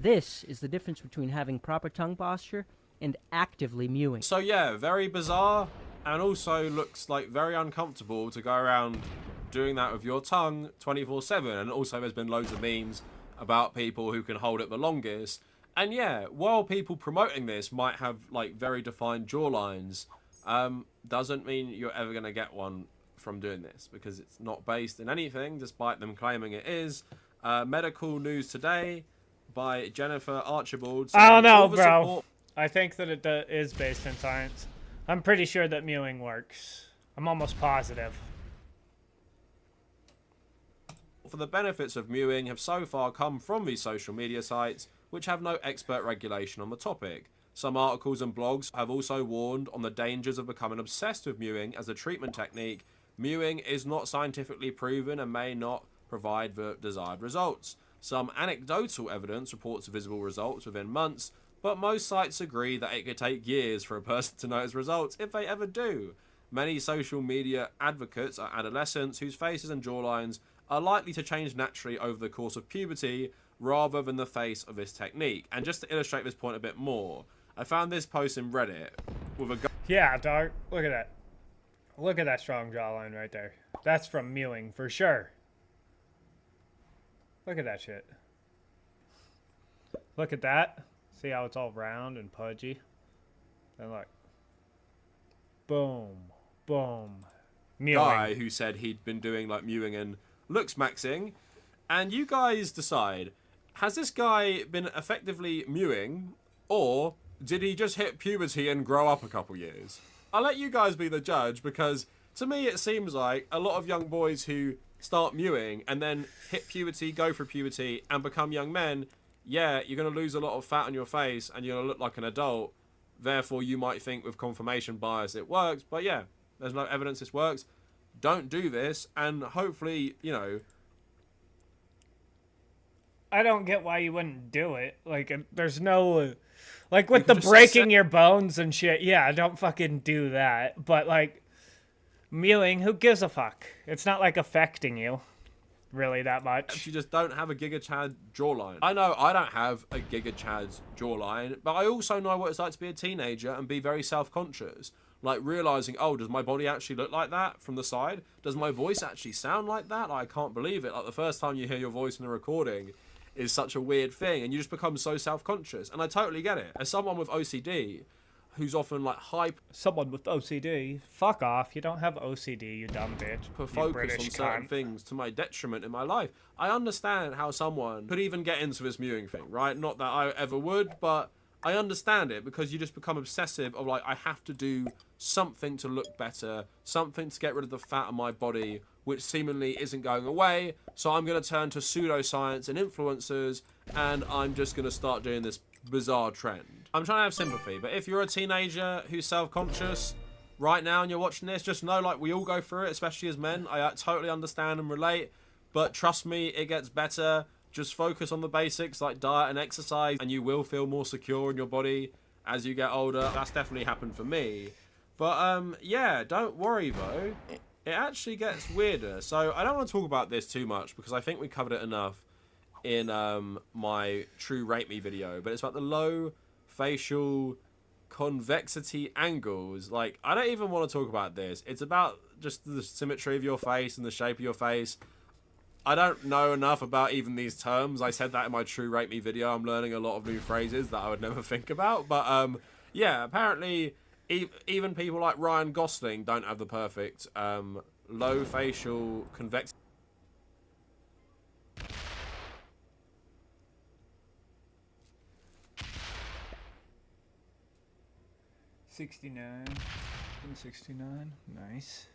This is the difference between having proper tongue posture and actively mewing. So yeah, very bizarre, and also looks like very uncomfortable to go around doing that with your tongue 24/7. And also there's been loads of memes about people who can hold it the longest. And yeah, while people promoting this might have like very defined jawlines, doesn't mean you're ever going to get one from doing this, because it's not based in anything, despite them claiming it is. Medical News Today by Jennifer Archibald. I don't know, bro. I think that it is based in science. I'm pretty sure that mewing works. I'm almost positive. For the benefits of mewing have so far come from these social media sites, which have no expert regulation on the topic. Some articles and blogs have also warned on the dangers of becoming obsessed with mewing as a treatment technique. Mewing is not scientifically proven and may not provide the desired results. Some anecdotal evidence reports visible results within months, but most sites agree that it could take years for a person to notice results, if they ever do. Many social media advocates are adolescents whose faces and jawlines are likely to change naturally over the course of puberty, rather than the face of this technique. And just to illustrate this point a bit more, I found this post in Reddit with a guy. Yeah, dog. Look at that. Look at that strong jawline right there. That's from mewing for sure. Look at that shit. Look at that. See how it's all round and pudgy? And look. Boom. Boom. Mewing. Guy who said he'd been doing like mewing and looks maxing. And you guys decide, has this guy been effectively mewing, or did he just hit puberty and grow up a couple years? I'll let you guys be the judge, because to me it seems like a lot of young boys who start mewing and then hit puberty, go through puberty, and become young men, yeah, you're going to lose a lot of fat on your face and you're going to look like an adult. Therefore, you might think with confirmation bias it works, but yeah, there's no evidence this works. Don't do this, and hopefully, you know... I don't get why you wouldn't do it. Like, there's no... Like, with the breaking your bones and shit, yeah, don't fucking do that. But, like, mewing, who gives a fuck? It's not, like, affecting you really that much. You just don't have a Giga Chad jawline. I know I don't have a Giga Chad's jawline, but I also know what it's like to be a teenager and be very self-conscious. Like, realizing, oh, does my body actually look like that from the side? Does my voice actually sound like that? Like, I can't believe it. Like, the first time you hear your voice in a recording is such a weird thing, and you just become so self-conscious. And I totally get it. As someone with OCD, who's often like someone with OCD, fuck off. You don't have OCD, you dumb bitch. Focus on certain things to my detriment in my life. I understand how someone could even get into this mewing thing, right? Not that I ever would, but I understand it, because you just become obsessive of like, I have to do something to look better, something to get rid of the fat on my body, which seemingly isn't going away. So I'm going to turn to pseudoscience and influencers, and I'm just going to start doing this bizarre trend. I'm trying to have sympathy, but if you're a teenager who's self-conscious right now and you're watching this, just know, like, we all go through it, especially as men. I totally understand and relate, but trust me, it gets better. Just focus on the basics like diet and exercise, and you will feel more secure in your body as you get older. That's definitely happened for me. But yeah, don't worry though. It actually gets weirder. So I don't want to talk about this too much, because I think we covered it enough in my True Rate Me video. But it's about the low facial convexity angles. Like, I don't even want to talk about this. It's about just the symmetry of your face and the shape of your face. I don't know enough about even these terms. I said that in my True Rate Me video. I'm learning a lot of new phrases that I would never think about. But yeah, apparently even people like Ryan Gosling don't have the perfect low facial convexity. 69. 169. Nice.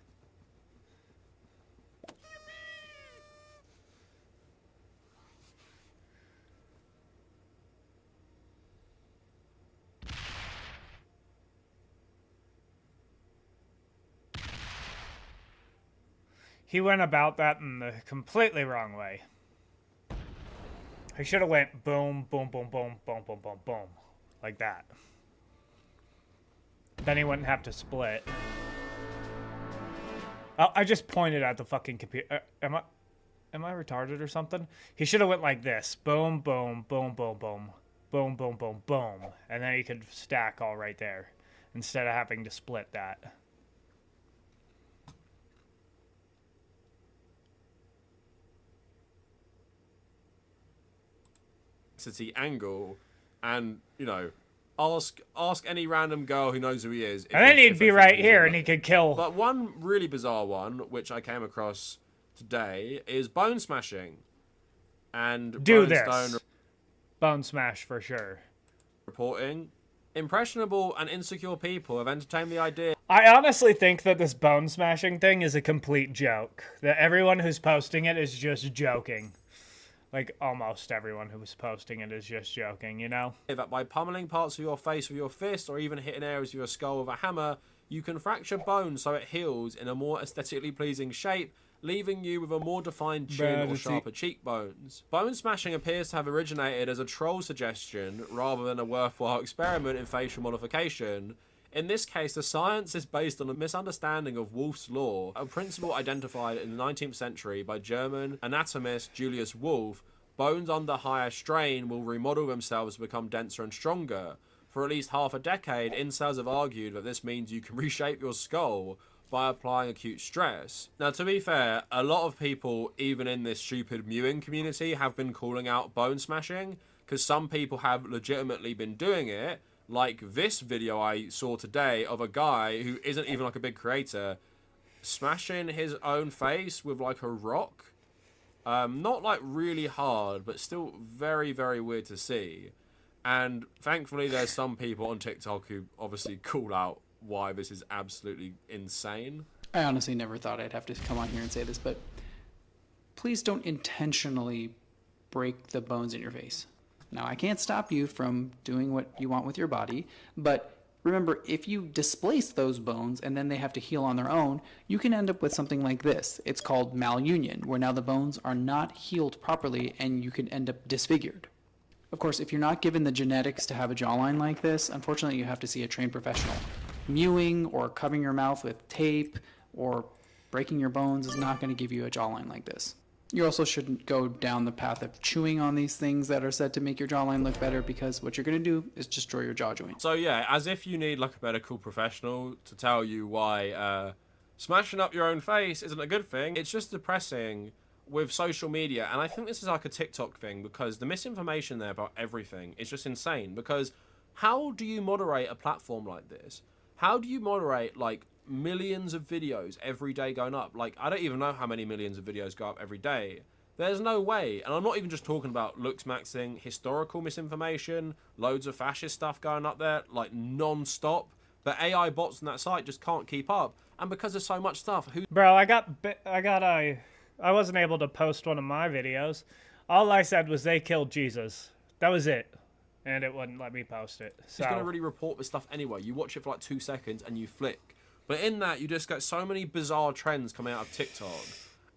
He went about that in the completely wrong way. He should have went boom, boom, boom, boom, boom, boom, boom, boom. Like that. Then he wouldn't have to split. Oh, I just pointed at the fucking computer. Am I retarded or something? He should have went like this. Boom, boom, boom, boom, boom. Boom, boom, boom, boom. And then he could stack all right there. Instead of having to split that. Angle, and you know, ask any random girl who knows who he is. And then he'd be right here, and he could kill. But one really bizarre one, which I came across today, is bone smashing. And do this. Bone smash for sure. Reporting, impressionable and insecure people have entertained the idea. I honestly think that this bone smashing thing is a complete joke. That everyone who's posting it is just joking. Like, almost everyone who was posting it is just joking, you know? That by pummeling parts of your face with your fist or even hitting areas of your skull with a hammer, you can fracture bone so it heals in a more aesthetically pleasing shape, leaving you with a more defined chin or sharper cheekbones. Bone smashing appears to have originated as a troll suggestion rather than a worthwhile experiment in facial modification. In this case, the science is based on a misunderstanding of Wolff's law, a principle identified in the 19th century by German anatomist Julius Wolff. Bones under higher strain will remodel themselves to become denser and stronger. For at least half a decade, incels have argued that this means you can reshape your skull by applying acute stress. Now, to be fair, a lot of people, even in this stupid mewing community, have been calling out bone smashing, because some people have legitimately been doing it. Like this video I saw today of a guy who isn't even like a big creator smashing his own face with like a rock. Not like really hard, but still very, very weird to see. And thankfully there's some people on TikTok who obviously call out why this is absolutely insane. I honestly never thought I'd have to come on here and say this, but please don't intentionally break the bones in your face. Now, I can't stop you from doing what you want with your body, but remember, if you displace those bones and then they have to heal on their own, you can end up with something like this. It's called malunion, where now the bones are not healed properly and you can end up disfigured. Of course, if you're not given the genetics to have a jawline like this, unfortunately you have to see a trained professional. Mewing or covering your mouth with tape or breaking your bones is not going to give you a jawline like this. You also shouldn't go down the path of chewing on these things that are said to make your jawline look better, because what you're going to do is destroy your jaw joint. So yeah, as if you need like a medical professional to tell you why smashing up your own face isn't a good thing. It's just depressing with social media, and I think this is like a TikTok thing, because the misinformation there about everything is just insane. Because how do you moderate a platform like this? How do you moderate like millions of videos every day going up? Like, I don't even know how many millions of videos go up every day. There's no way. And I'm not even just talking about looks maxing, historical misinformation, loads of fascist stuff going up there, like non-stop. The AI bots on that site just can't keep up. And because there's so much stuff, Bro, I wasn't able to post one of my videos. All I said was they killed Jesus. That was it. And it wouldn't let me post it. So It's going to really report this stuff anyway. You watch it for like 2 seconds and you flick. But in that, you just get so many bizarre trends coming out of TikTok.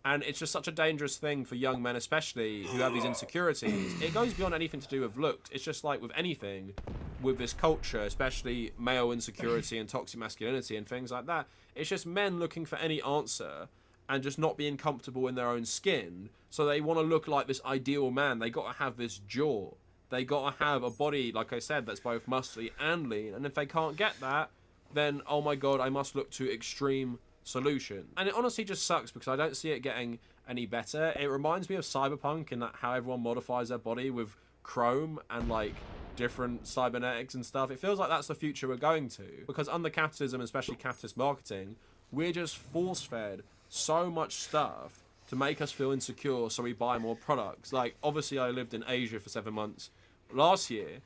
And it's just such a dangerous thing for young men, especially, who have these insecurities. It goes beyond anything to do with looks. It's just like with anything, with this culture, especially male insecurity and toxic masculinity and things like that. It's just men looking for any answer and just not being comfortable in their own skin. So they want to look like this ideal man. They got to have this jaw. They got to have a body, like I said, that's both muscly and lean. And if they can't get that, then, oh my god, I must look to extreme solution. And it honestly just sucks, because I don't see it getting any better. It reminds me of Cyberpunk, in that how everyone modifies their body with chrome and like different cybernetics and stuff. It feels like that's the future we're going to, because under capitalism, especially capitalist marketing, we're just force-fed so much stuff to make us feel insecure, so we buy more products. Like, obviously I lived in Asia for 7 months last year,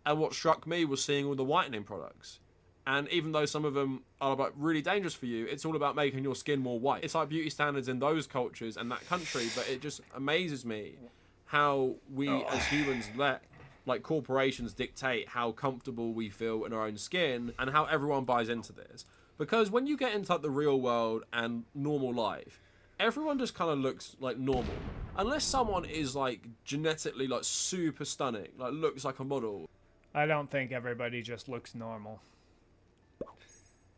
and what struck me was seeing all the whitening products. And even though some of them are like really dangerous for you, it's all about making your skin more white. It's like beauty standards in those cultures and that country, but it just amazes me how we as humans let like corporations dictate how comfortable we feel in our own skin and how everyone buys into this. Because when you get into like the real world and normal life, everyone just kind of looks like normal. Unless someone is like genetically like super stunning, like looks like a model. I don't think everybody just looks normal.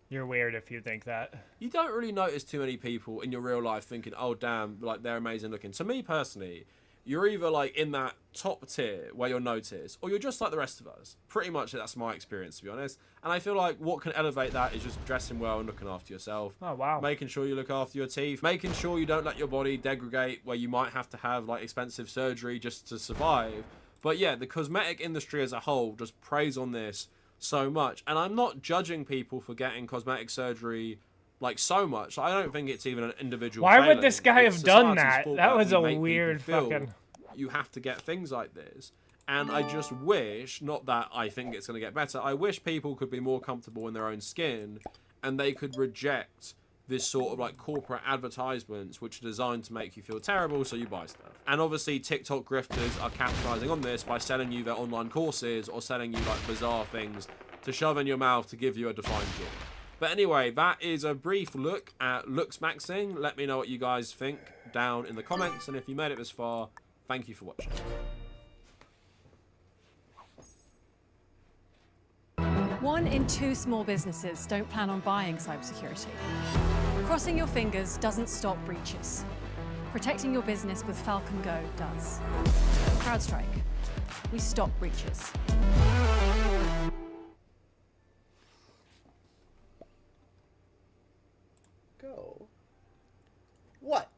You're weird if you think that. You don't really notice too many people in your real life thinking, oh damn, like they're amazing looking. To me personally, you're either like in that top tier where you're noticed, or you're just like the rest of us. Pretty much that's my experience, to be honest. And I feel like what can elevate that is just dressing well and looking after yourself. Oh wow. Making sure you look after your teeth, making sure you don't let your body degrade where you might have to have like expensive surgery just to survive. But yeah, the cosmetic industry as a whole just preys on this so much, and I'm not judging people for getting cosmetic surgery like so much. I don't think it's even an individual Why failing. would this guy It's have done society's that? fault That was we a make people weird feel fucking... You have to get things like this, and I just wish, not that I think it's going to get better, I wish people could be more comfortable in their own skin and they could reject this sort of like corporate advertisements which are designed to make you feel terrible so you buy stuff. And obviously TikTok grifters are capitalizing on this by selling you their online courses or selling you like bizarre things to shove in your mouth to give you a defined look. But anyway, that is a brief look at looks maxing. Let me know what you guys think down in the comments, and if you made it this far, thank you for watching. One in 2 small businesses don't plan on buying cybersecurity. Crossing your fingers doesn't stop breaches. Protecting your business with Falcon Go does. CrowdStrike. We stop breaches. Go. What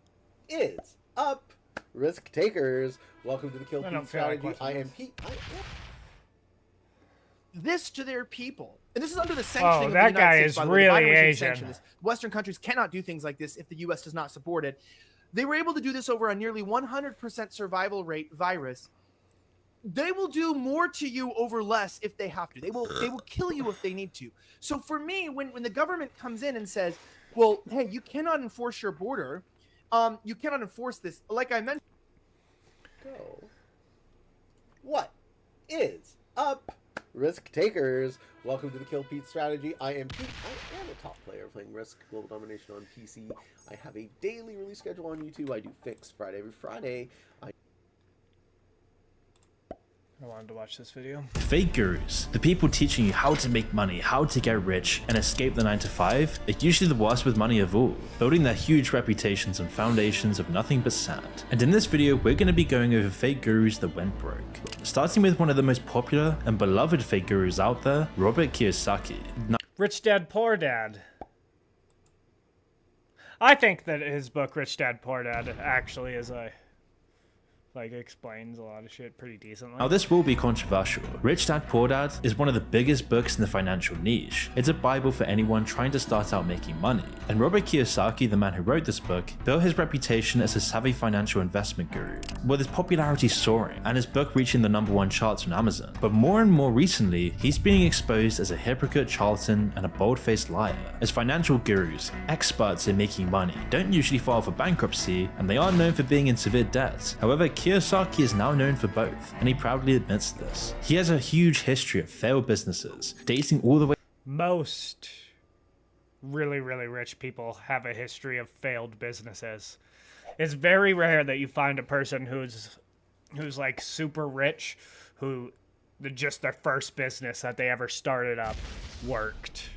is up, risk takers? Welcome to the Kill Pete Strategy. I am Pete. This to their people. And this is under the sanctioning of the that United guy States, is by the way. The really Biden regime Asian. sanctioned this. Western countries cannot do things like this if the U.S. does not support it. They were able to do this over a nearly 100% survival rate virus. They will do more to you over less if they have to. They will kill you if they need to. So for me, when the government comes in and says, well, hey, you cannot enforce your border, you cannot enforce this, like I mentioned. Go. What is up, risk takers? Welcome to the Kill Pete Strategy. I am Pete. I am a top player playing Risk Global Domination on PC. I have a daily release schedule on YouTube. I do Fix Friday every Friday. I wanted to watch this video. Fake gurus, the people teaching you how to make money, how to get rich, and escape the 9-to-5, are usually the worst with money of all, building their huge reputations on foundations of nothing but sand. And in this video, we're going to be going over fake gurus that went broke. Starting with one of the most popular and beloved fake gurus out there, Robert Kiyosaki. Rich Dad, Poor Dad. I think that his book, Rich Dad, Poor Dad, actually is explains a lot of shit pretty decently. Now this will be controversial. Rich Dad Poor Dad is one of the biggest books in the financial niche. It's a bible for anyone trying to start out making money. And Robert Kiyosaki, the man who wrote this book, built his reputation as a savvy financial investment guru, with his popularity soaring and his book reaching the #1 charts on Amazon. But more and more recently, he's being exposed as a hypocrite, charlatan, and a bold-faced liar. As financial gurus, experts in making money, don't usually file for bankruptcy, and they are known for being in severe debt. However, Kiyosaki is now known for both, and he proudly admits this. He has a huge history of failed businesses, dating all the way. Most really, really rich people have a history of failed businesses. It's very rare that you find a person who's like super rich, who just their first business that they ever started up worked.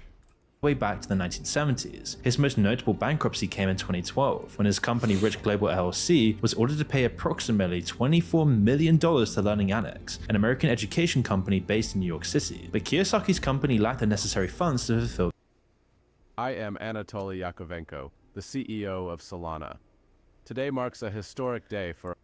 Way back to the 1970s. His most notable bankruptcy came in 2012, when his company Rich Global LLC was ordered to pay approximately $24 million to Learning Annex, an American education company based in New York City. But Kiyosaki's company lacked the necessary funds to fulfill. I am Anatoly Yakovenko, the CEO of Solana. Today marks a historic day for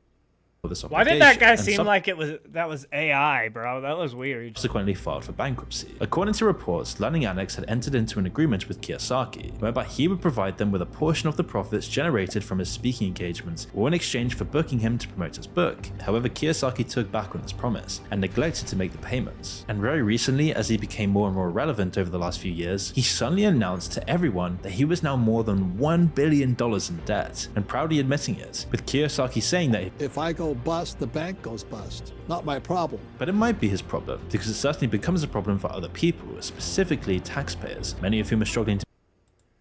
this Why did that guy obligation, seem like that was AI, bro? That was weird. Subsequently filed for bankruptcy. According to reports, Learning Annex had entered into an agreement with Kiyosaki, whereby he would provide them with a portion of the profits generated from his speaking engagements, or in exchange for booking him to promote his book. However, Kiyosaki took back on his promise and neglected to make the payments. And very recently, as he became more and more relevant over the last few years, he suddenly announced to everyone that he was now more than $1 billion in debt, and proudly admitting it, with Kiyosaki saying that if I go bust, the bank goes bust. Not my problem. But it might be his problem, because it certainly becomes a problem for other people, specifically taxpayers, many of whom are struggling to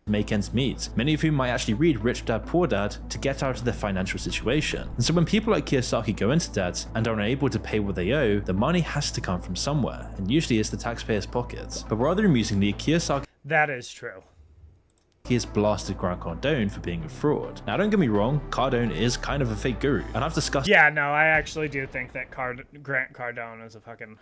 make ends meet, many of whom might actually read Rich Dad Poor Dad to get out of their financial situation. And so when people like Kiyosaki go into debt and are unable to pay what they owe, the money has to come from somewhere, and usually it's the taxpayers' pockets. But rather amusingly, Kiyosaki That is true. he has blasted Grant Cardone for being a fraud. Now don't get me wrong, Cardone is kind of a fake guru, and I've discussed— Yeah, no, I actually do think that Grant Cardone is a fucking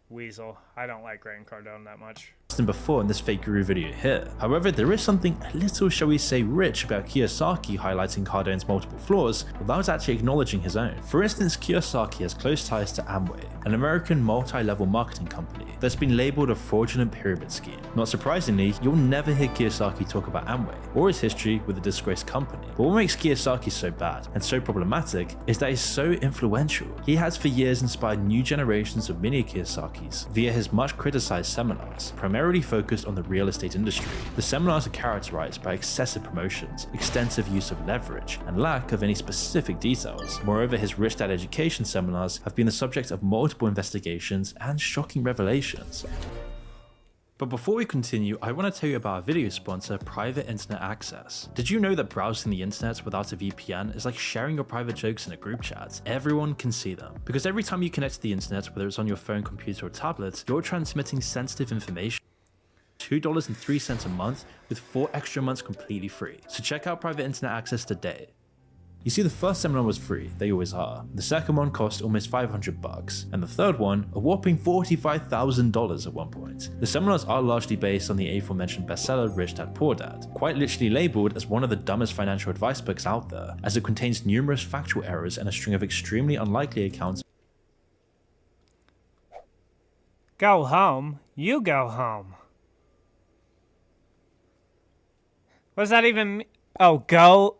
weasel. I don't like Grant Cardone that much. him before in this fake guru video here. However, there is something a little, shall we say, rich about Kiyosaki highlighting Cardone's multiple flaws without actually acknowledging his own. For instance, Kiyosaki has close ties to Amway, an American multi-level marketing company that's been labeled a fraudulent pyramid scheme. Not surprisingly, you'll never hear Kiyosaki talk about Amway or his history with the disgraced company. But what makes Kiyosaki so bad and so problematic is that he's so influential. He has for years inspired new generations of mini Kiyosakis via his much criticized seminars, primarily focused on the real estate industry. The seminars are characterized by excessive promotions, extensive use of leverage, and lack of any specific details. Moreover, his Rich Dad education seminars have been the subject of multiple investigations and shocking revelations. But before we continue, I want to tell you about our video sponsor, Private Internet Access. Did you know that browsing the internet without a VPN is like sharing your private jokes in a group chat? Everyone can see them. Because every time you connect to the internet, whether it's on your phone, computer, or tablet, you're transmitting sensitive information. $2.03 a month with 4 extra months completely free. So check out Private Internet Access today. You see, the first seminar was free, they always are. The second one cost almost $500, and the third one a whopping $45,000 at one point. The seminars are largely based on the aforementioned bestseller Rich Dad Poor Dad, quite literally labeled as one of the dumbest financial advice books out there, as it contains numerous factual errors and a string of extremely unlikely accounts. Go home. You go home. What does that even mean? Oh, go?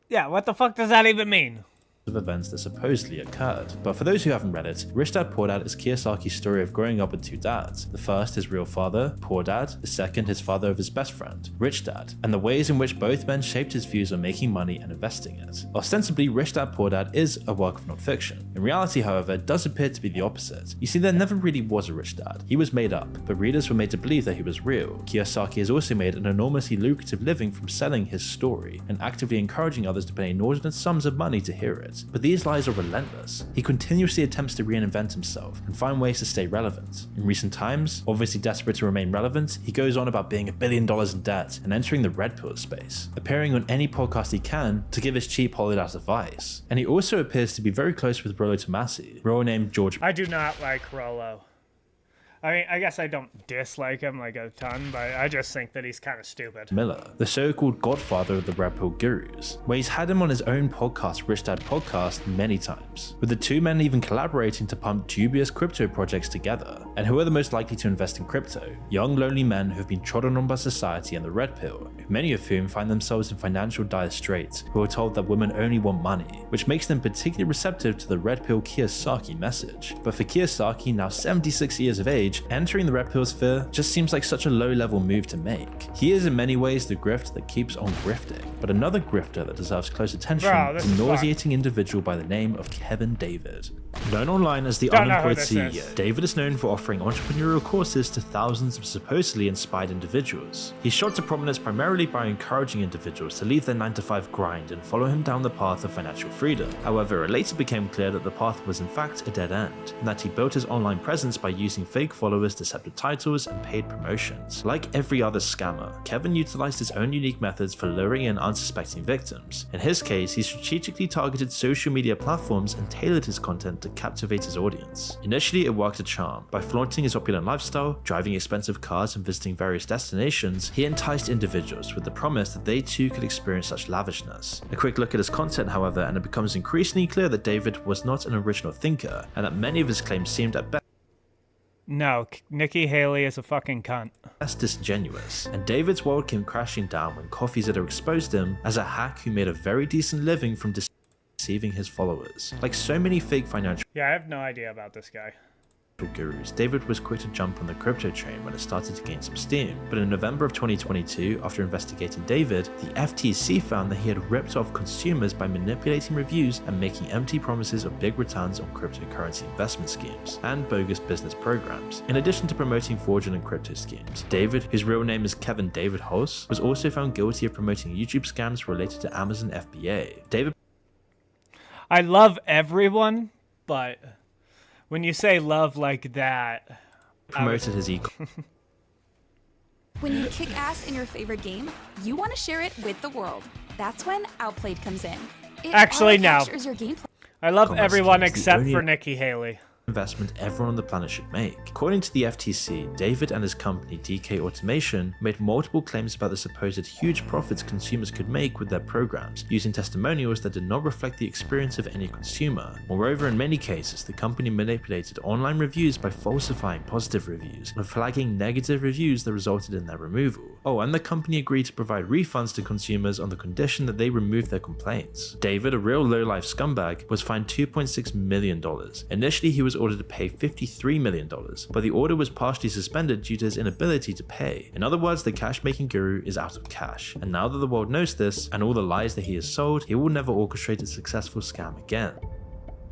Yeah, what the fuck does that even mean? Of events that supposedly occurred. But for those who haven't read it, Rich Dad Poor Dad is Kiyosaki's story of growing up with 2 dads. The first, his real father, Poor Dad; the second, his father of his best friend, Rich Dad, and the ways in which both men shaped his views on making money and investing it. Ostensibly, Rich Dad Poor Dad is a work of non-fiction. In reality, however, it does appear to be the opposite. You see, there never really was a Rich Dad. He was made up, but readers were made to believe that he was real. Kiyosaki has also made an enormously lucrative living from selling his story, and actively encouraging others to pay inordinate sums of money to hear it. But these lies are relentless. He continuously attempts to reinvent himself and find ways to stay relevant. In recent times, obviously desperate to remain relevant, he goes on about being $1 billion in debt and entering the red pill space, appearing on any podcast he can to give his cheap hollowed out advice. And he also appears to be very close with Rollo Tomasi, Rollo named George. I do not like Rollo. I mean, I guess I don't dislike him like a ton, but I just think that he's kind of stupid. Miller, the so-called godfather of the red pill gurus, where he's had him on his own podcast, Rich Dad Podcast, many times, with the two men even collaborating to pump dubious crypto projects together. And who are the most likely to invest in crypto? Young, lonely men who've been trodden on by society and the red pill, many of whom find themselves in financial dire straits, who are told that women only want money, which makes them particularly receptive to the red pill Kiyosaki message. But for Kiyosaki, now 76 years of age, entering the red pill sphere just seems like such a low-level move to make. He is in many ways the grift that keeps on grifting, but another grifter that deserves close attention is a nauseating individual by the name of Kevin David. Known online as the Unemployed CEO, David is known for offering entrepreneurial courses to thousands of supposedly inspired individuals. He's shot to prominence primarily by encouraging individuals to leave their 9-to-5 grind and follow him down the path of financial freedom. However, it later became clear that the path was in fact a dead end, and that he built his online presence by using fake followers deceptive titles and paid promotions. Like every other scammer, Kevin utilized his own unique methods for luring in unsuspecting victims. In his case, he strategically targeted social media platforms and tailored his content to captivate his audience. Initially, it worked a charm. By flaunting his opulent lifestyle, driving expensive cars, and visiting various destinations, he enticed individuals with the promise that they too could experience such lavishness. A quick look at his content, however, and it becomes increasingly clear that David was not an original thinker, and that many of his claims seemed at best No, Nikki Haley is a fucking cunt. disingenuous, and David's world came crashing down when Coffee Zitter exposed him as a hack who made a very decent living from deceiving his followers. Like so many fake financial Yeah, I have no idea about this guy. gurus, David was quick to jump on the crypto train when it started to gain some steam. But in November of 2022, after investigating David, the FTC found that he had ripped off consumers by manipulating reviews and making empty promises of big returns on cryptocurrency investment schemes and bogus business programs. In addition to promoting fraudulent crypto schemes, David, whose real name is Kevin David Hulse, was also found guilty of promoting YouTube scams related to Amazon FBA. David I love everyone, but when you say love like that, promoted his When you kick ass in your favorite game, you want to share it with the world. That's when Outplayed comes in. It Actually, no. captures your gameplay. I love Commerce everyone schemes, the except only- for Nikki Haley. investment everyone on the planet should make. According to the FTC, David and his company DK Automation made multiple claims about the supposed huge profits consumers could make with their programs, using testimonials that did not reflect the experience of any consumer. Moreover, in many cases, the company manipulated online reviews by falsifying positive reviews and flagging negative reviews that resulted in their removal. Oh, and the company agreed to provide refunds to consumers on the condition that they remove their complaints. David, a real low-life scumbag, was fined $2.6 million. Initially, he was ordered to pay $53 million, but the order was partially suspended due to his inability to pay. In other words, the cash-making guru is out of cash, and now that the world knows this, and all the lies that he has sold, he will never orchestrate a successful scam again.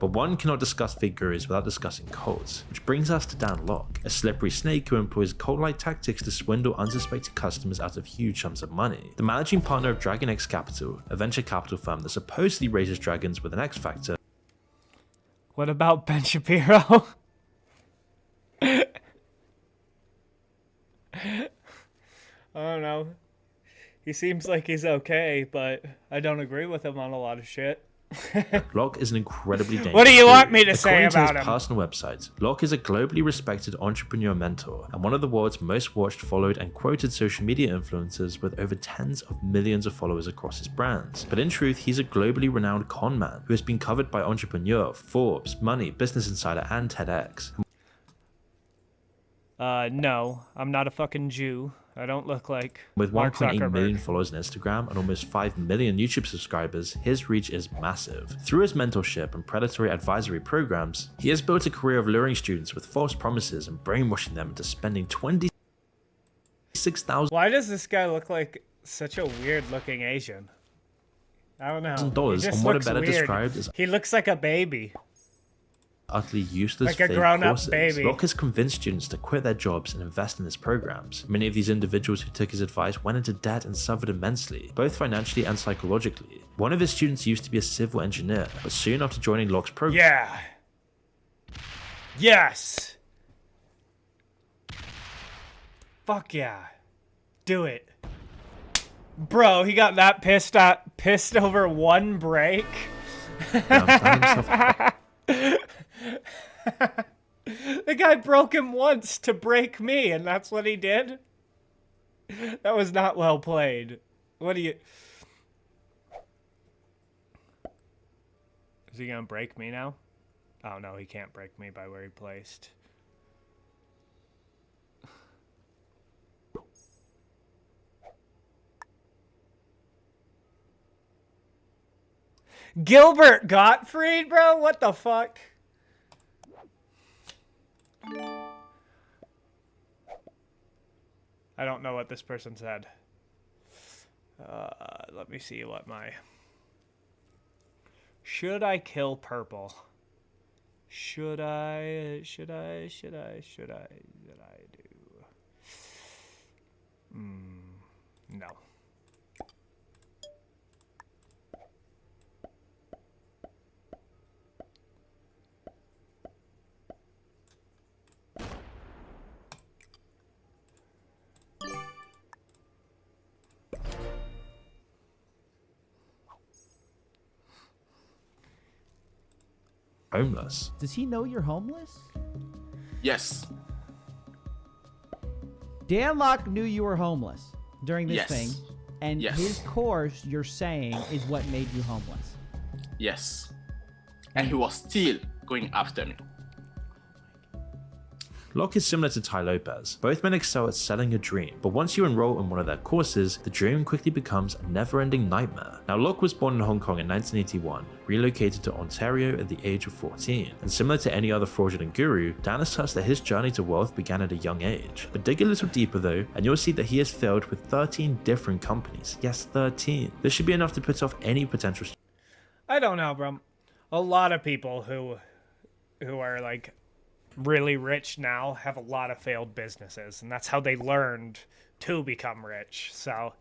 But one cannot discuss fake gurus without discussing cults, which brings us to Dan Lok, a slippery snake who employs cult-like tactics to swindle unsuspecting customers out of huge sums of money. The managing partner of Dragon X Capital, a venture capital firm that supposedly raises dragons with an X factor. What about Ben Shapiro? I don't know. He seems like he's okay, but I don't agree with him on a lot of shit. Locke is an incredibly dangerous What do you want me to guru. say According to about his him? personal website, Locke is a globally respected entrepreneur mentor and one of the world's most watched, followed, and quoted social media influencers with over tens of millions of followers across his brands. But in truth, he's a globally renowned con man who has been covered by Entrepreneur, Forbes, Money, Business Insider, and TEDx. No, I'm not a fucking Jew. I don't look like With Mark 1.8 Zuckerberg. million followers on Instagram and almost 5 million YouTube subscribers, his reach is massive. Through his mentorship and predatory advisory programs, he has built a career of luring students with false promises and brainwashing them into spending $26,000 Why does this guy look like such a weird-looking Asian? I don't know. He $1,000 just on what are looks better weird. described as He looks like a baby. utterly useless Like a fake grown-up courses. baby. Locke has convinced students to quit their jobs and invest in his programs. Many of these individuals who took his advice went into debt and suffered immensely, both financially and psychologically. One of his students used to be a civil engineer, but soon after joining Locke's program, Yeah. Yes. Fuck yeah. Do it. Bro, he got that pissed over one break. The guy broke him once to break me, and that's what he did? That was not well played. What do you... Is he gonna break me now? Oh no, he can't break me by where he placed. Gilbert Gottfried, bro? What the fuck? I don't know what this person said. Let me see what my... Should I kill purple? Should I do? No. homeless. Does he know you're homeless? Yes. Dan Locke knew you were homeless during this Yes. thing, and Yes. his course, you're saying, is what made you homeless. Yes. And he was still going after me. Locke is similar to Ty Lopez. Both men excel at selling a dream, but once you enroll in one of their courses, the dream quickly becomes a never-ending nightmare. Now, Locke was born in Hong Kong in 1981, relocated to Ontario at the age of 14, and similar to any other fraudulent guru, Dan asserts that his journey to wealth began at a young age. But dig a little deeper though, and you'll see that he has failed with 13 different companies. Yes, 13. This should be enough to put off any potential. I don't know, bro. A lot of people who are like really rich now have a lot of failed businesses, and that's how they learned to become rich. So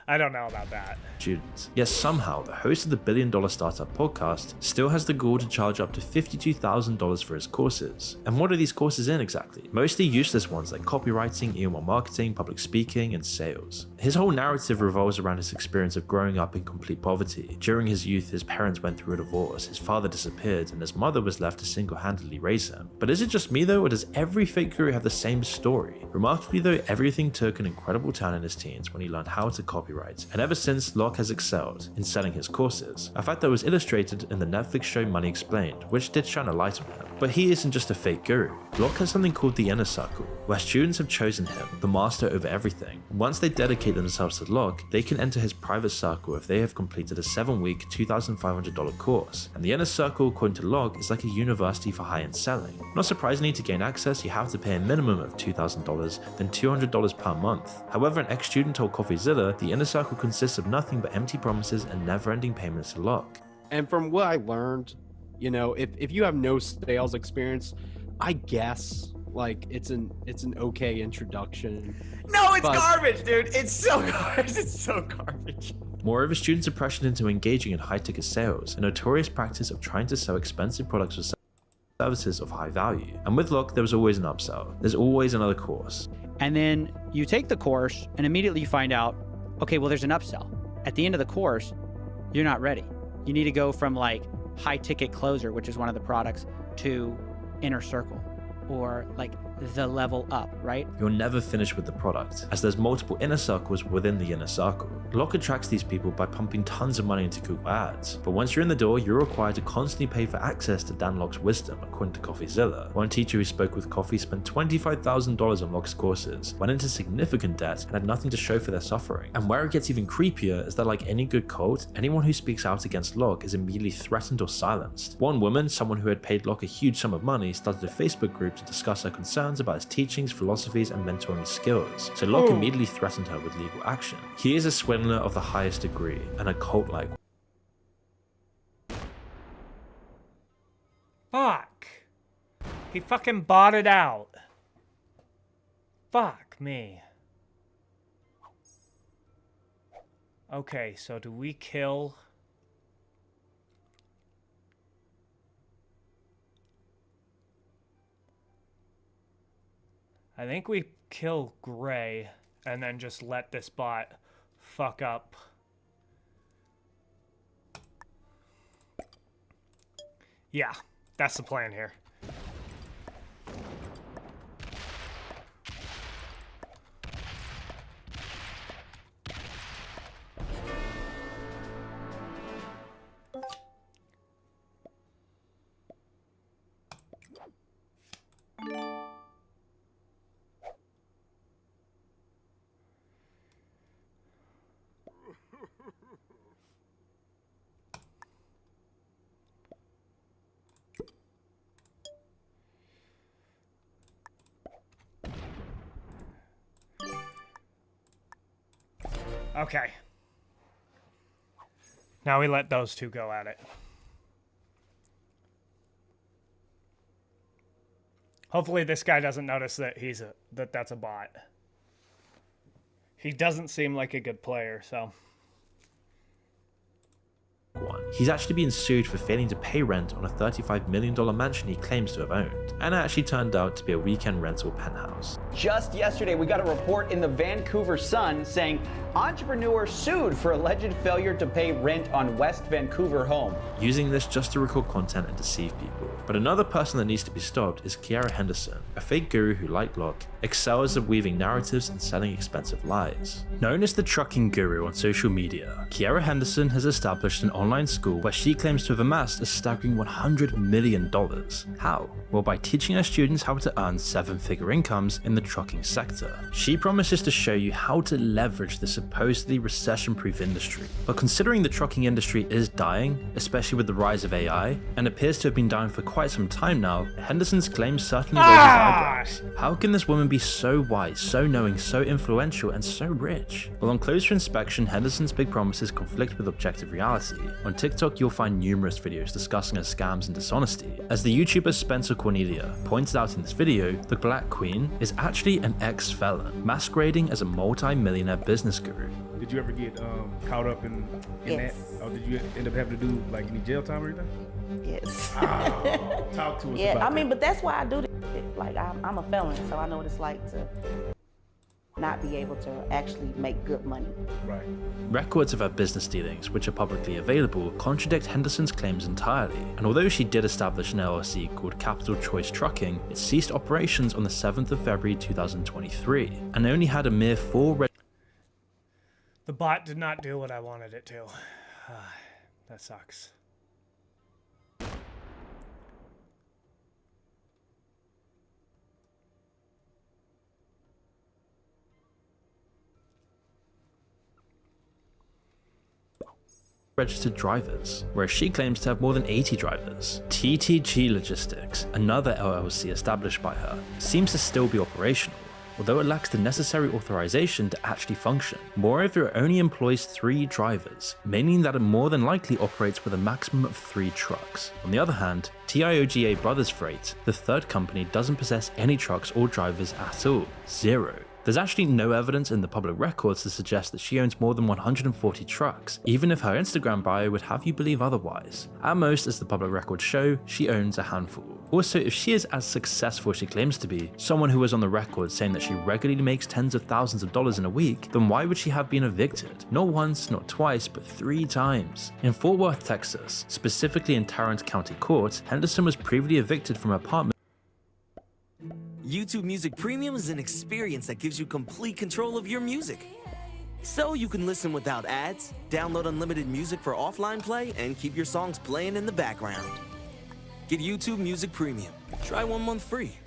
I don't know about that. Students. Yet somehow, the host of the $1 Billion Startup podcast still has the gall to charge up to $52,000 for his courses. And what are these courses in exactly? Mostly useless ones like copywriting, email marketing, public speaking, and sales. His whole narrative revolves around his experience of growing up in complete poverty. During his youth, his parents went through a divorce, his father disappeared, and his mother was left to single-handedly raise him. But is it just me though, or does every fake guru have the same story? Remarkably though, everything took an incredible turn in his teens when he learned how to copyright. And ever since, Locke has excelled in selling his courses, a fact that was illustrated in the Netflix show Money Explained, which did shine a light on him. But he isn't just a fake guru. Locke has something called the Inner Circle, where students have chosen him, the master over everything. Once they dedicate themselves to Locke, they can enter his private circle if they have completed a 7-week, $2,500 course. And the Inner Circle, according to Locke, is like a university for high-end selling. Not surprisingly, to gain access, you have to pay a minimum of $2,000, then $200 per month. However, an ex-student told CoffeeZilla, the Inner Circle consists of nothing but empty promises and never-ending payments to Locke. And from what I learned, you know, if you have no sales experience, I guess like it's an okay introduction. No, it's garbage, dude. It's so garbage. It's so garbage. Moreover, students are pressured into engaging in high-ticket sales, a notorious practice of trying to sell expensive products or services of high value. And with Locke, there was always an upsell. There's always another course. And then you take the course and immediately you find out, okay, well, there's an upsell. At the end of the course, you're not ready. You need to go from like high ticket closer, which is one of the products, to inner circle or like the level up, right? You'll never finish with the product, as there's multiple inner circles within the inner circle. Locke attracts these people by pumping tons of money into Google ads, but once you're in the door, you're required to constantly pay for access to Dan Locke's wisdom, according to CoffeeZilla. One teacher who spoke with Coffee spent $25,000 on Locke's courses, went into significant debt, and had nothing to show for their suffering. And where it gets even creepier is that, like any good cult, anyone who speaks out against Locke is immediately threatened or silenced. One woman, someone who had paid Locke a huge sum of money, started a Facebook group to discuss her concerns about his teachings, philosophies, and mentoring skills. So Locke immediately threatened her with legal action. He is a swindler of the highest degree, and a cult-like. Fuck. He fucking bought it out. Fuck me. Okay, so do we kill... I think we kill Gray and then just let this bot fuck up. Yeah, that's the plan here. Okay. Now we let those two go at it. Hopefully this guy doesn't notice that that's a bot. He doesn't seem like a good player, so... He's actually being sued for failing to pay rent on a $35 million mansion he claims to have owned, and it actually turned out to be a weekend rental penthouse. Just yesterday, we got a report in the Vancouver Sun saying entrepreneur sued for alleged failure to pay rent on West Vancouver home. Using this just to record content and deceive people. But another person that needs to be stopped is Kiara Henderson, a fake guru who, like Locke, excels at weaving narratives and selling expensive lies. Known as the trucking guru on social media, Kiara Henderson has established an online school where she claims to have amassed a staggering $100 million. How? Well, by teaching her students how to earn seven-figure incomes in the trucking sector. She promises to show you how to leverage the supposedly recession-proof industry. But considering the trucking industry is dying, especially with the rise of AI, and appears to have been dying for quite some time now, Henderson's claims certainly raises eyebrows. How can this woman be so wise, so knowing, so influential, and so rich? Well, on closer inspection, Henderson's big promises conflict with objective reality. On TikTok, you'll find numerous videos discussing her scams and dishonesty. As the YouTuber Spencer Cornelia pointed out in this video, the Black Queen is actually an ex-felon, masquerading as a multi-millionaire business guru. Did you ever get caught up in Yes. that? Or did you end up having to do like any jail time or anything? Yes. Oh, talk to us Yeah, about I mean, that. but that's why I do this. Like, I'm a felon, so I know what it's like to not be able to actually make good money. Right. Records of her business dealings, which are publicly available, contradict Henderson's claims entirely, and although she did establish an LLC called Capital Choice Trucking, it ceased operations on the 7th of February 2023, and only had a mere 4 The bot did not do what I wanted it to. That sucks. registered drivers, whereas she claims to have more than 80 drivers. TTG Logistics, another LLC established by her, seems to still be operational, although it lacks the necessary authorization to actually function. Moreover, it only employs 3 drivers, meaning that it more than likely operates with a maximum of 3 trucks. On the other hand, TIOGA Brothers Freight, the third company, doesn't possess any trucks or drivers at all. 0. There's actually no evidence in the public records to suggest that she owns more than 140 trucks, even if her Instagram bio would have you believe otherwise. At most, as the public records show, she owns a handful. Also, if she is as successful as she claims to be, someone who was on the record saying that she regularly makes tens of thousands of dollars in a week, then why would she have been evicted? Not once, not twice, but 3 times. In Fort Worth, Texas, specifically in Tarrant County Court, Henderson was previously evicted from her apartment. YouTube Music Premium is an experience that gives you complete control of your music. So you can listen without ads, download unlimited music for offline play, and keep your songs playing in the background. Get YouTube Music Premium. Try 1 month free.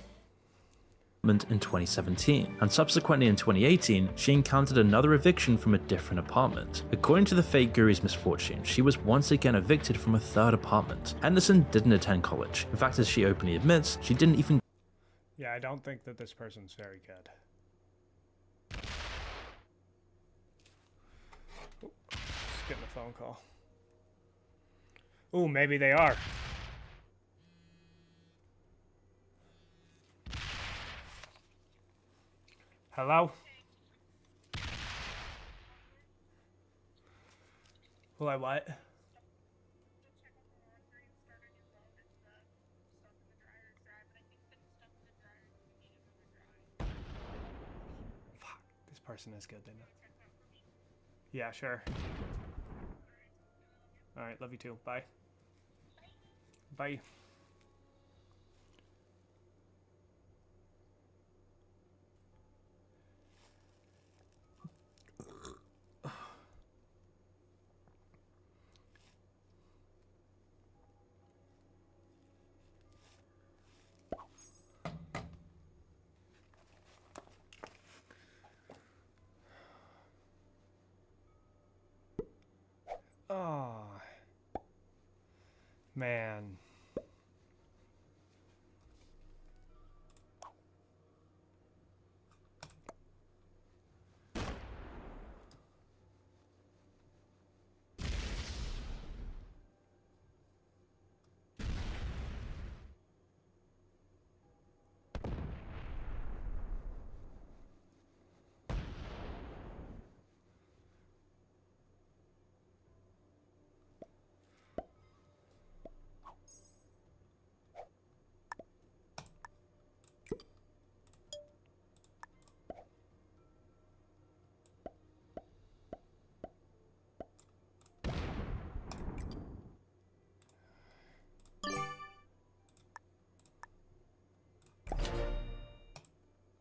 In 2017, and subsequently in 2018, she encountered another eviction from a different apartment. According to the fake guru's misfortune, she was once again evicted from a 3rd apartment. Henderson didn't attend college. In fact, as she openly admits, she didn't even. Yeah, I don't think that this person's very good. Ooh, just getting a phone call. Ooh, maybe they are. Hello? Will I what? Person is good, then. Yeah, sure. All right, love you too. Bye. Bye. Oh, man.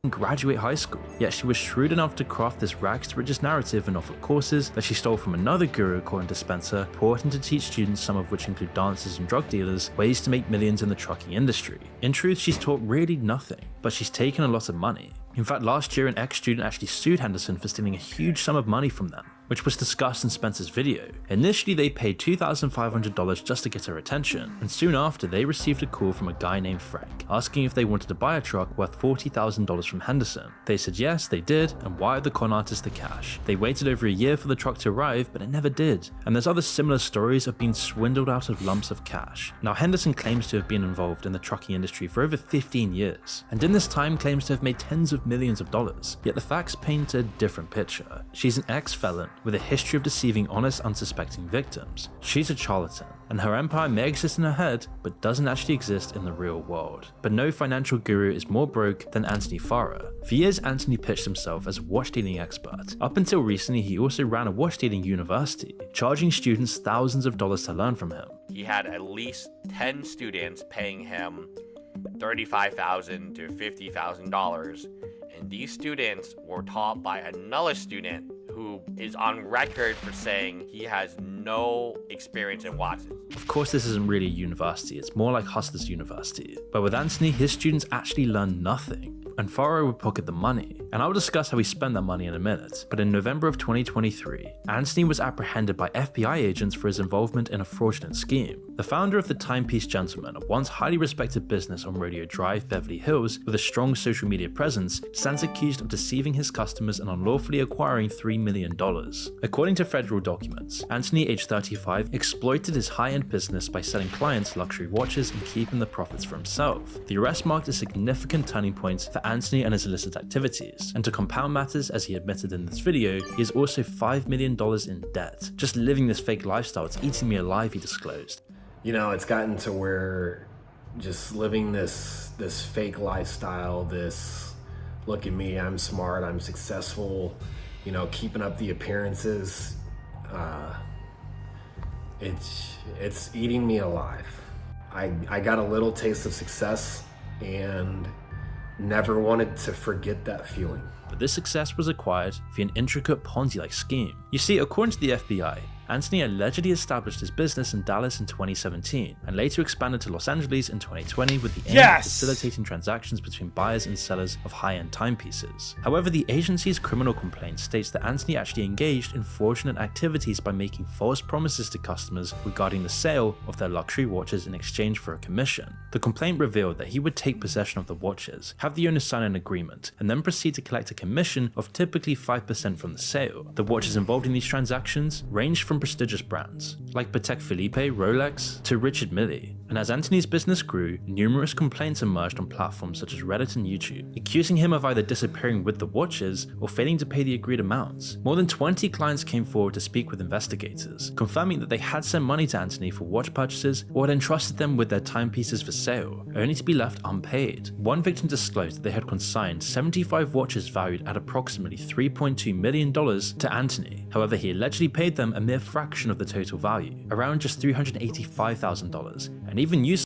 graduate high school. Yet she was shrewd enough to craft this rags to riches narrative and offer courses that she stole from another guru, according to Spencer, purporting to teach students, some of which include dancers and drug dealers, ways to make millions in the trucking industry. In truth, she's taught really nothing, but she's taken a lot of money. In fact, last year an ex-student actually sued Henderson for stealing a huge sum of money from them, which was discussed in Spencer's video. Initially, they paid $2,500 just to get her attention, and soon after they received a call from a guy named Frank, asking if they wanted to buy a truck worth $40,000 from Henderson. They said yes, they did, and wired the con artist the cash. They waited over a year for the truck to arrive, but it never did, and there's other similar stories of being swindled out of lumps of cash. Now, Henderson claims to have been involved in the trucking industry for over 15 years, and in this time claims to have made tens of millions of dollars, yet the facts paint a different picture. She's an ex-felon with a history of deceiving honest, unsuspecting victims. She's a charlatan, and her empire may exist in her head, but doesn't actually exist in the real world. But no financial guru is more broke than Anthony Farah. For years, Anthony pitched himself as a watch dealing expert. Up until recently, he also ran a watch dealing university, charging students thousands of dollars to learn from him. He had at least 10 students paying him $35,000 to $50,000, and these students were taught by another student who is on record for saying he has no experience in watches. Of course, this isn't really a university, it's more like Hustler's University. But with Anthony, his students actually learn nothing, and Farah would pocket the money. And I'll discuss how he spent that money in a minute. But in November of 2023, Anthony was apprehended by FBI agents for his involvement in a fraudulent scheme. The founder of the Timepiece Gentleman, a once highly respected business on Rodeo Drive, Beverly Hills, with a strong social media presence, stands accused of deceiving his customers and unlawfully acquiring $3 million. According to federal documents, Anthony, age 35, exploited his high-end business by selling clients luxury watches and keeping the profits for himself. The arrest marked a significant turning point for Anthony and his illicit activities, and to compound matters, as he admitted in this video, he is also $5 million in debt. Just living this fake lifestyle, it's eating me alive, he disclosed. You know, it's gotten to where just living this fake lifestyle, this look at me, I'm smart, I'm successful, you know, keeping up the appearances, it's eating me alive. I got a little taste of success and never wanted to forget that feeling. But this success was acquired via an intricate Ponzi-like scheme. You see, according to the FBI, Anthony allegedly established his business in Dallas in 2017 and later expanded to Los Angeles in 2020 with the aim of facilitating transactions between buyers and sellers of high-end timepieces. However, the agency's criminal complaint states that Anthony actually engaged in fraudulent activities by making false promises to customers regarding the sale of their luxury watches in exchange for a commission. The complaint revealed that he would take possession of the watches, have the owner sign an agreement, and then proceed to collect a commission of typically 5% from the sale. The watches involved in these transactions ranged from prestigious brands like Patek Philippe, Rolex, to Richard Mille. And as Anthony's business grew, numerous complaints emerged on platforms such as Reddit and YouTube, accusing him of either disappearing with the watches or failing to pay the agreed amounts. More than 20 clients came forward to speak with investigators, confirming that they had sent money to Anthony for watch purchases or had entrusted them with their timepieces for sale, only to be left unpaid. One victim disclosed that they had consigned 75 watches valued at approximately $3.2 million to Anthony. However, he allegedly paid them a mere fraction of the total value, around just $385,000, and even used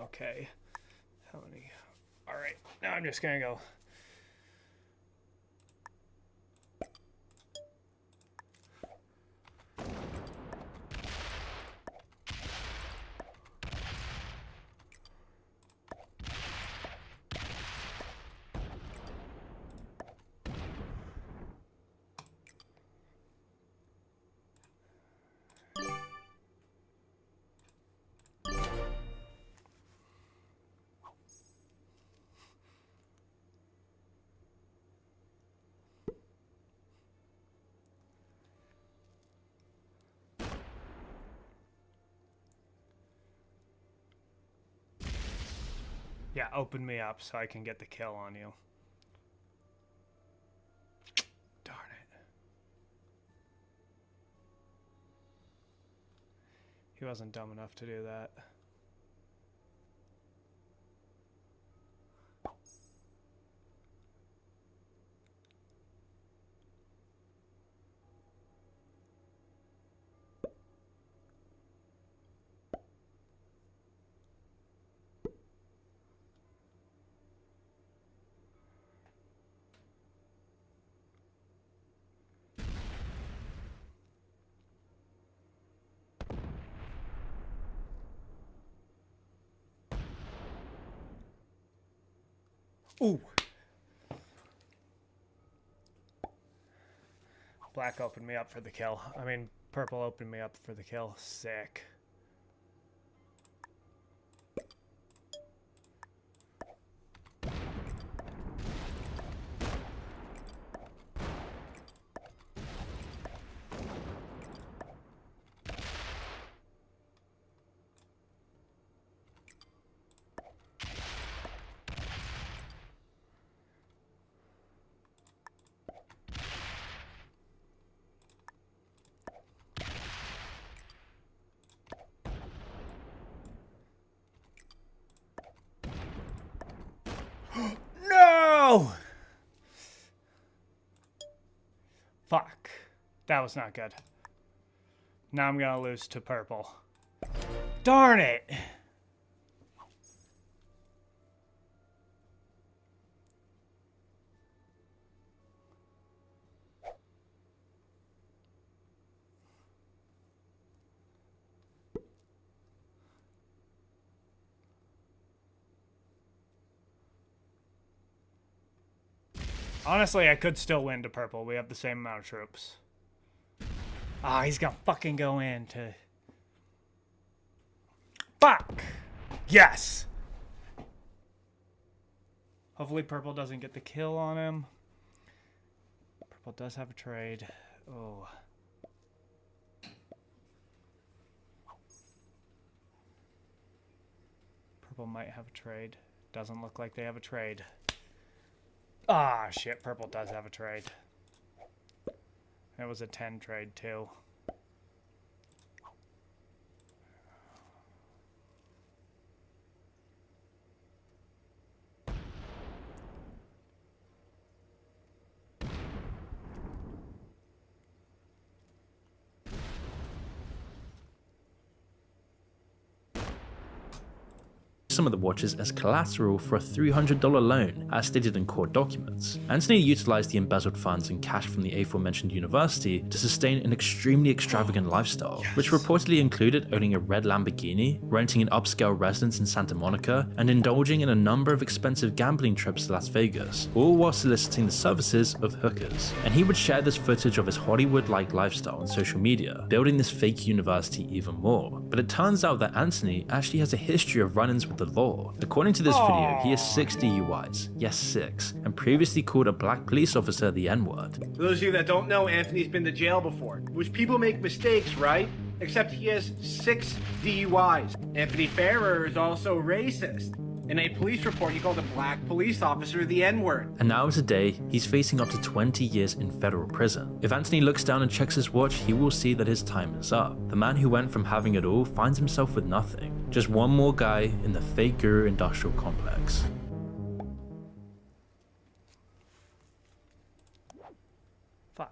Okay. How many? All right. Now I'm just gonna go. Yeah, open me up so I can get the kill on you. Darn it. He wasn't dumb enough to do that. Ooh. Black opened me up for the kill. I mean, purple opened me up for the kill. Sick. No! Fuck. That was not good. Now I'm gonna lose to purple. Darn it! Honestly, I could still win to purple. We have the same amount of troops. Ah, he's gonna fucking go into... Fuck! Yes! Hopefully purple doesn't get the kill on him. Purple does have a trade. Oh. Purple might have a trade. Doesn't look like they have a trade. Ah, shit, purple does have a trade. It was a 10 trade, too. Some of the watches as collateral for a $300 loan, as stated in court documents. Anthony utilized the embezzled funds and cash from the aforementioned university to sustain an extremely extravagant lifestyle, which reportedly included owning a red Lamborghini, renting an upscale residence in Santa Monica, and indulging in a number of expensive gambling trips to Las Vegas, all while soliciting the services of hookers. And he would share this footage of his Hollywood-like lifestyle on social media, building this fake university even more. But it turns out that Anthony actually has a history of run-ins with the law. According to this video, he has 6 DUIs, yes 6, and previously called a black police officer the N-word. For those of you that don't know, Anthony's been to jail before, which people make mistakes, right? Except he has 6 DUIs. Anthony Ferrer is also racist. In a police report, he called a black police officer the N-word. And now today, he's facing up to 20 years in federal prison. If Anthony looks down and checks his watch, he will see that his time is up. The man who went from having it all finds himself with nothing. Just one more guy in the fake guru industrial complex. Fuck.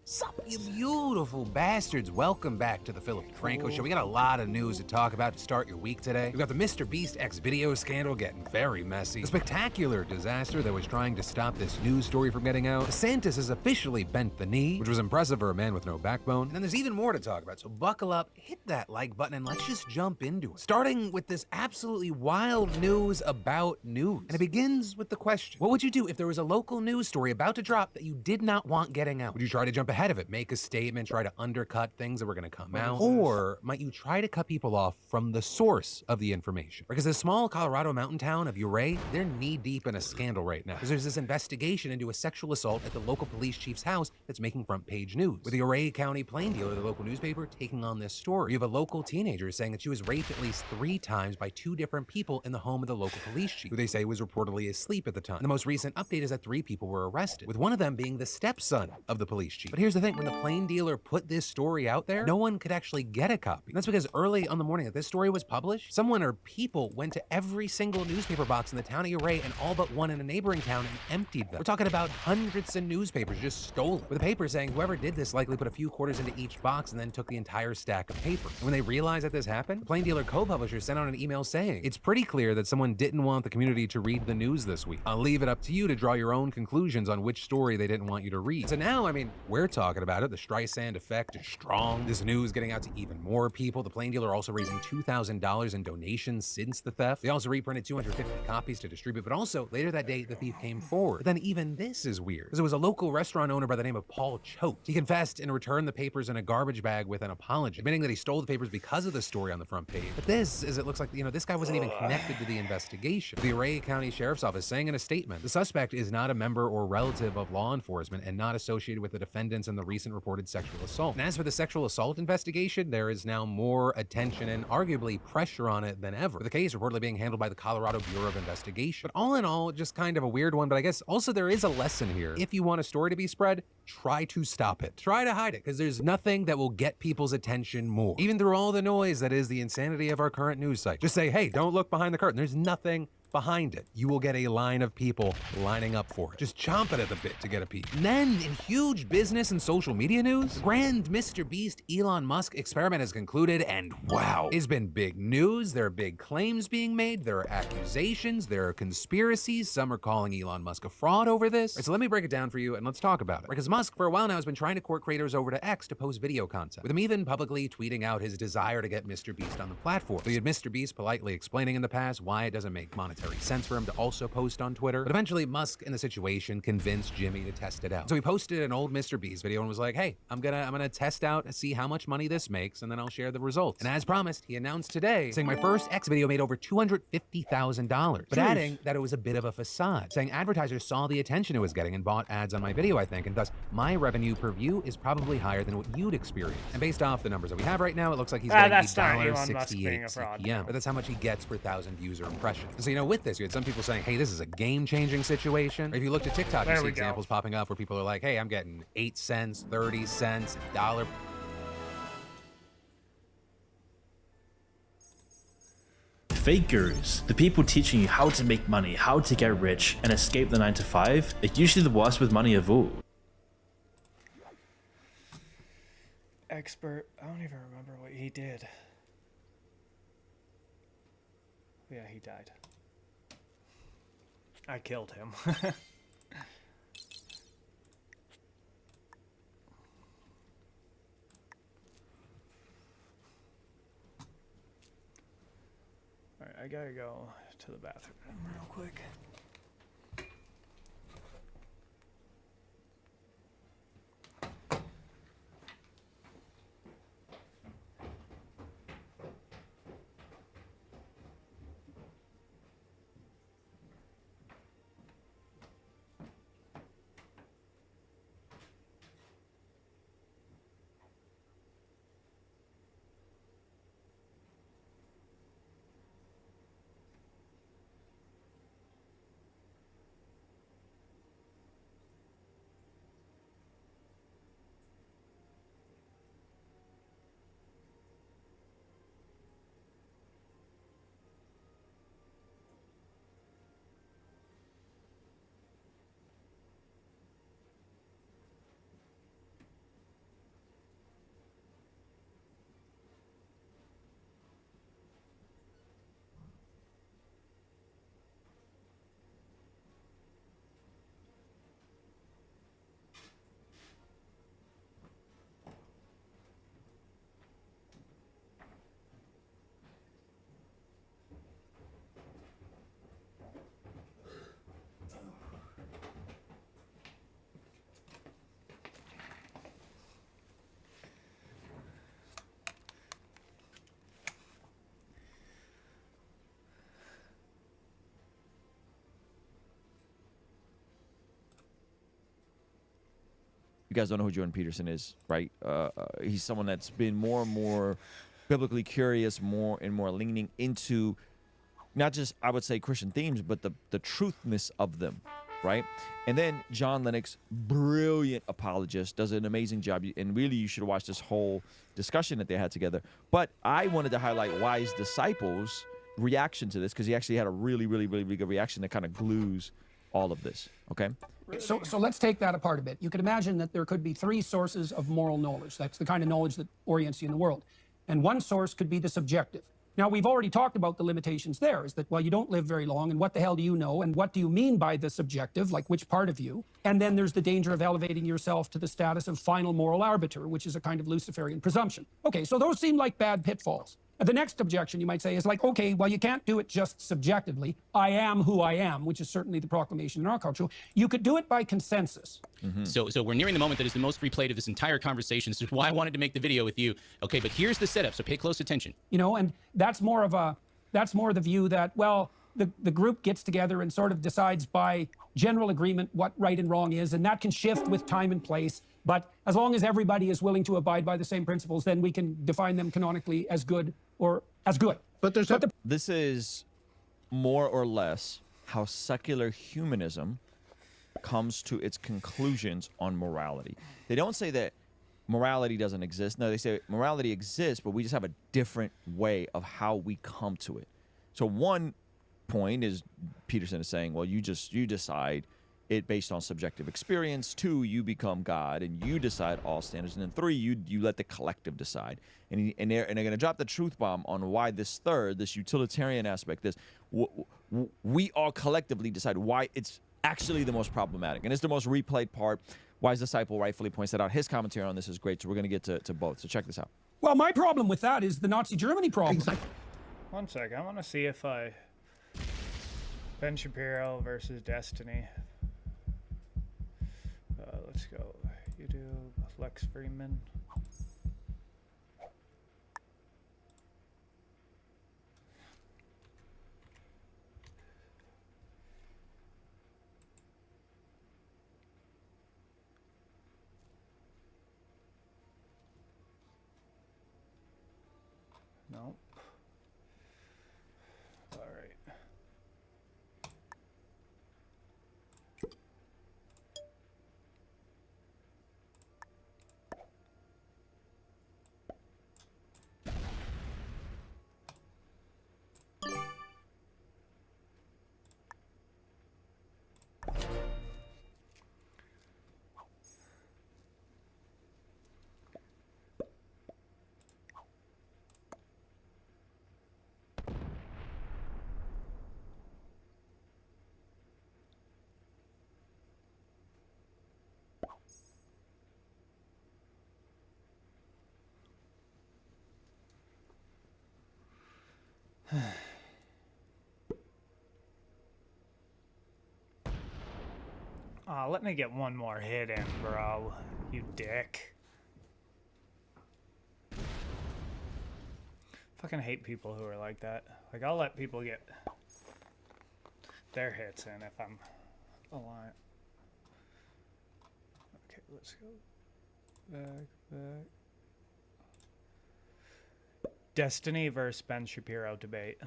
Sup, you beautiful bastards. Welcome back to the Philip DeFranco Show. We got a lot of news to talk about to start your week today. We've got the Mr. Beast X video scandal getting very messy. The spectacular disaster that was trying to stop this news story from getting out. DeSantis has officially bent the knee, which was impressive for a man with no backbone. And then there's even more to talk about, so buckle up, hit that like button, and let's just jump into it. Starting with this absolutely wild news about news. And it begins with the question, what would you do if there was a local news story about to drop that you did not want getting out? Would you try to jump ahead ahead of it, make a statement, try to undercut things that were going to come out? Or might you try to cut people off from the source of the information? Because the small Colorado mountain town of Ouray, they're knee-deep in a scandal right now. Because there's this investigation into a sexual assault at the local police chief's house that's making front-page news. With the Ouray County Plain Dealer, the local newspaper, taking on this story. You have a local teenager saying that she was raped at least 3 times by 2 different people in the home of the local police chief, who they say was reportedly asleep at the time. And the most recent update is that 3 people were arrested, with one of them being the stepson of the police chief. But here's the thing, when the Plain Dealer put this story out there, no one could actually get a copy. And that's because early on the morning that this story was published, someone or people went to every single newspaper box in the town of Ouray and all but one in a neighboring town and emptied them. We're talking about hundreds of newspapers just stolen, with the paper saying whoever did this likely put a few quarters into each box and then took the entire stack of paper. And when they realized that this happened, the Plain Dealer co-publisher sent out an email saying, it's pretty clear that someone didn't want the community to read the news this week. I'll leave it up to you to draw your own conclusions on which story they didn't want you to read. So now, I mean, we're talking about it. The Streisand effect is strong. This news getting out to even more people. The Plain Dealer also raising $2,000 in donations since the theft. They also reprinted 250 copies to distribute, but also later that day, the thief came forward. But then even this is weird, because it was a local restaurant owner by the name of Paul Choate. He confessed and returned the papers in a garbage bag with an apology, admitting that he stole the papers because of the story on the front page. But this is, it looks like, this guy wasn't even connected to the investigation. The Ouray County Sheriff's Office saying in a statement, the suspect is not a member or relative of law enforcement and not associated with the defendants in the recent reported sexual assault. And as for the sexual assault investigation, there is now more attention and arguably pressure on it than ever. The case reportedly being handled by the Colorado Bureau of Investigation. But all in all, just kind of a weird one, but I guess also there is a lesson here. If you want a story to be spread, try to stop it. Try to hide it, because there's nothing that will get people's attention more. Even through all the noise that is the insanity of our current news site. Just say, hey, don't look behind the curtain. There's nothing behind it. You will get a line of people lining up for it, just chomping at the bit to get a peek. And then, in huge business and social media news, the grand Mr. Beast Elon Musk experiment has concluded, and wow, it's been big news. There are big claims being made. There are accusations. There are conspiracies. Some are calling Elon Musk a fraud over this. Right, so let me break it down for you and let's talk about it. Because Musk, for a while now, has been trying to court creators over to X to post video content, with him even publicly tweeting out his desire to get Mr. Beast on the platform. So you had Mr. Beast politely explaining in the past why it doesn't make monetary sense for him to also post on Twitter. But eventually Musk in the situation convinced Jimmy to test it out. So he posted an old Mr. Beast video and was like, hey, I'm gonna test out and see how much money this makes, and then I'll share the results. And as promised, he announced today, saying my first X video made over $250,000, but adding that it was a bit of a facade, saying advertisers saw the attention it was getting and bought ads on my video, I think, and thus my revenue per view is probably higher than what you'd experience. And based off the numbers that we have right now, it looks like he's getting $1.68 CPM, but that's how much he gets per 1,000 views or impressions. And so, with this, you had some people saying, hey, this is a game-changing situation. Or if you look at TikTok, you see examples popping up where people are like, hey, I'm getting 8 cents, 30 cents, $1. Fake gurus, the people teaching you how to make money, how to get rich, and escape the 9 to 5, are usually the worst with money of all. Expert, I don't even remember what he did. Yeah, he died. I killed him. Alright, I gotta go to the bathroom real quick. guys don't know who Jordan Peterson is, right? He's someone that's been more and more biblically curious, more and more leaning into not just, I would say, Christian themes, but the truthness of them, right? And then John Lennox, brilliant apologist, does an amazing job. And really, you should watch this whole discussion that they had together. But I wanted to highlight Wise Disciples' reaction to this, because he actually had a really, really, really, really good reaction that kind of glues all of this, okay? So let's take that apart a bit. You could imagine that there could be three sources of moral knowledge. That's the kind of knowledge that orients you in the world. And one source could be the subjective. Now, we've already talked about the limitations there, is that, well, you don't live very long, and what the hell do you know, and what do you mean by the subjective, like which part of you? And then there's the danger of elevating yourself to the status of final moral arbiter, which is a kind of Luciferian presumption. Okay, so those seem like bad pitfalls. The next objection you might say is like, okay, well, you can't do it just subjectively. I am who I am, which is certainly the proclamation in our culture. You could do it by consensus. So we're nearing the moment that is the most replayed of this entire conversation. This is why I wanted to make the video with you. Okay, but here's the setup, so pay close attention. You know, and that's more the view that, well, the group gets together and sort of decides by general agreement what right and wrong is, and that can shift with time and place. But as long as everybody is willing to abide by the same principles, then we can define them canonically as good or as good. But this is more or less how secular humanism comes to its conclusions on morality. They don't say that morality doesn't exist. No, they say morality exists, but we just have a different way of how we come to it. So one point is Peterson is saying, well, you decide it based on subjective experience. 2, you become God and you decide all standards. And then 3, you let the collective decide. And they're going to drop the truth bomb on why this third, this utilitarian aspect, this we all collectively decide why it's actually the most problematic. And it's the most replayed part. Wise Disciple rightfully points that out. His commentary on this is great, so we're going to get to both. So check this out. Well, my problem with that is the Nazi Germany problem. One sec, I want to see if Ben Shapiro versus Destiny. Let's go. YouTube, Lex Freeman. Nope. All right. Let me get one more hit in, bro. You dick. Fucking hate people who are like that. Like, I'll let people get their hits in if I'm alive. Okay, let's go back. Destiny versus Ben Shapiro debate.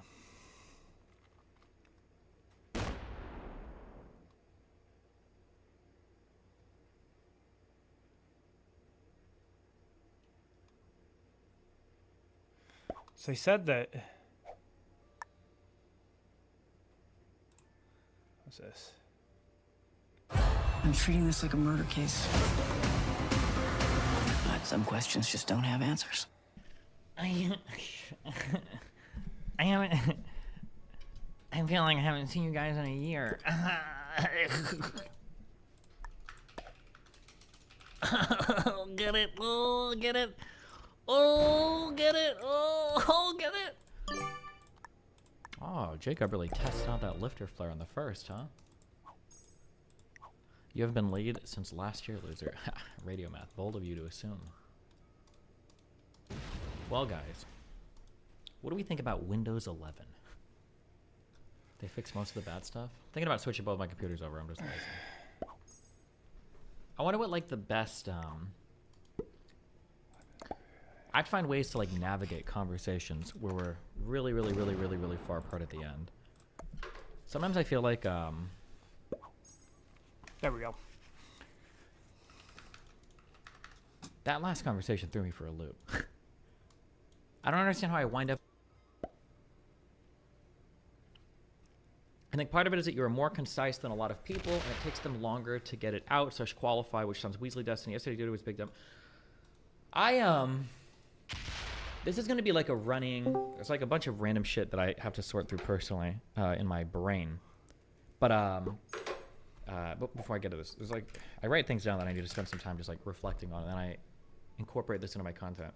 So they said that. What's this? I'm treating this like a murder case. But some questions just don't have answers. I haven't. I feel like I haven't seen you guys in a year. Oh, get it! Oh, get it! Oh, get it! Oh, get it! Oh, Jacob really tested out that lifter flare on the first, huh? You have been lead since last year, loser. Radio math, bold of you to assume. Well, guys, what do we think about Windows 11? They fixed most of the bad stuff? Thinking about switching both my computers over. I'm just lazy. I wonder what like the best. I'd find ways to like navigate conversations where we're really, really, really, really, really far apart at the end. Sometimes I feel like There we go. that last conversation threw me for a loop. I don't understand how I wind up. I think part of it is that you're more concise than a lot of people, and it takes them longer to get it out, / qualify, which sounds Weasley Destiny. Yesterday, dude, it was big dumb. This is going to be like a running. It's like a bunch of random shit that I have to sort through personally in my brain. But before I get to this, there's like I write things down that I need to spend some time just like reflecting on, and then I incorporate this into my content.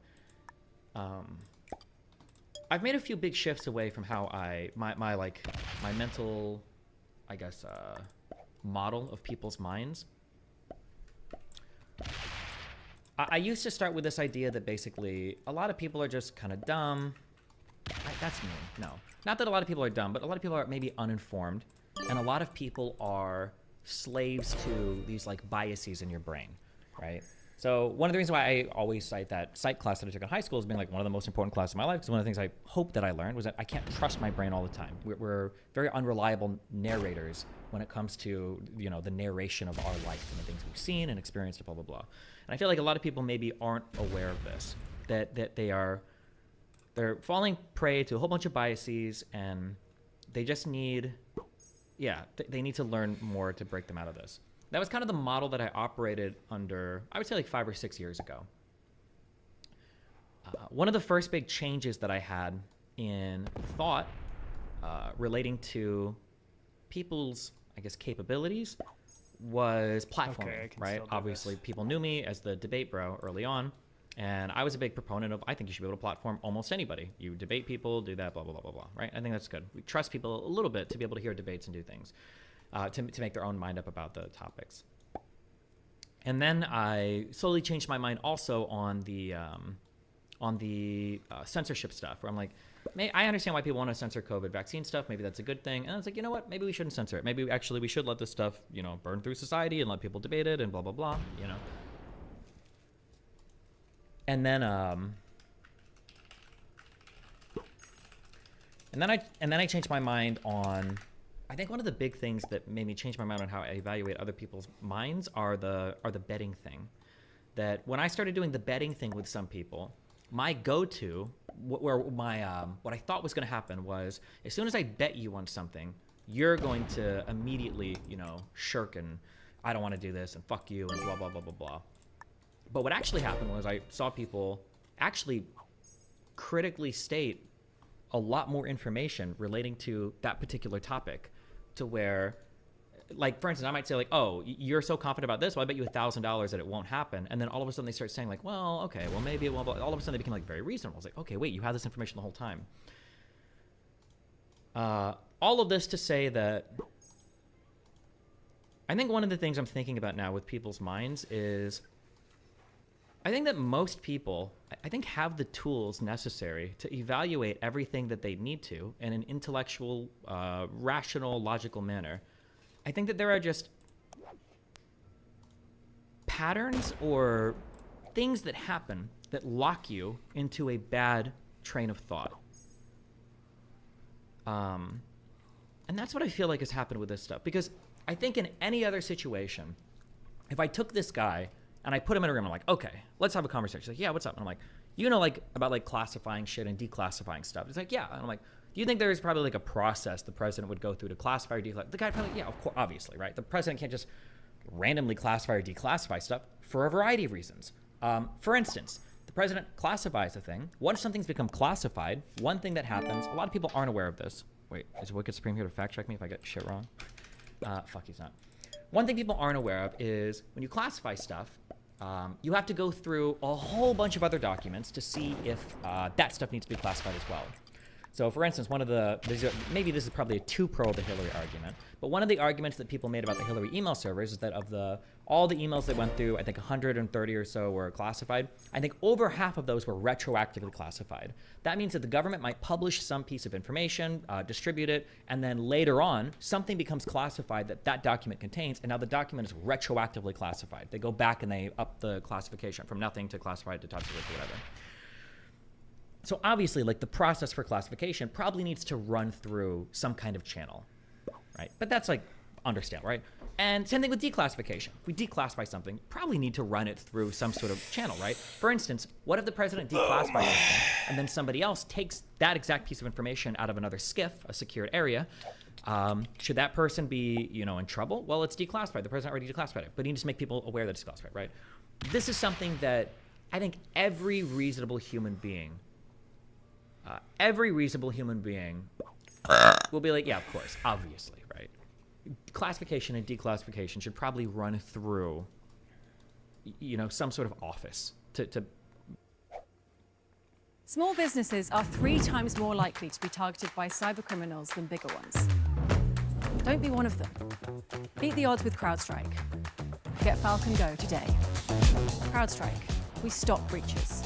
I've made a few big shifts away from how my mental, I guess, model of people's minds. I used to start with this idea that basically a lot of people are just kind of dumb. That's me. No, not that a lot of people are dumb, but a lot of people are maybe uninformed, and a lot of people are slaves to these like biases in your brain, right? So one of the reasons why I always cite that psych class that I took in high school as being like one of the most important classes of my life, because one of the things I hope that I learned was that I can't trust my brain all the time. We're very unreliable narrators when it comes to, you know, the narration of our life and the things we've seen and experienced and blah, blah, blah. And I feel like a lot of people maybe aren't aware of this, that they're falling prey to a whole bunch of biases, and they just need, they need to learn more to break them out of this. That was kind of the model that I operated under, I would say like 5 or 6 years ago. One of the first big changes that I had in thought relating to people's, I guess, capabilities was platforming, right? Obviously, people knew me as the debate bro early on, and I was a big proponent of, I think you should be able to platform almost anybody. You debate people, do that, blah, blah, blah, blah, blah, right? I think that's good. We trust people a little bit to be able to hear debates and do things. To make their own mind up about the topics. And then I slowly changed my mind also on the censorship stuff, where I'm like, I understand why people want to censor COVID vaccine stuff. Maybe that's a good thing. And I was like, you know what? Maybe we shouldn't censor it. Maybe actually we should let this stuff, you know, burn through society and let people debate it and blah, blah, blah, you know. And then I changed my mind on, I think one of the big things that made me change my mind on how I evaluate other people's minds are the betting thing. That when I started doing the betting thing with some people, my go-to, what I thought was going to happen was, as soon as I bet you on something, you're going to immediately, you know, shirk and I don't want to do this and fuck you and blah, blah, blah, blah, blah. But what actually happened was I saw people actually critically state a lot more information relating to that particular topic, to where, like, for instance, I might say like, oh, you're so confident about this, well, I bet you $1,000 that it won't happen. And then all of a sudden they start saying like, well, okay, well, maybe it won't. All of a sudden they became like very reasonable. It's like, okay, wait, you had this information the whole time. All of this to say that I think one of the things I'm thinking about now with people's minds is, I think that most people, I think, have the tools necessary to evaluate everything that they need to in an intellectual, rational, logical manner. I think that there are just patterns or things that happen that lock you into a bad train of thought. And that's what I feel like has happened with this stuff. Because I think in any other situation, if I took this guy and I put him in a room, I'm like, okay, let's have a conversation. He's like, yeah, what's up? And I'm like, you know, like about like classifying shit and declassifying stuff. It's like, yeah. And I'm like, do you think there is probably like a process the president would go through to classify or declassify? The guy probably, yeah, of course, obviously, right? The president can't just randomly classify or declassify stuff for a variety of reasons. For instance, the president classifies a thing. Once something's become classified, one thing that happens, a lot of people aren't aware of this. Wait, is Wicked Supreme here to fact check me if I get shit wrong? Fuck, he's not. One thing people aren't aware of is when you classify stuff, you have to go through a whole bunch of other documents to see if that stuff needs to be classified as well. So, for instance, maybe this is probably a too pro the Hillary argument, but one of the arguments that people made about the Hillary email servers is that of all the emails that went through, I think 130 or so were classified. I think over half of those were retroactively classified. That means that the government might publish some piece of information, distribute it, and then later on, something becomes classified that document contains, and now the document is retroactively classified. They go back and they up the classification from nothing to classified to top secret to whatever. So obviously, like, the process for classification probably needs to run through some kind of channel, right? But that's, like, understandable, right? And same thing with declassification. If we declassify something, probably need to run it through some sort of channel, right? For instance, what if the president declassifies something and then somebody else takes that exact piece of information out of another SCIF, a secured area? Should that person be, in trouble? Well, it's declassified. The president already declassified it, but he needs to make people aware that it's classified, right? This is something that I think every reasonable human being will be like, yeah, of course, obviously, right? Classification and declassification should probably run through, some sort of office to. Small businesses are 3 times more likely to be targeted by cybercriminals than bigger ones. Don't be one of them. Beat the odds with CrowdStrike. Get Falcon Go today. CrowdStrike. We stop breaches.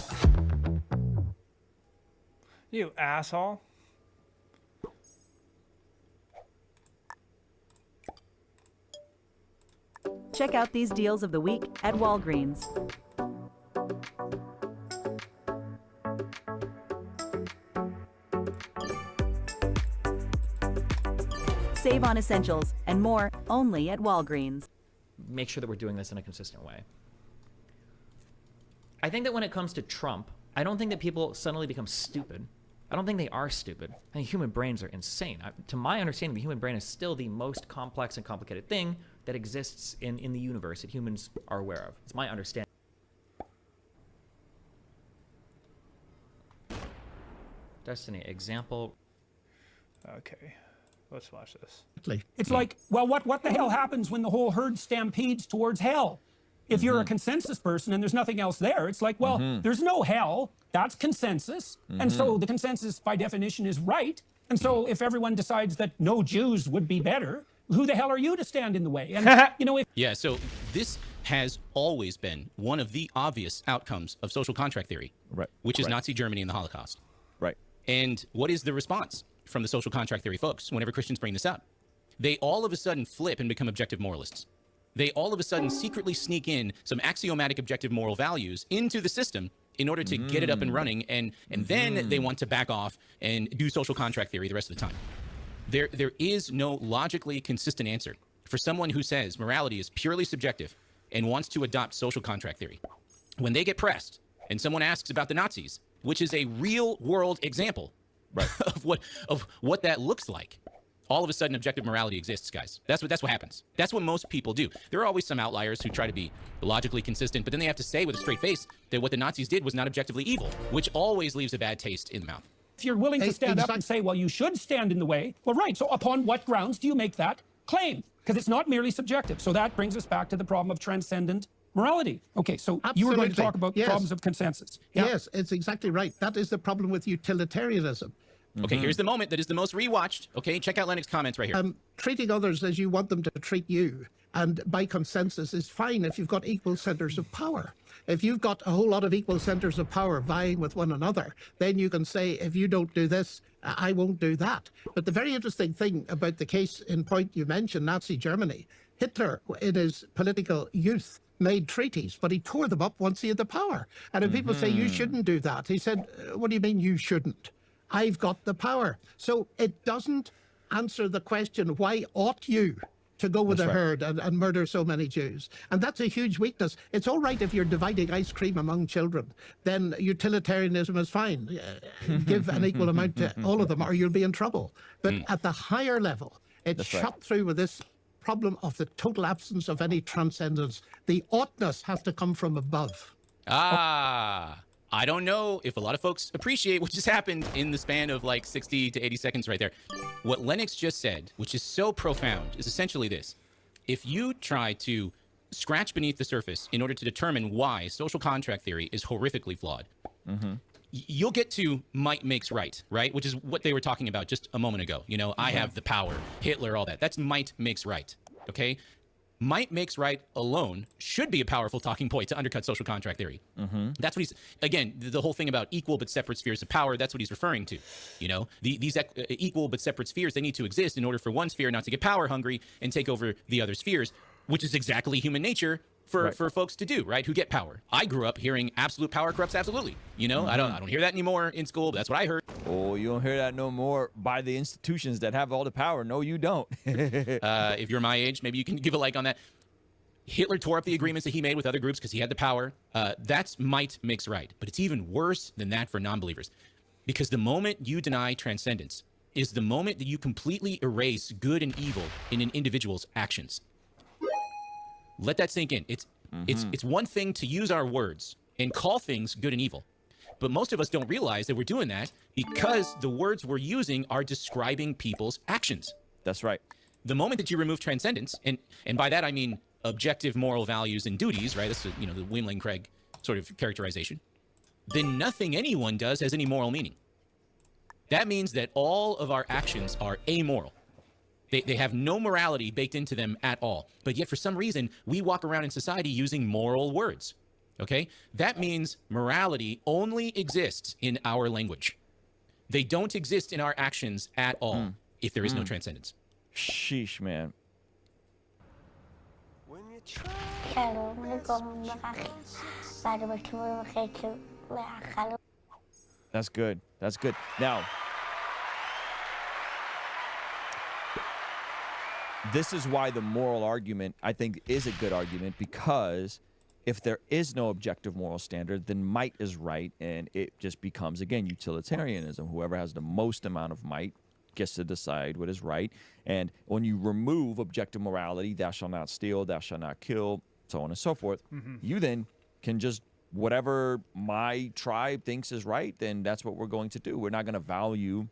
You asshole. Check out these deals of the week at Walgreens. Save on essentials and more only at Walgreens. Make sure that we're doing this in a consistent way. I think that when it comes to Trump, I don't think that people suddenly become stupid. I don't think they are stupid. I think human brains are insane. To my understanding, the human brain is still the most complex and complicated thing that exists in the universe that humans are aware of. It's my understanding. Destiny, example. Okay, let's watch this. It's like, well, what the hell happens when the whole herd stampedes towards hell? If you're a consensus person and there's nothing else there, it's like, well, there's no hell. That's consensus. And so the consensus, by definition, is right. And so if everyone decides that no Jews would be better, who the hell are you to stand in the way? And, if... Yeah, so this has always been one of the obvious outcomes of social contract theory, right? Which is Nazi Germany and the Holocaust. Right. And what is the response from the social contract theory folks whenever Christians bring this up? They all of a sudden flip and become objective moralists. They all of a sudden secretly sneak in some axiomatic objective moral values into the system in order to get it up and running, and then they want to back off and do social contract theory the rest of the time. There is no logically consistent answer for someone who says morality is purely subjective and wants to adopt social contract theory. When they get pressed and someone asks about the Nazis, which is a real world example of what that looks like, all of a sudden objective morality exists, guys. That's what happens. That's what most people do. There are always some outliers who try to be logically consistent, but then they have to say with a straight face that what the Nazis did was not objectively evil, which always leaves a bad taste in the mouth. If you're willing to stand up and say, well, you should stand in the way, well, right, so upon what grounds do you make that claim? Because it's not merely subjective. So that brings us back to the problem of transcendent morality. Okay, so you were going to talk about the problems of consensus. Yeah? Yes, it's exactly right. That is the problem with utilitarianism. Okay, here's the moment that is the most rewatched. Okay, check out Lennox's comments right here. Treating others as you want them to treat you, and by consensus, is fine if you've got equal centers of power. If you've got a whole lot of equal centers of power vying with one another, then you can say, if you don't do this, I won't do that. But the very interesting thing about the case in point you mentioned, Nazi Germany, Hitler, in his political youth, made treaties, but he tore them up once he had the power. And if people say, you shouldn't do that, he said, what do you mean you shouldn't? I've got the power. So it doesn't answer the question, why ought you to go with the herd and murder so many Jews? And that's a huge weakness. It's all right if you're dividing ice cream among children, then utilitarianism is fine. Give an equal amount to all of them or you'll be in trouble. But at the higher level, it's shot through with this problem of the total absence of any transcendence. The oughtness has to come from above. I don't know if a lot of folks appreciate what just happened in the span of like 60 to 80 seconds right there. What Lennox just said, which is so profound, is essentially this. If you try to scratch beneath the surface in order to determine why social contract theory is horrifically flawed, you'll get to might makes right, which is what they were talking about just a moment ago. I have the power, Hitler, all that. That's might makes right. Okay, might makes right alone should be a powerful talking point to undercut social contract theory. That's what he's, again, the whole thing about equal but separate spheres of power, that's what he's referring to. These equal but separate spheres, they need to exist in order for one sphere not to get power hungry and take over the other spheres, which is exactly human nature for folks to do, right? Who get power. I grew up hearing absolute power corrupts absolutely. I don't hear that anymore in school, but that's what I heard. Oh, you don't hear that no more by the institutions that have all the power. No, you don't. If you're my age, maybe you can give a like on that. Hitler tore up the agreements that he made with other groups because he had the power. That's might makes right. But it's even worse than that for non-believers. Because the moment you deny transcendence is the moment that you completely erase good and evil in an individual's actions. Let that sink in. It's one thing to use our words and call things good and evil. But most of us don't realize that we're doing that because the words we're using are describing people's actions. That's right. The moment that you remove transcendence, and by that I mean objective moral values and duties, right? That's the Wimling-Craig sort of characterization. Then nothing anyone does has any moral meaning. That means that all of our actions are amoral. They have no morality baked into them at all. But yet, for some reason, we walk around in society using moral words. Okay? That means morality only exists in our language. They don't exist in our actions at all if there is no transcendence. Sheesh, man. That's good. That's good. Now, this is why the moral argument, I think, is a good argument, because if there is no objective moral standard, then might is right, and it just becomes, again, utilitarianism. Whoever has the most amount of might gets to decide what is right. And when you remove objective morality, thou shalt not steal, thou shalt not kill, so on and so forth, you then can just, whatever my tribe thinks is right, then that's what we're going to do. We're not going to value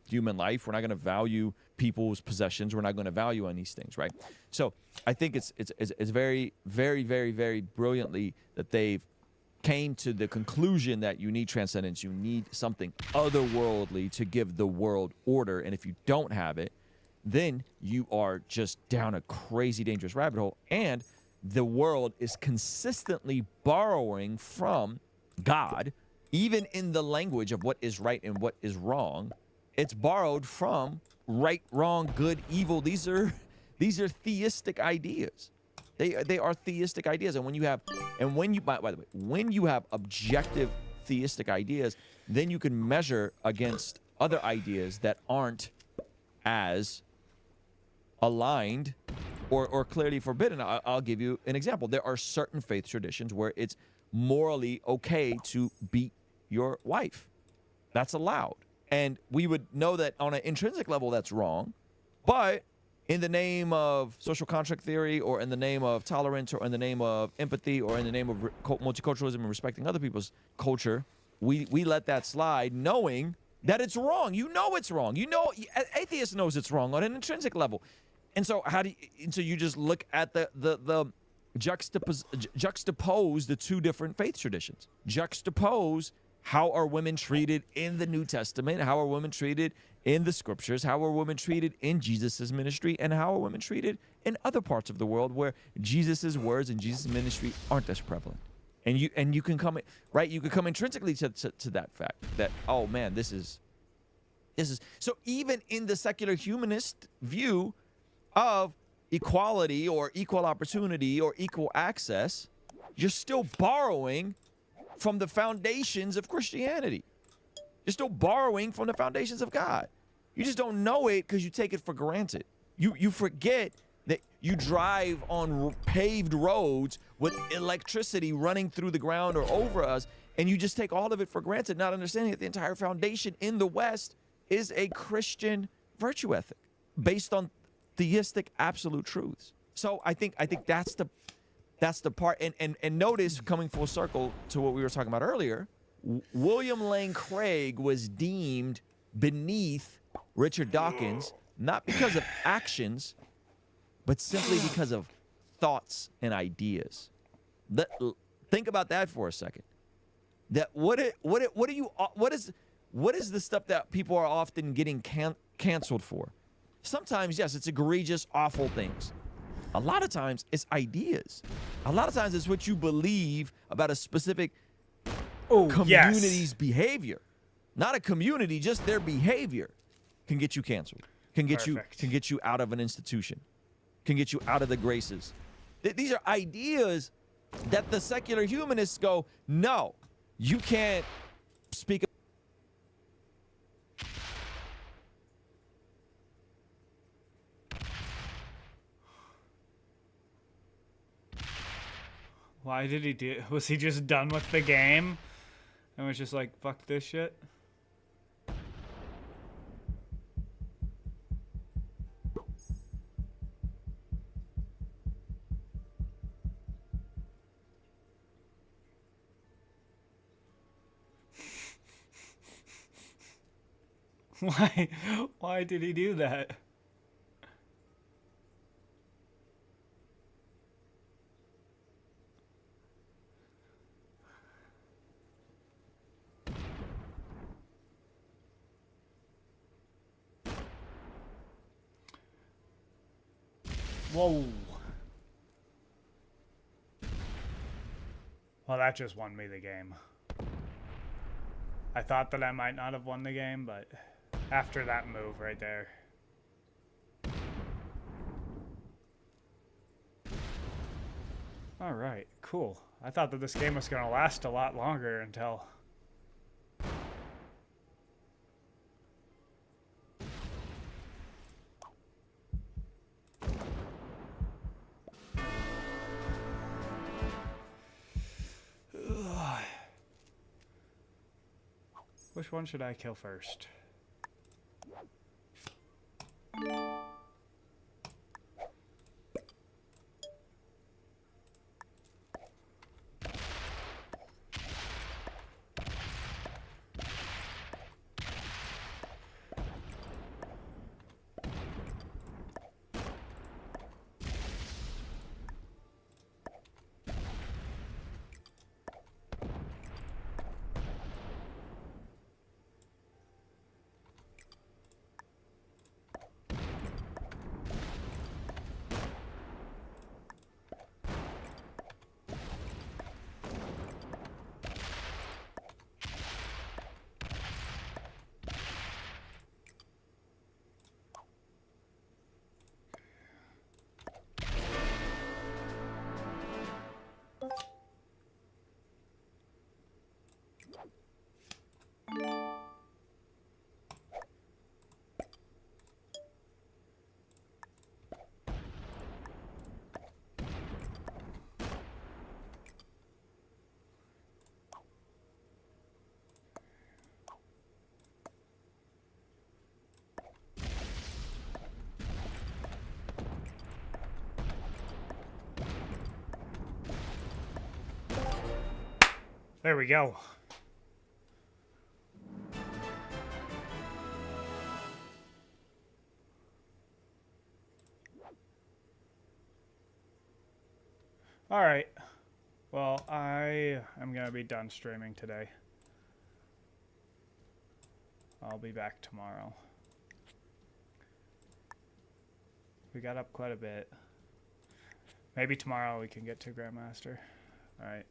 human life. We're not going to value people's possessions. We're not going to value on these things, right? So I think it's very, very, very, very brilliantly that they've came to the conclusion that you need transcendence. You need something otherworldly to give the world order. And if you don't have it, then you are just down a crazy, dangerous rabbit hole. And the world is consistently borrowing from God, even in the language of what is right and what is wrong. It's borrowed from right, wrong, good, evil. These are theistic ideas. They are theistic ideas. And when you have, by the way, when you have objective theistic ideas, then you can measure against other ideas that aren't as aligned or clearly forbidden. I'll give you an example. There are certain faith traditions where it's morally okay to beat your wife. That's allowed. And we would know that on an intrinsic level that's wrong, but in the name of social contract theory, or in the name of tolerance, or in the name of empathy, or in the name of multiculturalism and respecting other people's culture, we let that slide, knowing that it's wrong. You know it's wrong. Atheist knows it's wrong on an intrinsic level. And so so you just look at the juxtapose the two different faith traditions. Juxtapose how are women treated in the New Testament, how are women treated in the scriptures, how are women treated in Jesus' ministry, and how are women treated in other parts of the world where Jesus' words and Jesus' ministry aren't as prevalent. And you can come, right? You can come intrinsically to that fact that, oh man, this is so even in the secular humanist view of equality or equal opportunity or equal access, you're still borrowing from the foundations of Christianity. You're still borrowing from the foundations of God. You just don't know it because you take it for granted. You forget that you drive on paved roads with electricity running through the ground or over us, and you just take all of it for granted, not understanding that the entire foundation in the West is a Christian virtue ethic based on theistic absolute truths. So I think that's the part. And notice, coming full circle to what we were talking about earlier, William Lane Craig was deemed beneath Richard Dawkins, not because of actions, but simply because of thoughts and ideas. Think about that for a second. That what is the stuff that people are often getting canceled for? Sometimes, yes, it's egregious, awful things. A lot of times, it's ideas. A lot of times, it's what you believe about a specific community's behavior. Not a community, just their behavior can get you canceled. Can get you out of an institution. Can get you out of the graces. These are ideas that the secular humanists go, no, you can't speak. Why did he do? Was he just done with the game and was just like, fuck this shit? Why did he do that? Whoa. Well, that just won me the game. I thought that I might not have won the game, but after that move right there. All right, cool. I thought that this game was going to last a lot longer until... Which one should I kill first? There we go. All right. Well, I am going to be done streaming today. I'll be back tomorrow. We got up quite a bit. Maybe tomorrow we can get to Grandmaster. All right.